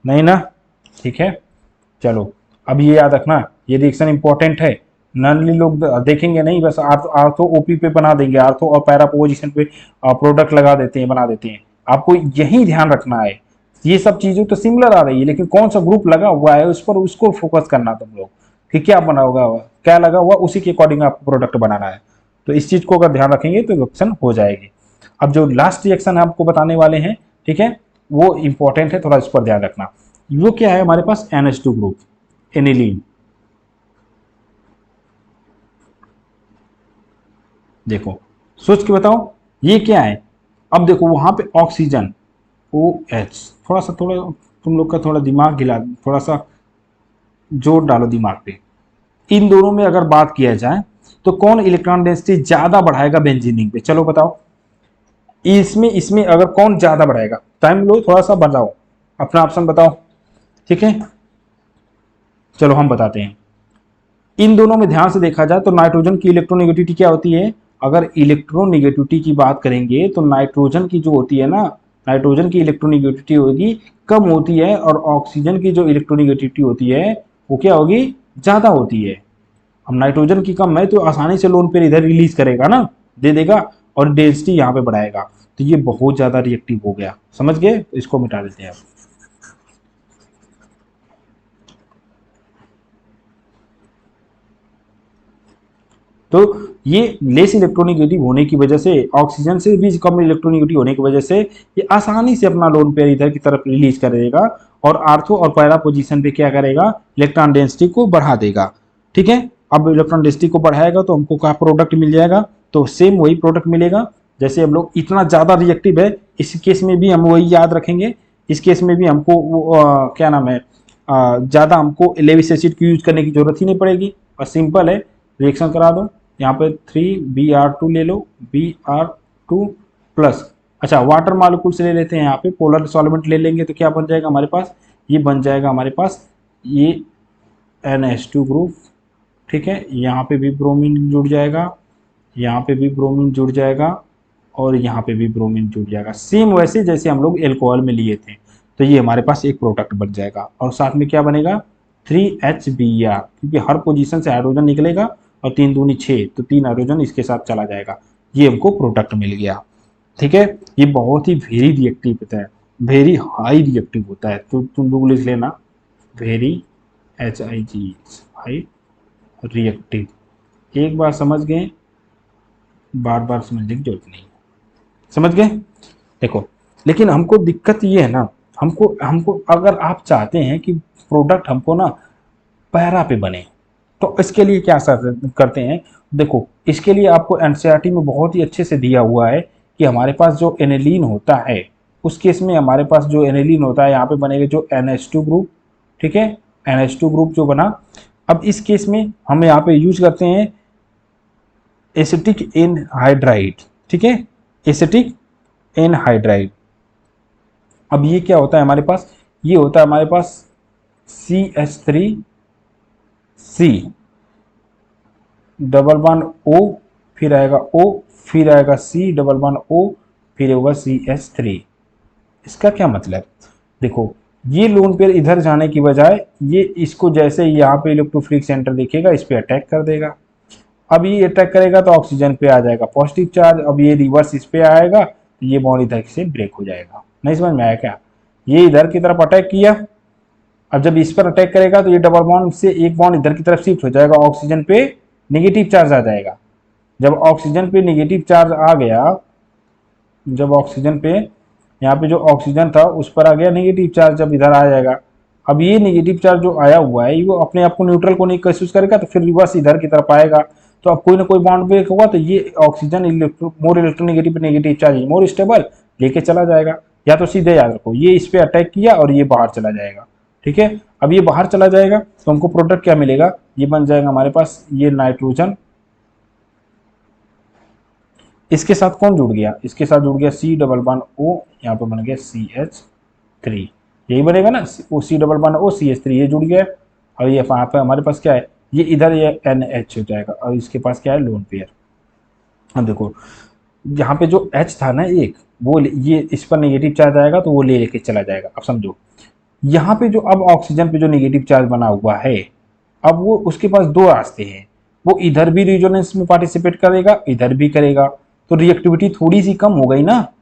नहीं ना? ठीक है, चलो अब ये याद रखना, ये रिएक्शन इंपॉर्टेंट है। नॉर्मली लोग देखेंगे नहीं, बस आर्थो आर्थो ओपी पे बना देंगे, आर्थो और पैरा पोजीशन पे प्रोडक्ट लगा देते हैं, बना देते हैं। आपको यही ध्यान रखना है, ये सब चीजें तो सिमिलर आ रही है, लेकिन कौन सा ग्रुप लगा हुआ है उस पर, उसको फोकस करना तुम लोग कि क्या बना होगा, क्या लगा हुआ, उसी के अकॉर्डिंग आपको प्रोडक्ट बनाना है। तो इस चीज को अगर ध्यान रखेंगे तो रिएक्शन हो जाएगी। अब जो लास्ट रिएक्शन आपको बताने वाले हैं, ठीक है, वो इंपॉर्टेंट है, थोड़ा इस पर ध्यान रखना। वो क्या है हमारे पास, NH2 ग्रुप, एनिलीन। देखो सोच के बताओ ये क्या है। अब देखो वहां पे ऑक्सीजन OH, थोड़ा तुम लोग का थोड़ा दिमाग हिला, थोड़ा सा जोर डालो दिमाग पे। इन दोनों में अगर बात किया जाए तो कौन इलेक्ट्रॉन डेंसिटी ज्यादा बढ़ाएगा बेंजीनिंग पे, चलो बताओ। इसमें इसमें अगर कौन ज्यादा बढ़ाएगा, टाइम लो थोड़ा सा, बताओ अपना ऑप्शन बताओ। ठीक है, चलो हम बताते हैं। इन दोनों में ध्यान से देखा जाए तो नाइट्रोजन की इलेक्ट्रोनेगेटिविटी क्या होती है, अगर इलेक्ट्रोनेगेटिविटी की बात करेंगे तो नाइट्रोजन की जो होती है ना, नाइट्रोजन की इलेक्ट्रोनेगेटिविटी होगी कम होती है, और ऑक्सीजन की जो इलेक्ट्रोनेगेटिविटी होती है वो क्या होगी, ज्यादा होती है। अब नाइट्रोजन की कम है तो आसानी से लोन पेयर इधर रिलीज करेगा ना, दे देगा, और डेंसिटी यहाँ पे बढ़ाएगा, तो ये बहुत ज्यादा रिएक्टिव हो गया, समझ गए, तो इसको मिटा देते हैं। तो ये लेस इलेक्ट्रोनेगेटिव होने की वजह से, ऑक्सीजन से भी कम इलेक्ट्रोनेगेटिव होने की वजह से ये आसानी से अपना लोन पेयर इधर की तरफ रिलीज कर देगा, और आर्थो और पैरा पोजीशन पे क्या करेगा, इलेक्ट्रॉन डेंसिटी को बढ़ा देगा। ठीक है, अब इलेक्ट्रॉन डेंसिटी को बढ़ाएगा तो हमको क्या प्रोडक्ट मिल जाएगा, तो सेम वही प्रोडक्ट मिलेगा। जैसे हम लोग इतना ज्यादा रिएक्टिव है, इस केस में भी हम वही याद रखेंगे, इस केस में भी हमको क्या नाम है, ज्यादा हमको लेविस एसिड की यूज करने की जरूरत ही नहीं पड़ेगी, और सिंपल है, रिएक्शन करा दो। यहाँ पे 3Br2 ले लो, Br2 प्लस, अच्छा वाटर मॉलिक्यूल से ले लेते हैं, यहाँ पे पोलर सॉल्वेंट ले लेंगे तो क्या बन जाएगा हमारे पास, ये बन जाएगा हमारे पास ये NH2 ग्रुप। ठीक है, यहाँ पे भी ब्रोमीन जुड़ जाएगा, यहाँ पे भी ब्रोमीन जुड़ जाएगा, और यहाँ पे भी ब्रोमीन जुड़ जाएगा, सेम वैसे जैसे हम लोग एल्कोहल में लिए थे। तो ये हमारे पास एक प्रोडक्ट बन जाएगा, और साथ में क्या बनेगा, 3HBr, क्योंकि हर पोजीशन से हाइड्रोजन निकलेगा, और 3 दूनी 6, तो 3 हाइड्रोजन इसके साथ चला जाएगा, ये हमको प्रोडक्ट मिल गया। ठीक है, ये बहुत ही वेरी रिएक्टिव होता है, वेरी हाई रिएक्टिव होता है, तो तुम लोग लिख लेना, वेरी HIG, हाई रिएक्टिव। एक बार समझ गए, बार बार समझने की जरूरत नहीं, समझ गए। देखो लेकिन हमको दिक्कत ये है ना, हमको हमको अगर आप चाहते हैं कि प्रोडक्ट हमको ना पैरा पे बने, तो इसके लिए क्या करते हैं, देखो इसके लिए आपको एनसीईआरटी में बहुत ही अच्छे से दिया हुआ है कि हमारे पास जो एनिलीन होता है, उस केस में हमारे पास जो एनिलीन होता है यहाँ पे बनेगा जो NH2 ग्रुप। ठीक है, NH2 ग्रुप जो बना, अब इस केस में हम यहाँ पे यूज करते हैं एसिटिक एनहाइड्राइड। ठीक है, एसिटिक एनहाइड्राइड। अब ये क्या होता है हमारे पास, ये होता है हमारे पास CH3C, डबल बॉन्ड O, फिर आएगा O, फिर आएगा C डबल बॉन्ड O, फिर होगा CH3। इसका क्या मतलब, देखो ये लोन पेयर इधर जाने की बजाय ये इसको जैसे यहाँ पे इलेक्ट्रोफिलिक सेंटर दिखेगा इस पे अटैक कर देगा। अब ये अटैक करेगा तो ऑक्सीजन पे आ जाएगा पॉजिटिव चार्ज, अब ये रिवर्स इस पे आएगा तो ये बॉन्ड इधर से ब्रेक हो जाएगा। नहीं समझ में आया क्या, ये इधर की तरफ अटैक किया, अब जब इस पर अटैक करेगा तो ये डबल बॉन्ड से एक बॉन्ड इधर की तरफ शिफ्ट हो जाएगा, ऑक्सीजन पे नेगेटिव चार्ज आ जाएगा। जब ऑक्सीजन पे नेगेटिव चार्ज आ गया, जब ऑक्सीजन पे यहाँ पे जो ऑक्सीजन था उस पर आ गया नेगेटिव चार्ज, जब इधर आ जाएगा, अब ये नेगेटिव चार्ज जो आया हुआ है वो अपने आप को न्यूट्रल को नहीं कोशिश करेगा, तो फिर रिवर्स इधर की तरफ आएगा, तो अब कोई ना कोई बॉन्ड ब्रेक होगा, तो ये oxygen more electronegative negative charge more stable लेके चला जाएगा। या तो सीधे याद रखो ये इस पे अटैक किया और ये बाहर चला जाएगा। ठीक है, अब ये बाहर चला जाएगा तो हमको प्रोडक्ट क्या मिलेगा, ये बन जाएगा हमारे पास ये नाइट्रोजन, इसके साथ कौन जुड़ गया, इसके साथ जुड़ गया C डबल बॉन्ड O, यहाँ पे बन गया CH3, यही बनेगा ना, O C double bond O CH3, ये जुड़ गया। और ये यहाँ पे हमारे पास क्या है, ये इधर ये NH हो जाएगा और इसके पास क्या है लोन पेयर। अब देखो यहाँ पे जो H था ना एक, वो ये इस पर नेगेटिव चार्ज आएगा तो वो ले लेके चला जाएगा। अब समझो यहाँ पे जो अब ऑक्सीजन पे जो नेगेटिव चार्ज बना हुआ है, अब वो उसके पास दो रास्ते हैं, वो इधर भी रिजोनेंस में पार्टिसिपेट करेगा, इधर भी करेगा, तो रिएक्टिविटी थोड़ी सी कम हो गई ना।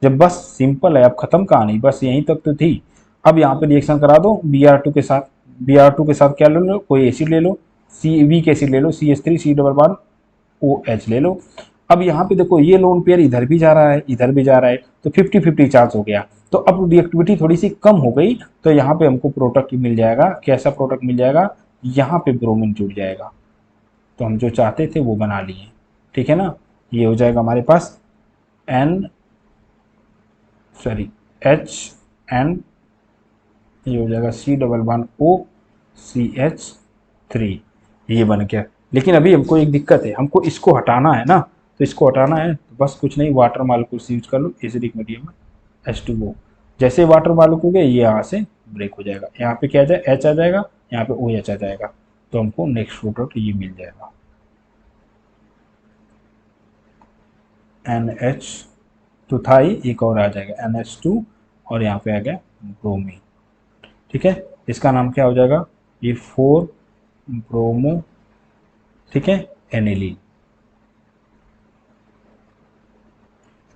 जब बस सिंपल है, अब खत्म कहानी, बस यहीं तक तो थी। अब यहाँ पे रिएक्शन करा दो Br2 के साथ। Br2 के साथ क्या ले लो, कोई एसिड ले लो, वीक एसिड ले लो, CH3 C double bond OH ले लो। अब यहाँ पे देखो ये लोन पेयर इधर भी जा रहा है, इधर भी जा रहा है, तो 50-50 चार्ज हो गया। तो अब रिएक्टिविटी थोड़ी सी कम हो गई, तो यहाँ पे हमको प्रोडक्ट मिल जाएगा। कैसा प्रोडक्ट मिल जाएगा, यहाँ पे ब्रोमीन जुड़ जाएगा। तो हम जो चाहते थे वो बना लिए, ठीक है ना। ये हो जाएगा हमारे पास HN, ये हो जाएगा C डबल बॉन्ड OCH3, ये बन गया। लेकिन अभी हमको एक दिक्कत है, हमको इसको हटाना है ना, तो इसको हटाना है तो बस कुछ नहीं, वाटर मालिक्यूल्स यूज कर लो एसिडिक मीडियम में H2O। जैसे वाटर मालिक्यूल गए ये यहाँ से ब्रेक हो जाएगा, यहाँ पे क्या आ जाए H आ जाएगा, यहाँ पे OH आ जाएगा, तो हमको नेक्स्ट प्रोडक्ट ये मिल जाएगा NH। तो था ही, एक और आ जाएगा NH2 और यहाँ पे आ गया ब्रोमीन, ठीक है। इसका नाम क्या हो जाएगा, ये 4 ब्रोमो, ठीक है, एनिलीन।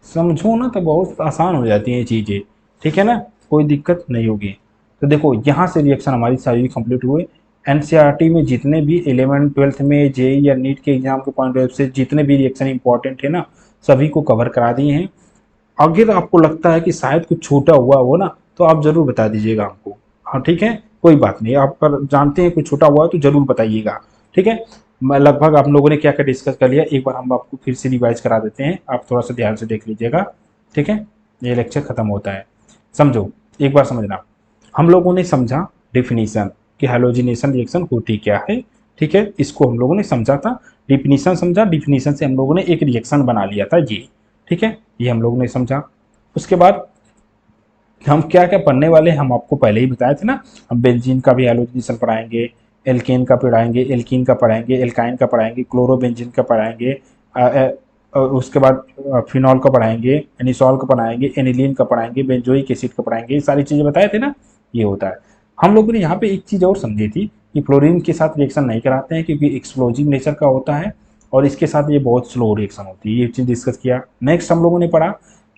समझो ना तो बहुत आसान हो जाती हैं चीज़ें, ठीक है ना, कोई दिक्कत नहीं होगी। तो देखो यहाँ से रिएक्शन हमारी सारी कंप्लीट हुए। एनसीईआरटी में जितने भी 11th-12th में जेई या नीट के एग्जाम के पॉइंट ऑफ व्यू से जितने भी रिएक्शन इंपॉर्टेंट है ना, सभी को कवर करा दिए हैं। अगर आपको लगता है कि शायद कुछ छूटा हुआ हो ना, तो आप जरूर बता दीजिएगा हमको। हाँ ठीक है, कोई बात नहीं, आप पर जानते हैं कुछ छूटा हुआ है तो जरूर बताइएगा, ठीक है। लगभग आप लोगों ने क्या क्या डिस्कस कर लिया, एक बार हम आपको फिर से रिवाइज करा देते हैं, आप थोड़ा सा ध्यान से देख लीजिएगा, ठीक है। ये लेक्चर खत्म होता है। समझो, एक बार समझना, हम लोगों ने समझा डिफिनीशन कि हैलोजिनेशन रिएक्शन होती क्या है, ठीक है, इसको हम लोगों ने समझा था। डिफिनीशन समझा, डिफिनीशन से हम लोगों ने एक रिएक्शन बना लिया था ये, ठीक है, ये हम लोगों ने समझा। उसके बाद हम क्या क्या पढ़ने वाले हैं, हम आपको पहले ही बताए थे ना। हम बेंजीन का भी हैलोजिनेशन पढ़ाएंगे, एल्केन का पढ़ाएंगे, एल्कीन का पढ़ाएंगे, एल्काइन का पढ़ाएंगे, क्लोरोबेंजीन का पढ़ाएंगे, और उसके बाद फिनॉल का पढ़ाएंगे, एनिसॉल का पढ़ाएंगे, एनिलीन का पढ़ाएंगे, बेंजोइक एसिड का पढ़ाएंगे, ये सारी चीज़ें बताए थे ना। ये होता है। हम लोगों ने यहाँ पे एक चीज़ और समझी थी कि फ्लोरीन के साथ रिएक्शन नहीं कराते हैं क्योंकि एक्सप्लोजिव नेचर का होता है और इसके साथ ये बहुत स्लो रिएक्शन होती है, ये चीज़ डिस्कस किया। नेक्स्ट हम लोगों ने पढ़ा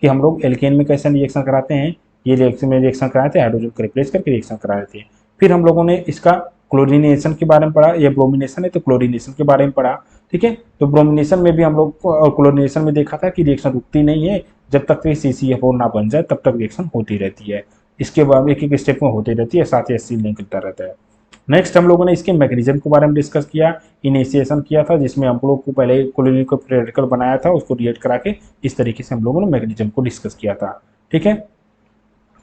कि हम लोग एल्केन में कैसे रिएक्शन कराते हैं, ये रिएक्शन में रिएक्शन कराए थे, हाइड्रोजन को रिप्लेस करके रिएक्शन कराए थे। फिर हम लोगों ने इसका क्लोरीनेशन के बारे में पढ़ा, ये ब्रोमिनेशन है तो क्लोरीनेशन के बारे में पढ़ा, ठीक है। तो ब्रोमिनेशन में भी हम लोग और क्लोरीनेशन में देखा था कि रिएक्शन रुकती नहीं है, जब तक CCF4 ना बन जाए तब तक रिएक्शन होती रहती है। इसके बाद एक एक स्टेप में होती रहती है, साथ ही एसिड निकलता रहता है। नेक्स्ट हम लोगों ने इसके मैकेनिज्म के बारे में डिस्कस किया, इनिशिएशन किया था, जिसमें हम लोग को पहले क्लोरीन को रेडिकल बनाया था, उसको रिएक्ट करा के इस तरीके से हम लोगों ने मैकेनिज्म को डिस्कस किया था, ठीक है।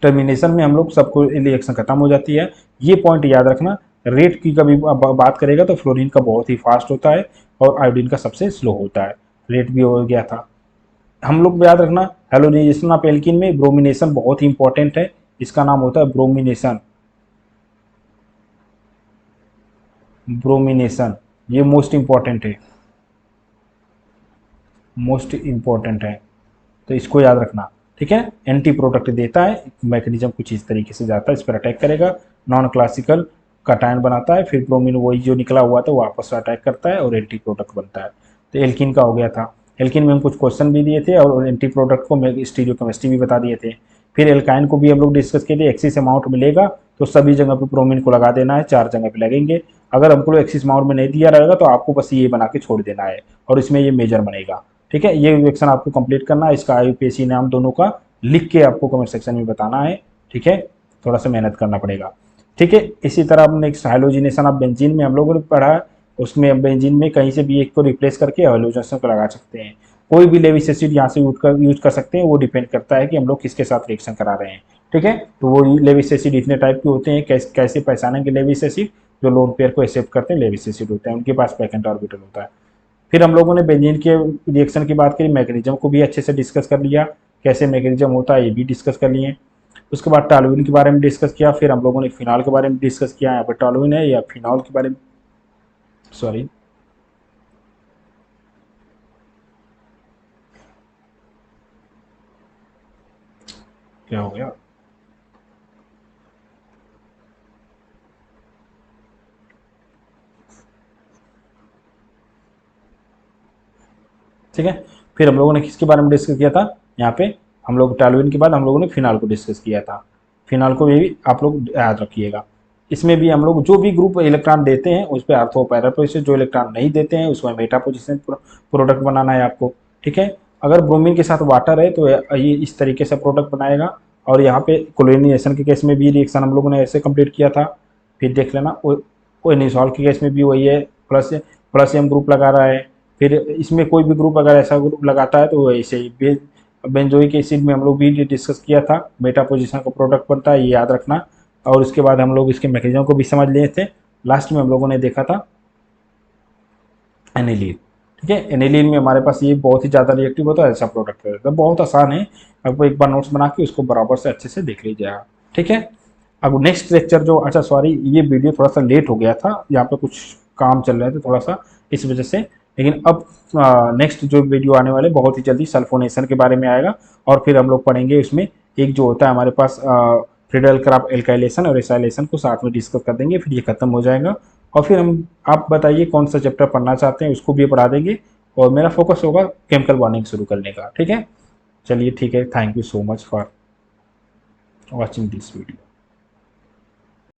टर्मिनेशन में हम लोग सबको रिएक्शन खत्म हो जाती है। ये पॉइंट याद रखना, रेट की कभी बात करेगा तो फ्लोरीन का बहुत ही फास्ट होता है और आयोडीन का सबसे स्लो होता है। रेट भी हो गया था। हम लोग याद रखना, हैलोजिनेशन ऑफ एल्कीन में ब्रोमिनेशन बहुत ही इंपॉर्टेंट है, इसका नाम होता है ब्रोमिनेशन। ब्रोमिनेशन ये मोस्ट इंपॉर्टेंट है, मोस्ट इंपॉर्टेंट है, तो इसको याद रखना, ठीक है। एंटी प्रोडक्ट देता है, मैकेनिज्म कुछ इस तरीके से जाता है, इस पर अटैक करेगा, नॉन क्लासिकल कटायन बनाता है, फिर ब्रोमीन वही जो निकला हुआ था वापस अटैक करता है और एंटी प्रोडक्ट बनता है। तो एल्कीन का हो गया था। एल्कीन में हम कुछ क्वेश्चन भी दिए थे और एंटी प्रोडक्ट को स्टीरियोकेमिस्ट्री भी बता दिए थे। फिर एल्काइन को भी हम लोग डिस्कस किए थे, एक्सिस अमाउंट मिलेगा तो सभी जगह पे ब्रोमीन को लगा देना है, 4 जगह पे लगेंगे। अगर हमको एक्सिस अमाउंट में नहीं दिया रहेगा तो आपको बस ये बना के छोड़ देना है और इसमें ये मेजर बनेगा, ठीक है। ये रिएक्शन आपको कंप्लीट करना है, इसका IUPAC नाम दोनों का लिख के आपको कमेंट सेक्शन में बताना है, ठीक है। थोड़ा सा मेहनत करना पड़ेगा, ठीक है। इसी तरह अब नेक्स्ट हाइलोजिनेशन ऑफ बेंजीन में हम लोगों ने पढ़ा, उसमें बेंजीन में कहीं से भी एक को रिप्लेस करके हाइलोजिनेशन को लगा सकते हैं। कोई भी लेविस एसिड यहाँ से यूज कर सकते हैं, वो डिपेंड करता है कि हम लोग किसके साथ रिएक्शन करा रहे हैं, ठीक है। तो वो लेविस एसिड इतने टाइप के होते हैं, कैसे पहचानेंगे लेविस एसिड, जो लोन पेयर को एक्सेप्ट करते हैं लेविस एसिड होते हैं, उनके पास पैकेंट ऑर्बिटल होता है। फिर हम लोगों ने बेंजीन के रिएक्शन की बात करी, मैकेनिज्म को भी अच्छे से डिस्कस कर लिया, कैसे मैकेनिज्म होता है ये भी डिस्कस कर लिए। उसके बाद टॉलुइन के बारे में डिस्कस किया, फिर हम लोगों ने फिनॉल के बारे में डिस्कस किया, यहाँ पर टॉलुइन है या फिनॉल के बारे में सॉरी, क्या हो गया? ठीक है, फिर हम लोगों ने किसके बारे में डिस्कस किया था यहाँ पे, हम लोग टॉलुइन के बाद हम लोगों ने फिनाल को डिस्कस किया था। फिनाल को भी आप लोग याद रखिएगा। इसमें भी हम लोग जो भी ग्रुप इलेक्ट्रॉन देते हैं उस पर आर्थो पैरा पोजीशन, जो इलेक्ट्रॉन नहीं देते हैं उसमें मेटा पोजीशन प्रोडक्ट बनाना है आपको। ठीक है, अगर ब्रोमीन के साथ वाटर है तो ये इस तरीके से प्रोडक्ट बनाएगा। और यहाँ पे क्लोरिनेशन के केस में भी रिएक्शन हम लोगों ने ऐसे कंप्लीट किया था। फिर देख लेना वो निसॉल्ट के केस में भी वही है, प्लस प्लस एम ग्रुप लगा रहा है। फिर इसमें कोई भी ग्रुप अगर ऐसा ग्रुप लगाता है तो ऐसे ही बेंजोइक एसिड में हम लोग भी डिस्कस किया था, मेटा पोजीशन का प्रोडक्ट बनता है, ये याद रखना। और उसके बाद हम लोग इसके मैकेनिज्म को भी समझ लिए थे। लास्ट में हम लोगों ने देखा था एनिलीन। ठीक है, एनिलीन में हमारे पास ये बहुत ही ज़्यादा रिएक्टिव होता है, ऐसा प्रोडक्ट है, तो बहुत आसान है। आपको एक बार नोट्स बना के उसको बराबर से अच्छे से देख लीजिएगा। ठीक है, अब नेक्स्ट लेक्चर जो, अच्छा सॉरी, ये वीडियो थोड़ा सा लेट हो गया था, यहाँ पे कुछ काम चल रहे थे थोड़ा सा इस वजह से। लेकिन अब नेक्स्ट जो वीडियो आने वाले बहुत ही जल्दी सल्फोनेशन के बारे में आएगा। और फिर हम लोग पढ़ेंगे उसमें एक जो होता है हमारे पास फ्रीडल क्राफ्ट एल्काइलेशन और एसाइलेशन को साथ में डिस्कस कर देंगे, फिर ये खत्म हो जाएगा। और फिर हम, आप बताइए कौन सा चैप्टर पढ़ना चाहते हैं, उसको भी पढ़ा देंगे। और मेरा फोकस होगा केमिकल बॉन्डिंग शुरू करने का। ठीक है, चलिए ठीक है, thank you so much for watching this video.